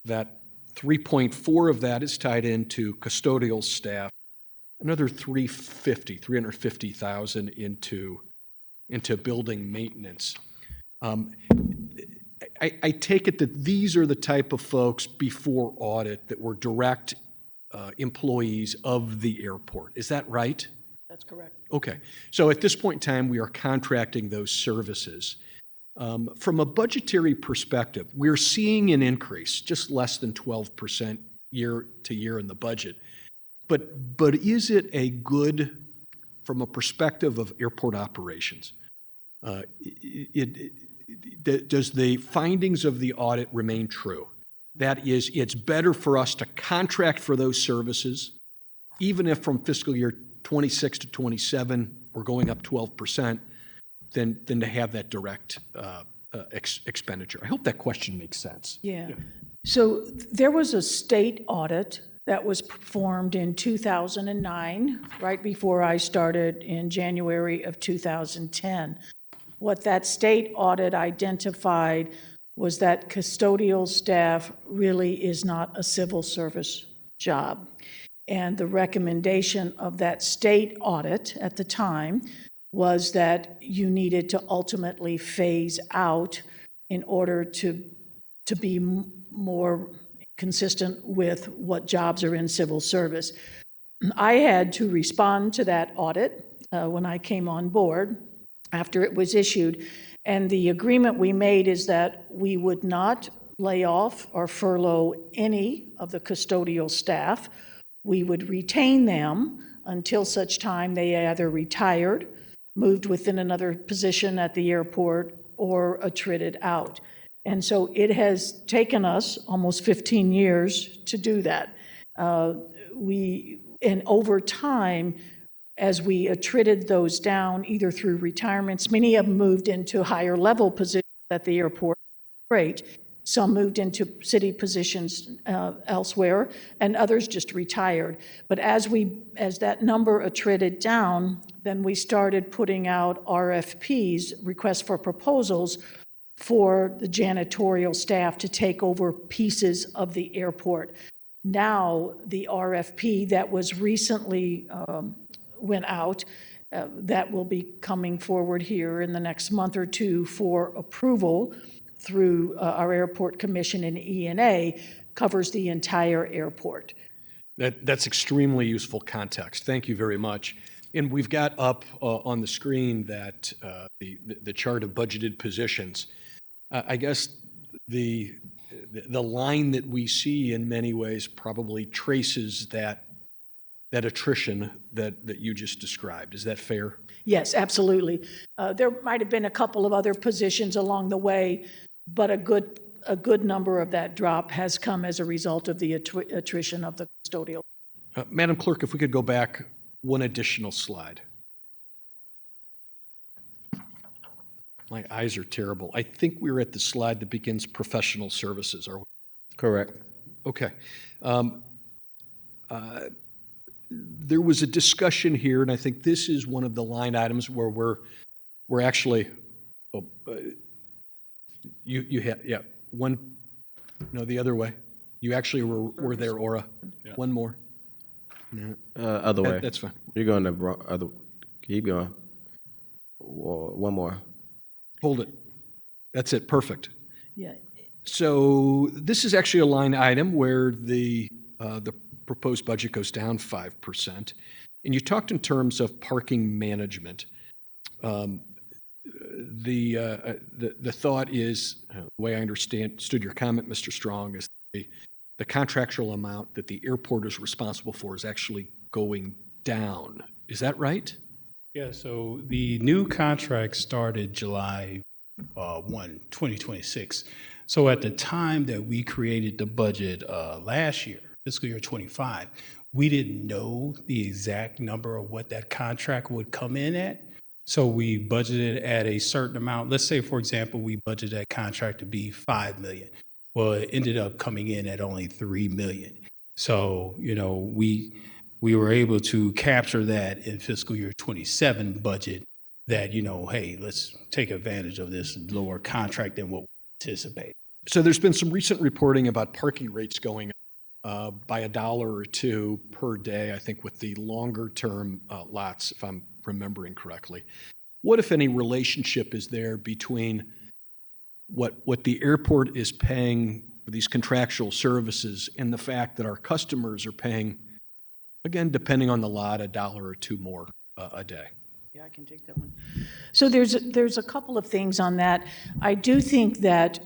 that 3.4 of that is tied into custodial staff, another 350,000 into building maintenance. I take it that these are the type of folks before audit that were direct employees of the airport. Is that right? That's correct. Okay. So at this point in time, we are contracting those services. From a budgetary perspective, we're seeing an increase, just less than 12% year to year in the budget. But is it a good, from a perspective of airport operations, does the findings of the audit remain true? That is, it's better for us to contract for those services, even if from fiscal year 26 to 27, we're going up 12%, than to have that direct expenditure. I hope that question makes sense. Yeah. So there was a state audit that was performed in 2009, right before I started in January of 2010. What that state audit identified was that custodial staff really is not a civil service job. And the recommendation of that state audit at the time was that you needed to ultimately phase out in order to be more consistent with what jobs are in civil service. I had to respond to that audit when I came on board after it was issued. And the agreement we made is that we would not lay off or furlough any of the custodial staff. We would retain them until such time they either retired, moved within another position at the airport, or attrited out. And so it has taken us almost 15 years to do that. And over time, as we attrited those down, either through retirements, many of them moved into higher level positions at the airport, great. Some moved into city positions elsewhere, and others just retired. But as that number attrited down, then we started putting out RFPs, requests for proposals, for the janitorial staff to take over pieces of the airport. Now, the RFP that was recently went out, that will be coming forward here in the next month or two for approval through our Airport Commission and E&A, covers the entire airport. That's extremely useful context. Thank you very much. And we've got up on the screen that the chart of budgeted positions. I guess the line that we see in many ways probably traces that attrition that you just described. Is that fair? Yes, absolutely. There might have been a couple of other positions along the way, but a good number of that drop has come as a result of the attrition of the custodial. Madam Clerk, if we could go back one additional slide. My eyes are terrible. I think we're at the slide that begins professional services, are we? Correct. Okay. There was a discussion here, and I think this is one of the line items where we're actually, you had, yeah, one, no, the other way. You actually were there, Aura. Yeah. One more. No. Other way. That's fine. You're going the other, keep going. One more. Hold it. That's it, perfect. Yeah. So this is actually a line item where the proposed budget goes down 5%. And you talked in terms of parking management. The thought is, the way I understood your comment, Mr. Strong, is the contractual amount that the airport is responsible for is actually going down. Is that right? Yeah, so the new contract started July 1, 2026. So at the time that we created the budget last year, fiscal year 25, we didn't know the exact number of what that contract would come in at. So we budgeted at a certain amount. Let's say, for example, we budgeted that contract to be $5 million. Well, it ended up coming in at only $3 million. So, we were able to capture that in fiscal year 27 budget that, hey, let's take advantage of this lower contract than what we anticipated. So there's been some recent reporting about parking rates going up by $1 or $2 per day, I think, with the longer term lots, if I'm remembering correctly. What, if any, relationship is there between what the airport is paying for these contractual services and the fact that our customers are paying, again, depending on the lot, $1 or $2 more a day? Yeah, I can take that one. So there's a couple of things on that. I do think that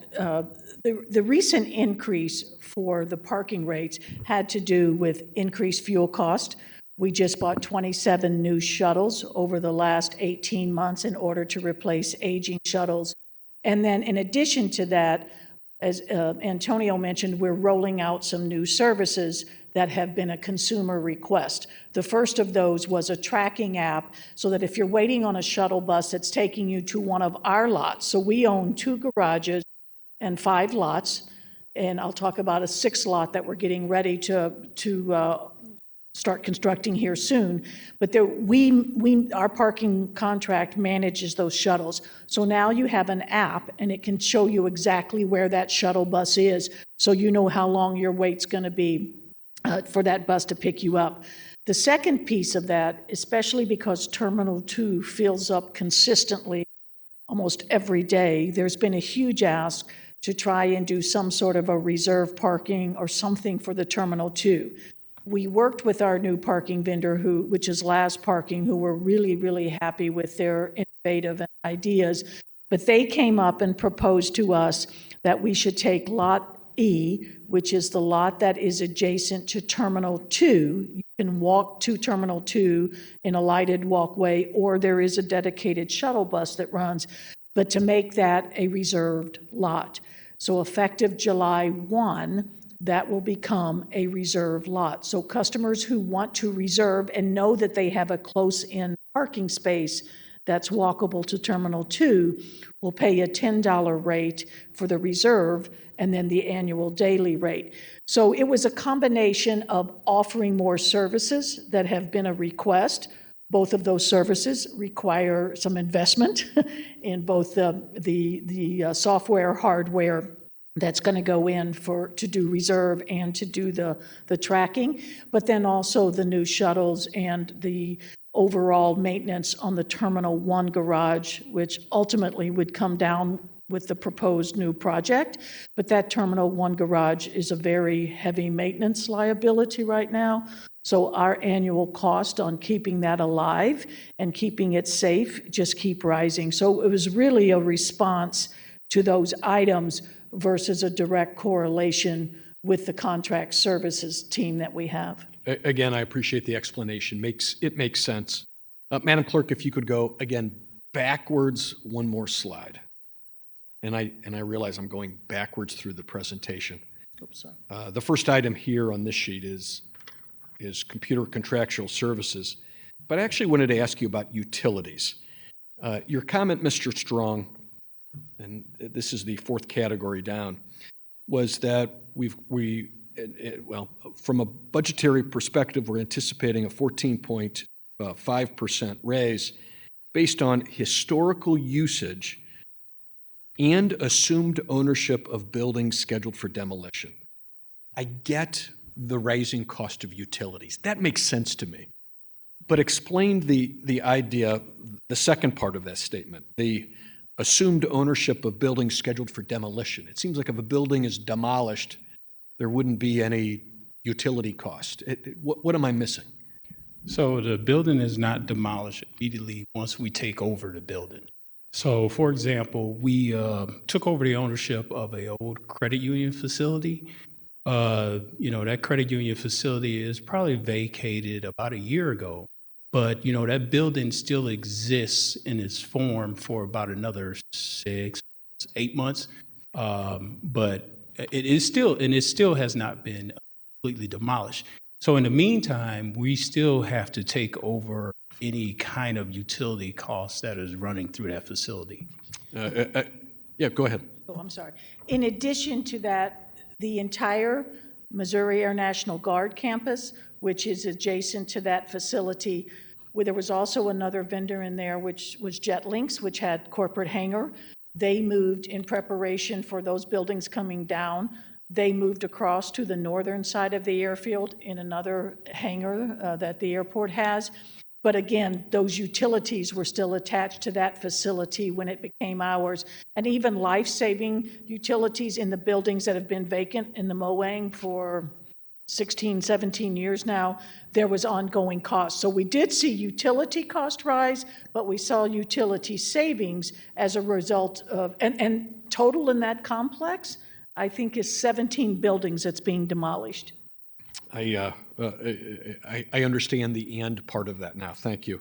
the recent increase for the parking rates had to do with increased fuel cost. We just bought 27 new shuttles over the last 18 months in order to replace aging shuttles. And then in addition to that, as Antonio mentioned, we're rolling out some new services that have been a consumer request. The first of those was a tracking app so that if you're waiting on a shuttle bus that's taking you to one of our lots, so we own 2 garages and 5 lots, and I'll talk about a 6th lot that we're getting ready to start constructing here soon. But our parking contract manages those shuttles. So now you have an app, and it can show you exactly where that shuttle bus is, so you know how long your wait's going to be for that bus to pick you up. The second piece of that, especially because Terminal 2 fills up consistently almost every day, there's been a huge ask to try and do some sort of a reserve parking or something for the Terminal 2. We worked with our new parking vendor, which is Last Parking, who were really, really happy with their innovative ideas. But they came up and proposed to us that we should take Lot E, which is the lot that is adjacent to Terminal 2. You can walk to Terminal 2 in a lighted walkway, or there is a dedicated shuttle bus that runs, but to make that a reserved lot. So effective July 1, that will become a reserved lot. So customers who want to reserve and know that they have a close-in parking space that's walkable to Terminal 2 will pay a $10 rate for the reserve and then the annual daily rate. So it was a combination of offering more services that have been a request. Both of those services require some investment in both the software, hardware that's going to go in to do reserve and to do the tracking, but then also the new shuttles and the overall maintenance on the Terminal 1 garage, which ultimately would come down with the proposed new project. But that Terminal 1 garage is a very heavy maintenance liability right now. So our annual cost on keeping that alive and keeping it safe just keep rising. So it was really a response to those items versus a direct correlation with the contract services team that we have. Again, I appreciate the explanation. It makes sense. Madam Clerk, if you could go again backwards one more slide. And I realize I'm going backwards through the presentation. Oops, sorry. The first item here on this sheet is computer contractual services. But I actually wanted to ask you about utilities. Your comment, Mr. Strong, and this is the 4th category down, was that from a budgetary perspective, we're anticipating a 14.5% raise based on historical usage and assumed ownership of buildings scheduled for demolition. I get the rising cost of utilities. That makes sense to me. But explain the idea, the second part of that statement, the assumed ownership of buildings scheduled for demolition. It seems like if a building is demolished, there wouldn't be any utility cost? What am I missing? So the building is not demolished immediately once we take over the building. So, for example, we took over the ownership of an old credit union facility. That credit union facility is probably vacated about a year ago, but that building still exists in its form for about another 6, 8 months. But it still has not been completely demolished. So in the meantime, we still have to take over any kind of utility costs that is running through that facility. Yeah, go ahead. Oh, I'm sorry. In addition to that, the entire Missouri Air National Guard campus, which is adjacent to that facility, where there was also another vendor in there, which was JetLinks, which had corporate hangar. They moved in preparation for those buildings coming down. They moved across to the northern side of the airfield in another hangar that the airport has. But again, those utilities were still attached to that facility when it became ours. And even life-saving utilities in the buildings that have been vacant in the Moang for 16, 17 years now, there was ongoing costs. So we did see utility cost rise, but we saw utility savings as a result of, and total in that complex, I think is 17 buildings that's being demolished. I understand the and part of that now. Thank you.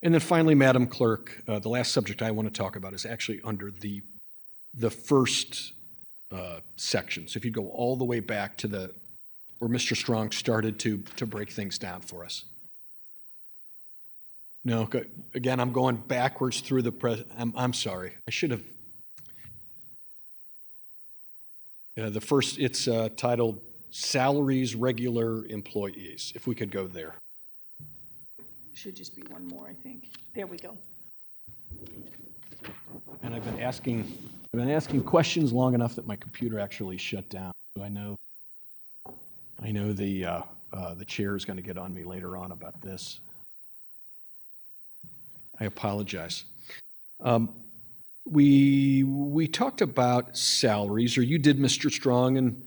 And then finally, Madam Clerk, the last subject I want to talk about is actually under the first section. So if you go all the way back to where Mr. Strong started to break things down for us. No, again, I'm going backwards through I'm sorry. I should have. The first, it's titled Salaries Regular Employees, if we could go there. Should just be one more, I think. There we go. And I've been asking questions long enough that my computer actually shut down. So I know the chair is going to get on me later on about this. I apologize. We talked about salaries, or you did, Mr. Strong, and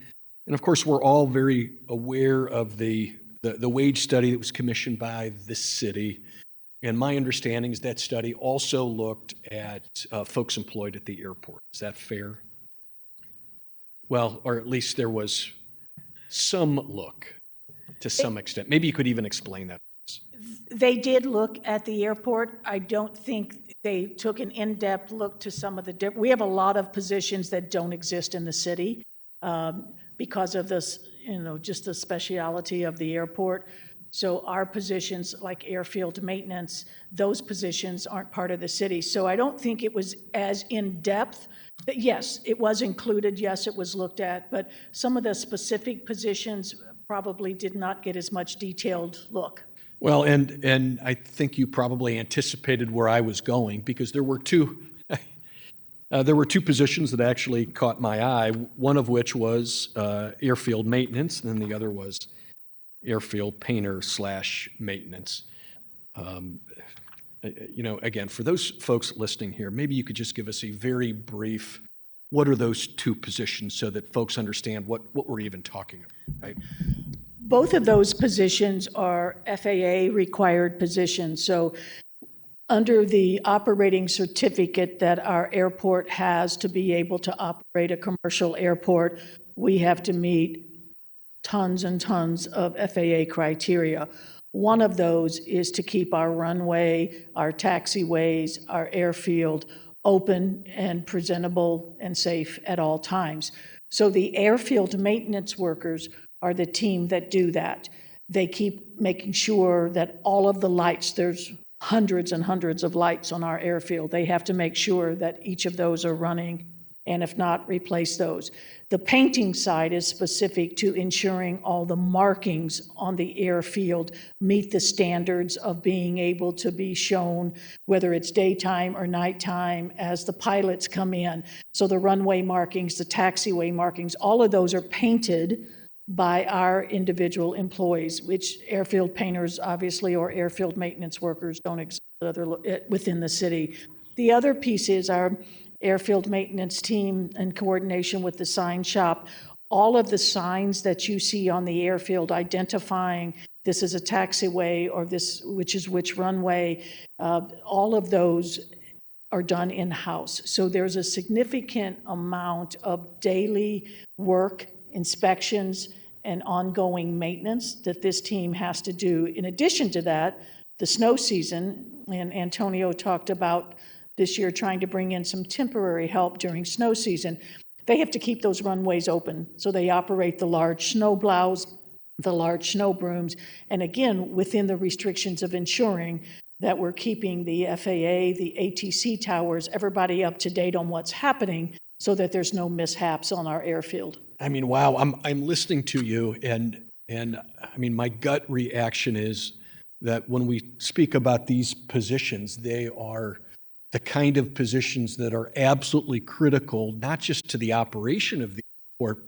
of course we're all very aware of the wage study that was commissioned by the city. And my understanding is that study also looked at folks employed at the airport. Is that fair? Well, or at least there was some look to some extent. Maybe you could even explain that. They did look at the airport. I don't think they took an in-depth look to some of the we have a lot of positions that don't exist in the city because of this, just the speciality of the airport. So our positions like airfield maintenance, those positions aren't part of the city. So I don't think it was as in-depth. Yes, it was included. Yes, it was looked at. But some of the specific positions probably did not get as much detailed look. Well, and I think you probably anticipated where I was going, because there were two positions that actually caught my eye, one of which was airfield maintenance, and then the other was airfield painter / maintenance. Again, for those folks listening here, maybe you could just give us a very brief, what are those two positions, so that folks understand what we're even talking about, right? Both of those positions are FAA required positions. So under the operating certificate that our airport has to be able to operate a commercial airport, we have to meet tons and tons of FAA criteria. One of those is to keep our runway, our taxiways, our airfield open and presentable and safe at all times. So the airfield maintenance workers are the team that do that. They keep making sure that all of the lights, there's hundreds and hundreds of lights on our airfield. They have to make sure that each of those are running, and if not, replace those. The painting side is specific to ensuring all the markings on the airfield meet the standards of being able to be shown, whether it's daytime or nighttime, as the pilots come in. So the runway markings, the taxiway markings, all of those are painted by our individual employees, which airfield painters, obviously, or airfield maintenance workers don't exist within the city. The other piece is our airfield maintenance team, in coordination with the sign shop, all of the signs that you see on the airfield identifying this is a taxiway or this, which is which runway, all of those are done in-house. So there's a significant amount of daily work, inspections, and ongoing maintenance that this team has to do. In addition to that, the snow season, and Antonio talked about this year trying to bring in some temporary help during snow season. They have to keep those runways open. So they operate the large snow plows, the large snow brooms, and again, within the restrictions of ensuring that we're keeping the FAA, the ATC towers, everybody up to date on what's happening so that there's no mishaps on our airfield. I mean, wow, I'm listening to you, and I mean, my gut reaction is that when we speak about these positions, they are the kind of positions that are absolutely critical, not just to the operation of the airport,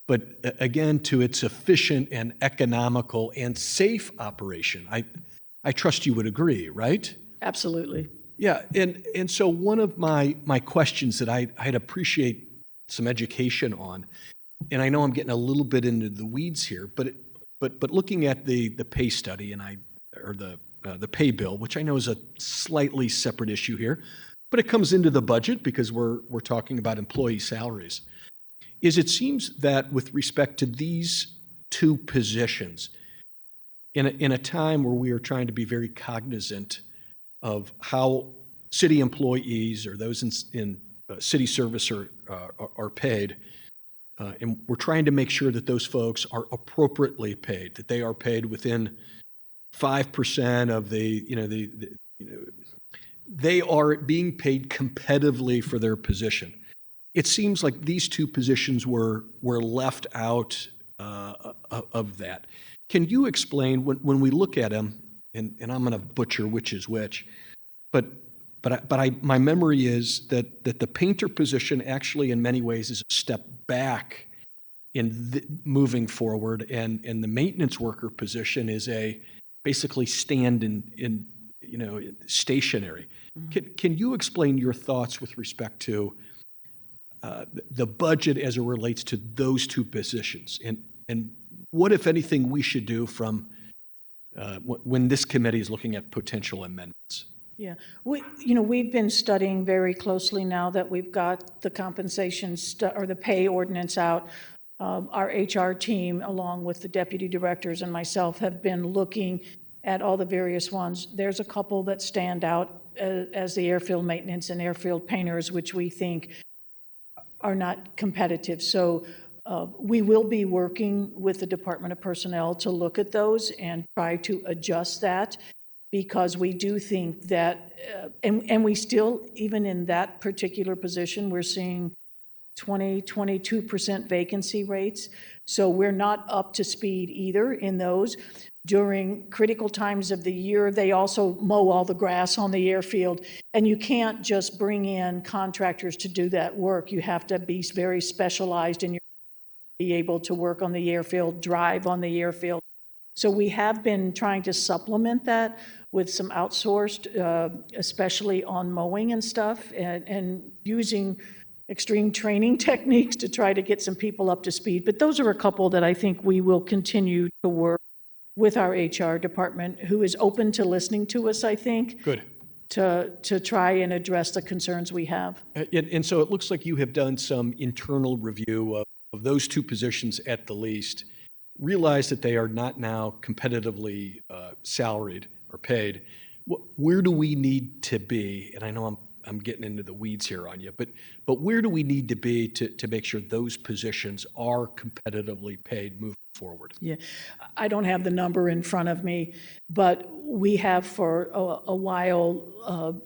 but again, to its efficient and economical and safe operation. I trust you would agree, right? Absolutely. Yeah, and so one of my questions that I'd appreciate some education on, and I know I'm getting a little bit into the weeds here, but looking at the pay study or the pay bill, which I know is a slightly separate issue here, but it comes into the budget because we're talking about employee salaries, is it seems that with respect to these two positions, in a time where we are trying to be very cognizant of how city employees or those in city service are paid, and we're trying to make sure that those folks are appropriately paid, that they are paid within 5% of they are being paid competitively for their position. It seems like these two positions were left out of that. Can you explain when we look at them, and I'm going to butcher which is which, but my memory is that the painter position actually in many ways is a step back in moving forward, and the maintenance worker position is a basically stand in stationary. Mm-hmm. Can you explain your thoughts with respect to the budget as it relates to those two positions, and what, if anything, we should do from when this committee is looking at potential amendments? Yeah, we've been studying very closely now that we've got the compensation or the pay ordinance out. Our HR team, along with the deputy directors and myself, have been looking at all the various ones. There's a couple that stand out as the airfield maintenance and airfield painters, which we think are not competitive. So we will be working with the Department of Personnel to look at those and try to adjust that, because we do think that, and we still, even in that particular position, we're seeing 22% vacancy rates. So we're not up to speed either in those. During critical times of the year, they also mow all the grass on the airfield, and you can't just bring in contractors to do that work. You have to be very specialized in your be able to work on the airfield, drive on the airfield. So we have been trying to supplement that with some outsourced, especially on mowing and stuff, and using extreme training techniques to try to get some people up to speed. But those are a couple that I think we will continue to work with our HR department, who is open to listening to us, I think. Good. To try and address the concerns we have. And so it looks like you have done some internal review of those two positions at the least, realize that they are not now competitively salaried or paid. Where do we need to be? And I know I'm getting into the weeds here on you, but where do we need to be to make sure those positions are competitively paid moving forward? Yeah, I don't have the number in front of me, but we have for a while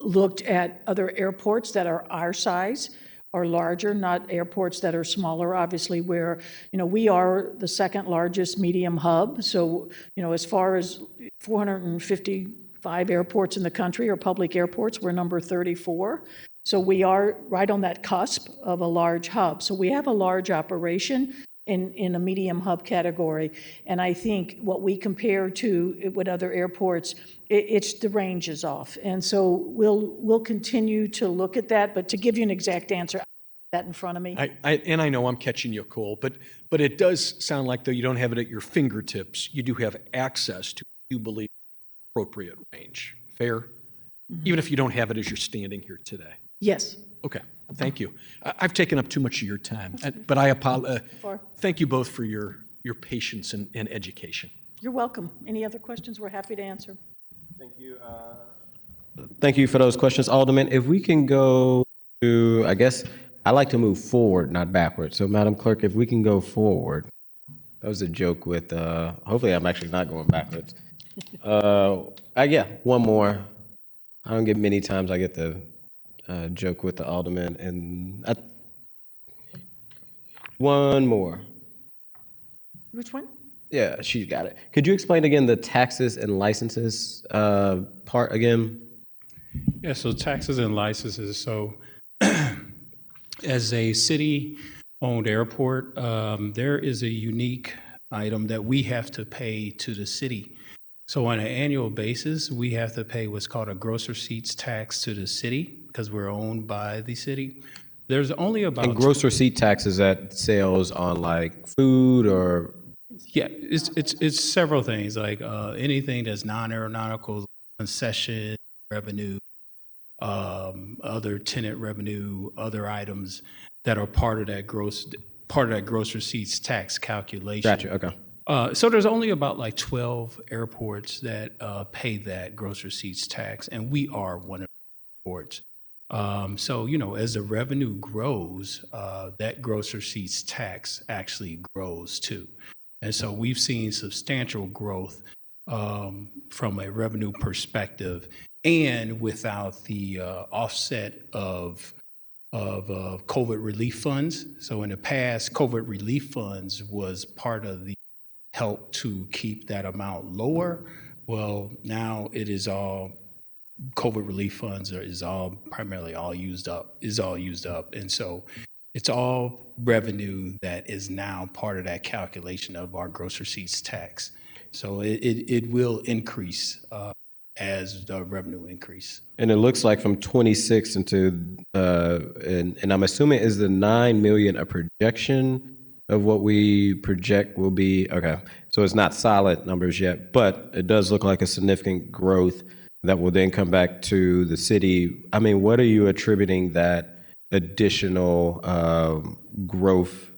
looked at other airports that are our size or larger, not airports that are smaller, obviously, where, we are the second largest medium hub. So, as far as 455 airports in the country or public airports, we're number 34. So we are right on that cusp of a large hub. So we have a large operation in a medium hub category. And I think what we compare to with other airports, it's the range is off. And so we'll continue to look at that. But to give you an exact answer, that in front of me. And I know I'm catching you, Cole, but it does sound like, though, you don't have it at your fingertips. You do have access to, you believe, appropriate range. Fair? Even if you don't have it as you're standing here today. Yes. Okay, thank you. I've taken up too much of your time, but I apologize. Thank you both for your patience and education. You're welcome. Any other questions? We're happy to answer. Thank you for those questions, Alderman. If we can go to, I guess, I like to move forward, not backwards. So, Madam Clerk, if we can go forward. That was a joke with, hopefully I'm actually not going backwards. Yeah, one more. I don't get many times I get the joke with the Alderman. And one more. Which one? Yeah, she got it. Could you explain again the taxes and licenses part again? Yeah, so taxes and licenses. So as a city-owned airport, there is a unique item that we have to pay to the city. So on an annual basis, we have to pay what's called a gross receipts tax to the city because we're owned by the city. There's only about... And gross receipt tax, is that sales on like food or... Yeah, it's several things, like anything that's non-aeronautical, concession revenue, other tenant revenue, other items that are part of that gross receipts tax calculation. Gotcha, okay. So there's only about like 12 airports that pay that gross receipts tax, and we are one of the airports. So, as the revenue grows, that gross receipts tax actually grows too. And so we've seen substantial growth from a revenue perspective, and without the offset of COVID relief funds. So in the past, COVID relief funds was part of the help to keep that amount lower. Well, now it is all COVID relief funds is all primarily all used up. And so it's all revenue that is now part of that calculation of our gross receipts tax. So it will increase as the revenue increase. And it looks like from 26 into, and I'm assuming is the 9 million a projection of what we project will be, okay. So it's not solid numbers yet, but it does look like a significant growth that will then come back to the city. I mean, what are you attributing that additional growth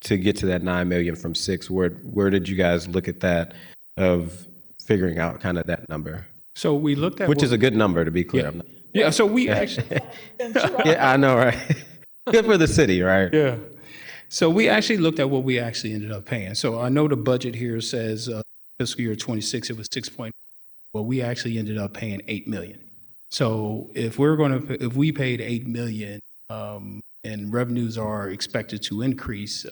to get to that 9 million from 6? Where did you guys look at that of figuring out kind of that number? So we looked at which is a good number, to be clear. Yeah. So we actually. Yeah, I know, right? Good for the city, right? Yeah. So we actually looked at what we actually ended up paying. So I know the budget here says fiscal year 26, it was 6. Well, we actually ended up paying 8 million. So if we paid 8 million and revenues are expected to increase,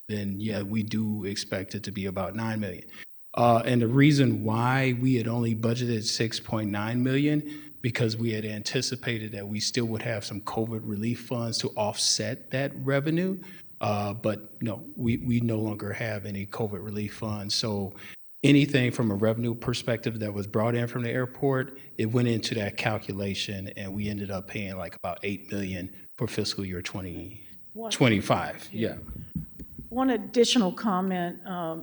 then yeah, we do expect it to be about 9 million. And the reason why we had only budgeted 6.9 million, because we had anticipated that we still would have some COVID relief funds to offset that revenue. But no, we no longer have any COVID relief funds. So anything from a revenue perspective that was brought in from the airport, it went into that calculation, and we ended up paying like about 8 million for fiscal year 2025. Yeah. One additional comment,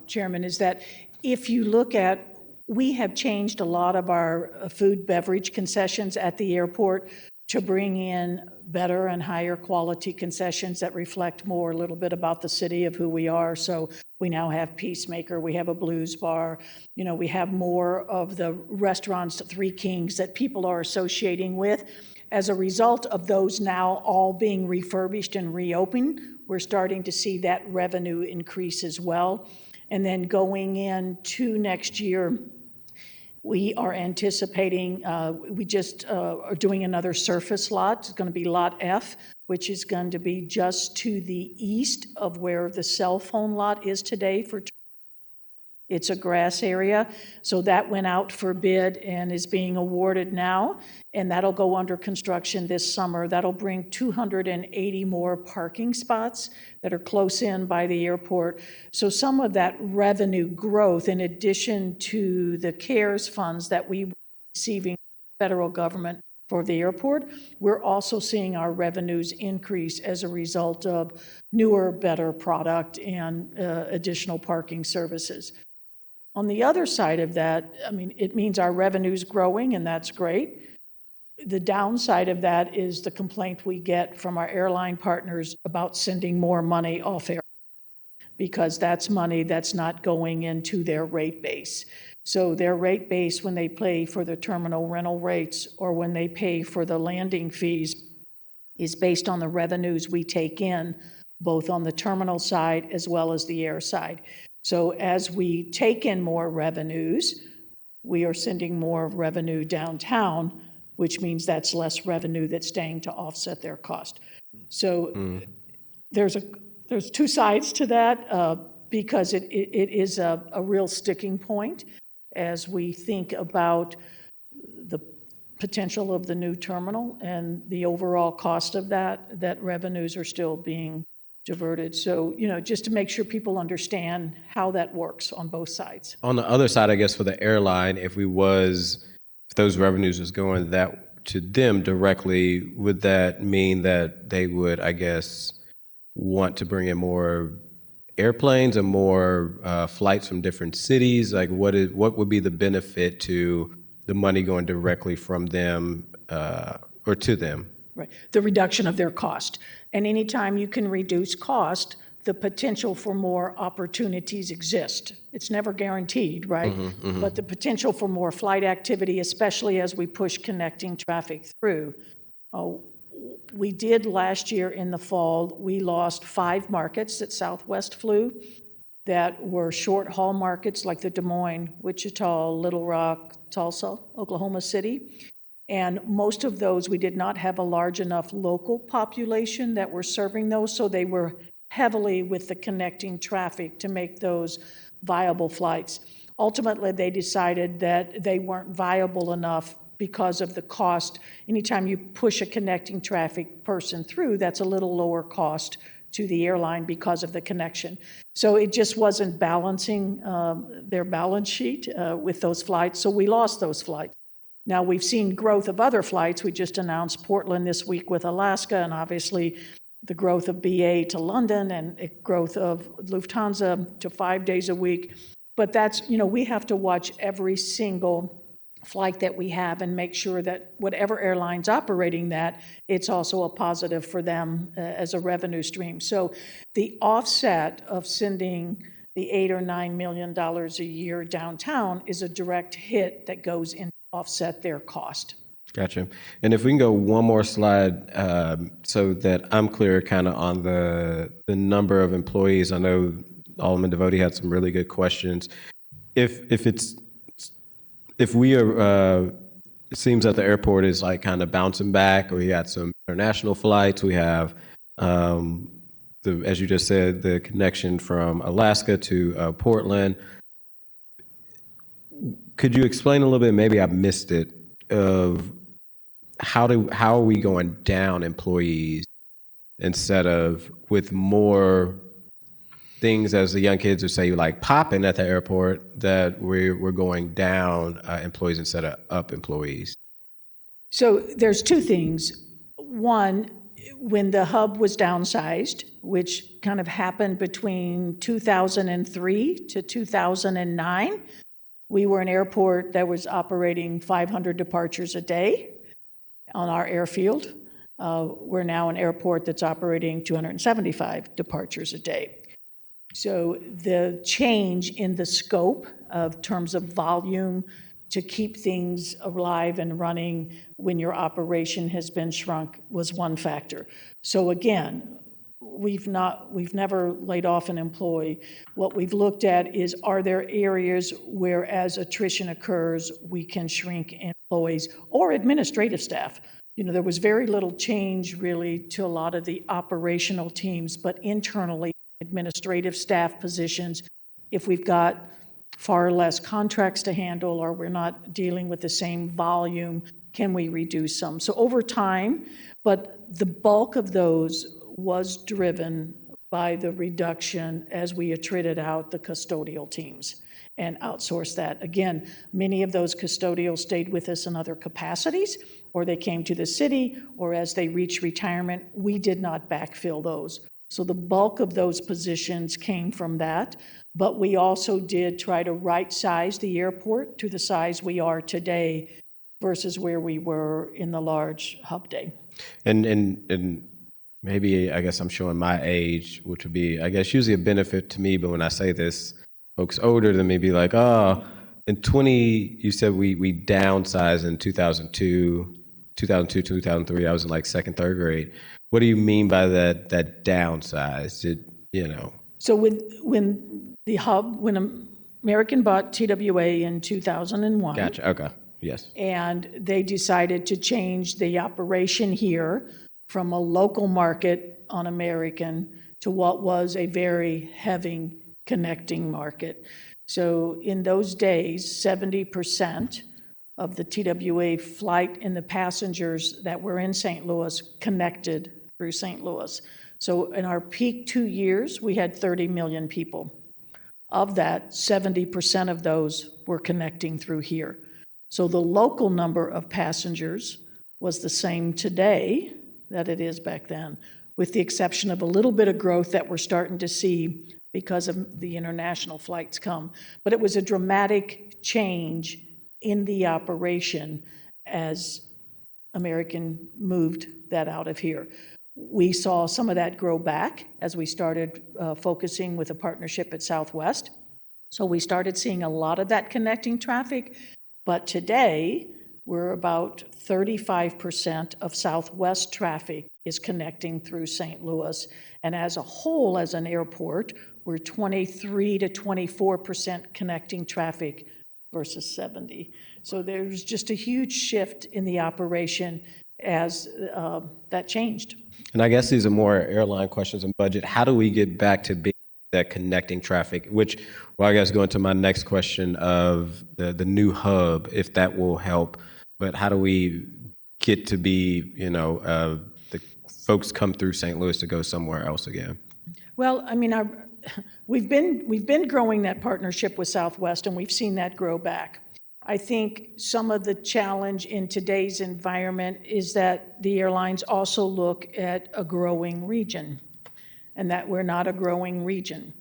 Chairman, is that if you look at, we have changed a lot of our food beverage concessions at the airport to bring in better and higher quality concessions that reflect more a little bit about the city of who we are. So we now have Peacemaker, we have a Blues Bar, we have more of the restaurants, Three Kings, that people are associating with. As a result of those now all being refurbished and reopened, we're starting to see that revenue increase as well. And then going into next year, we are anticipating, we just are doing another surface lot. It's going to be Lot F, which is going to be just to the east of where the cell phone lot is today. It's a grass area. So that went out for bid and is being awarded now. And that'll go under construction this summer. That'll bring 280 more parking spots that are close in by the airport. So some of that revenue growth, in addition to the CARES funds that we were receiving from the federal government, for the airport. We're also seeing our revenues increase as a result of newer, better product and additional parking services. On the other side of that, I mean, it means our revenue's growing, and that's great. The downside of that is the complaint we get from our airline partners about sending more money off air, because that's money that's not going into their rate base. So their rate base, when they pay for the terminal rental rates or when they pay for the landing fees, is based on the revenues we take in, both on the terminal side as well as the air side. So as we take in more revenues, we are sending more revenue downtown, which means that's less revenue that's staying to offset their cost. So there's two sides to that, because it is a real sticking point as we think about the potential of the new terminal and the overall cost of that revenues are still being diverted. So, just to make sure people understand how that works on both sides. On the other side, I guess, for the airline, if those revenues was going to them directly, would that mean that they would, I guess, want to bring in more airplanes and more flights from different cities? Like, what would be the benefit to the money going directly from them or to them? Right, the reduction of their cost. And anytime you can reduce cost, the potential for more opportunities exist. It's never guaranteed, right? But the potential for more flight activity, especially as we push connecting traffic through. We did last year in the fall, we lost 5 markets that Southwest flew that were short-haul markets like the Des Moines, Wichita, Little Rock, Tulsa, Oklahoma City. And most of those, we did not have a large enough local population that were serving those, so they were heavily with the connecting traffic to make those viable flights. Ultimately, they decided that they weren't viable enough because of the cost. Anytime you push a connecting traffic person through, that's a little lower cost to the airline because of the connection. So it just wasn't balancing their balance sheet with those flights, so we lost those flights. Now, we've seen growth of other flights. We just announced Portland this week with Alaska, and obviously the growth of BA to London and growth of Lufthansa to 5 days a week. But that's, we have to watch every single flight that we have and make sure that whatever airline's operating that, it's also a positive for them as a revenue stream. So the offset of sending the $8 or $9 million a year downtown is a direct hit that goes in to offset their cost. Gotcha. And if we can go one more slide so that I'm clear kind of on the number of employees. I know Alderman Devotee had some really good questions. If we are, it seems that the airport is like kind of bouncing back, or we got some international flights. We have, as you just said, the connection from Alaska to Portland. Could you explain a little bit, maybe I missed it, of how are we going down employees instead of with more things, as the young kids would say, like popping at the airport, that we're going down employees instead of up employees? So there's two things. One, when the hub was downsized, which kind of happened between 2003 to 2009, we were an airport that was operating 500 departures a day on our airfield. We're now an airport that's operating 275 departures a day. So the change in the scope of terms of volume to keep things alive and running when your operation has been shrunk was one factor. So again, we've never laid off an employee. What we've looked at is, are there areas where, as attrition occurs, we can shrink employees or administrative staff? There was very little change really to a lot of the operational teams, but internally, administrative staff positions, if we've got far less contracts to handle or we're not dealing with the same volume, can we reduce some? So over time, but the bulk of those was driven by the reduction as we attrited out the custodial teams. and outsource that. Again, many of those custodials stayed with us in other capacities, or they came to the city, or as they reached retirement, we did not backfill those. So the bulk of those positions came from that, but we also did try to right-size the airport to the size we are today versus where we were in the large hub day. And maybe, I guess I'm showing my age, which would be, I guess, usually a benefit to me, but when I say this, folks older than me be like, oh, you said we downsized in 2002, 2003, I was in like second, third grade. What do you mean by that downsize? So when American bought TWA in 2001. Gotcha, okay, yes. And they decided to change the operation here from a local market on American to what was a very heavy connecting market. So in those days, 70% of the TWA flight and the passengers that were in St. Louis connected through St. Louis. So in our peak 2 years, we had 30 million people. Of that, 70% of those were connecting through here. So the local number of passengers was the same today that it is back then, with the exception of a little bit of growth that we're starting to see because of the international flights come. But it was a dramatic change in the operation as American moved that out of here. We saw some of that grow back as we started focusing with a partnership at Southwest. So we started seeing a lot of that connecting traffic. But today, we're about 35% of Southwest traffic is connecting through St. Louis. And as a whole, as an airport, we're 23 to 24% connecting traffic versus 70. So there's just a huge shift in the operation as that changed. And I guess these are more airline questions and budget. How do we get back to being that connecting traffic, which, well, I guess going to my next question of the new hub, if that will help, but how do we get to be, the folks come through St. Louis to go somewhere else again? Well, I mean, we've been growing that partnership with Southwest, and we've seen that grow back. I think some of the challenge in today's environment is that the airlines also look at a growing region, and that we're not a growing region.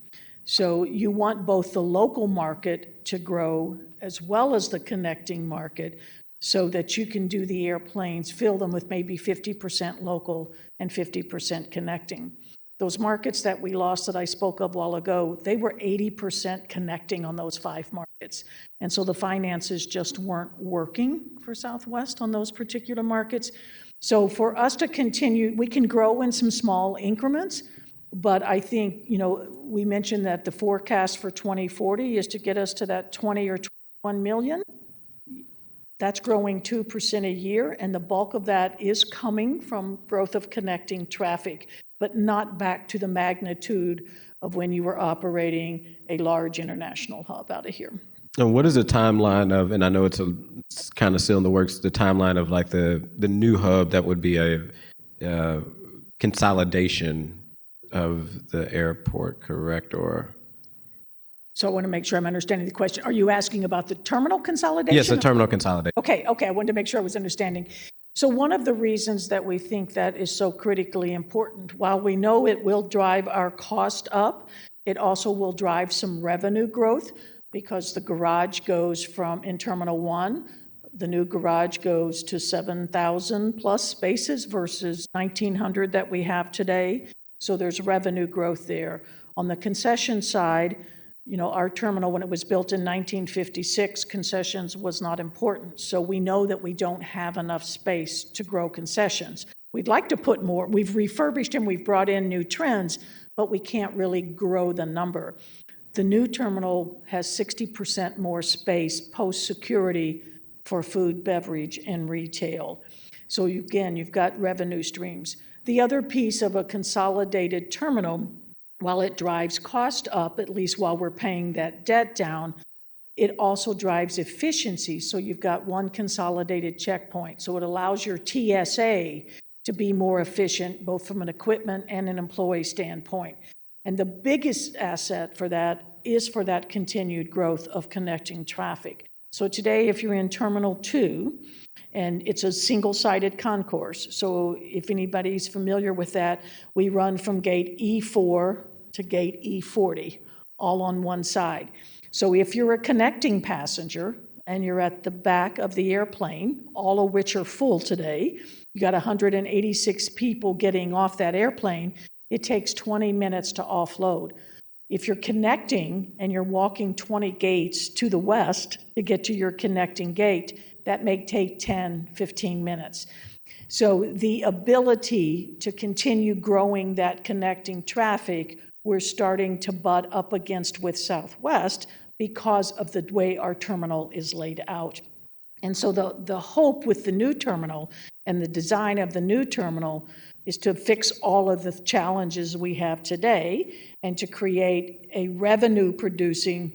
So you want both the local market to grow as well as the connecting market so that you can do the airplanes, fill them with maybe 50% local and 50% connecting. Those markets that we lost that I spoke of a while ago, they were 80% connecting on those 5 markets. And so the finances just weren't working for Southwest on those particular markets. So for us to continue, we can grow in some small increments, but I think, we mentioned that the forecast for 2040 is to get us to that 20 or 21 million. That's growing 2% a year, and the bulk of that is coming from growth of connecting traffic, but not back to the magnitude of when you were operating a large international hub out of here. And what is the timeline of, and I know it's kind of still in the works, the timeline of like the new hub that would be a consolidation of the airport, correct? Or so I want to make sure I'm understanding the question. Are you asking about the terminal consolidation? yes, the terminal consolidation. Okay, I wanted to make sure I was understanding. So one of the reasons that we think that is so critically important, while we know it will drive our cost up, it also will drive some revenue growth because the garage goes from, in Terminal 1, the new garage goes to 7,000 plus spaces versus 1,900 that we have today. So there's revenue growth there. On the concession side, our terminal, when it was built in 1956, concessions was not important. So we know that we don't have enough space to grow concessions. We'd like to put more. We've refurbished them, we've brought in new trends, but we can't really grow the number. The new terminal has 60% more space post-security for food, beverage, and retail. So again, you've got revenue streams. The other piece of a consolidated terminal, while it drives cost up, at least while we're paying that debt down, it also drives efficiency. So you've got one consolidated checkpoint. So it allows your TSA to be more efficient, both from an equipment and an employee standpoint. And the biggest asset for that is for that continued growth of connecting traffic. So today, if you're in Terminal 2, and it's a single-sided concourse, so if anybody's familiar with that, we run from gate E4 to gate E40, all on one side. So if you're a connecting passenger and you're at the back of the airplane, all of which are full today, you got 186 people getting off that airplane, it takes 20 minutes to offload. If you're connecting and you're walking 20 gates to the west to get to your connecting gate, that may take 10, 15 minutes. So the ability to continue growing that connecting traffic, we're starting to butt up against with Southwest because of the way our terminal is laid out. And so the hope with the new terminal and the design of the new terminal is to fix all of the challenges we have today and to create a revenue-producing,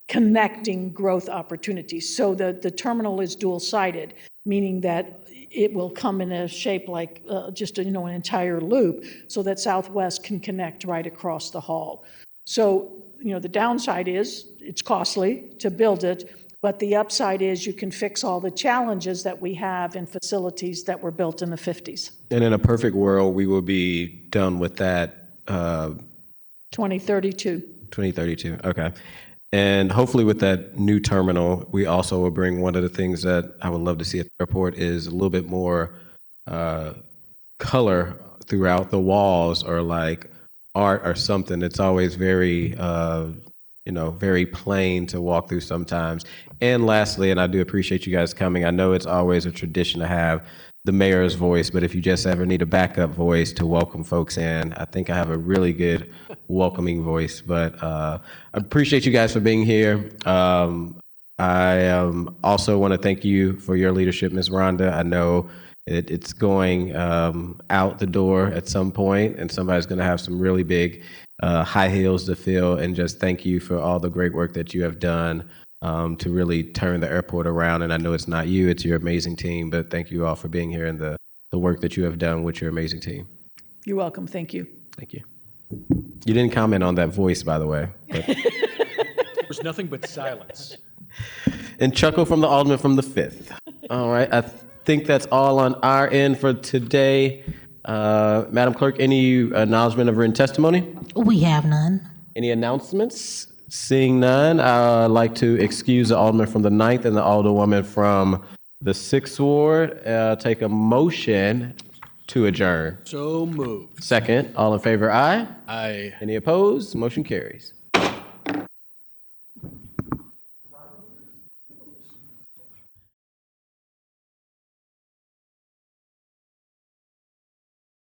connecting growth opportunities. So the terminal is dual-sided, meaning that it will come in a shape like just an entire loop, so that Southwest can connect right across the hall. So the downside is it's costly to build it, but the upside is you can fix all the challenges that we have in facilities that were built in the 50s. And in a perfect world, we will be done with that 2032. 2032. Okay. And hopefully with that new terminal, we also will bring one of the things that I would love to see at the airport is a little bit more color throughout the walls, or like art or something. It's always very, very plain to walk through sometimes. And lastly, and I do appreciate you guys coming, I know it's always a tradition to have the mayor's voice, but if you just ever need a backup voice to welcome folks in, I think I have a really good welcoming voice. But I appreciate you guys for being here. I also want to thank you for your leadership, Ms. Rhonda. I know it's going out the door at some point, and somebody's going to have some really big high heels to fill. And just thank you for all the great work that you have done to really turn the airport around. And I know it's not you, it's your amazing team, but thank you all for being here and the work that you have done with your amazing team. You're welcome. Thank you. Thank you. You didn't comment on that voice, by the way. But. There was nothing but silence. And chuckle from the Alderman from the 5th. All right. I think that's all on our end for today. Madam Clerk, any acknowledgement of written testimony? We have none. Any announcements? Seeing none, I'd like to excuse the Alderman from the 9th and the Alderwoman from the 6th Ward. Take a motion to adjourn. So moved. Second, all in favor, aye. Aye. Any opposed? Motion carries.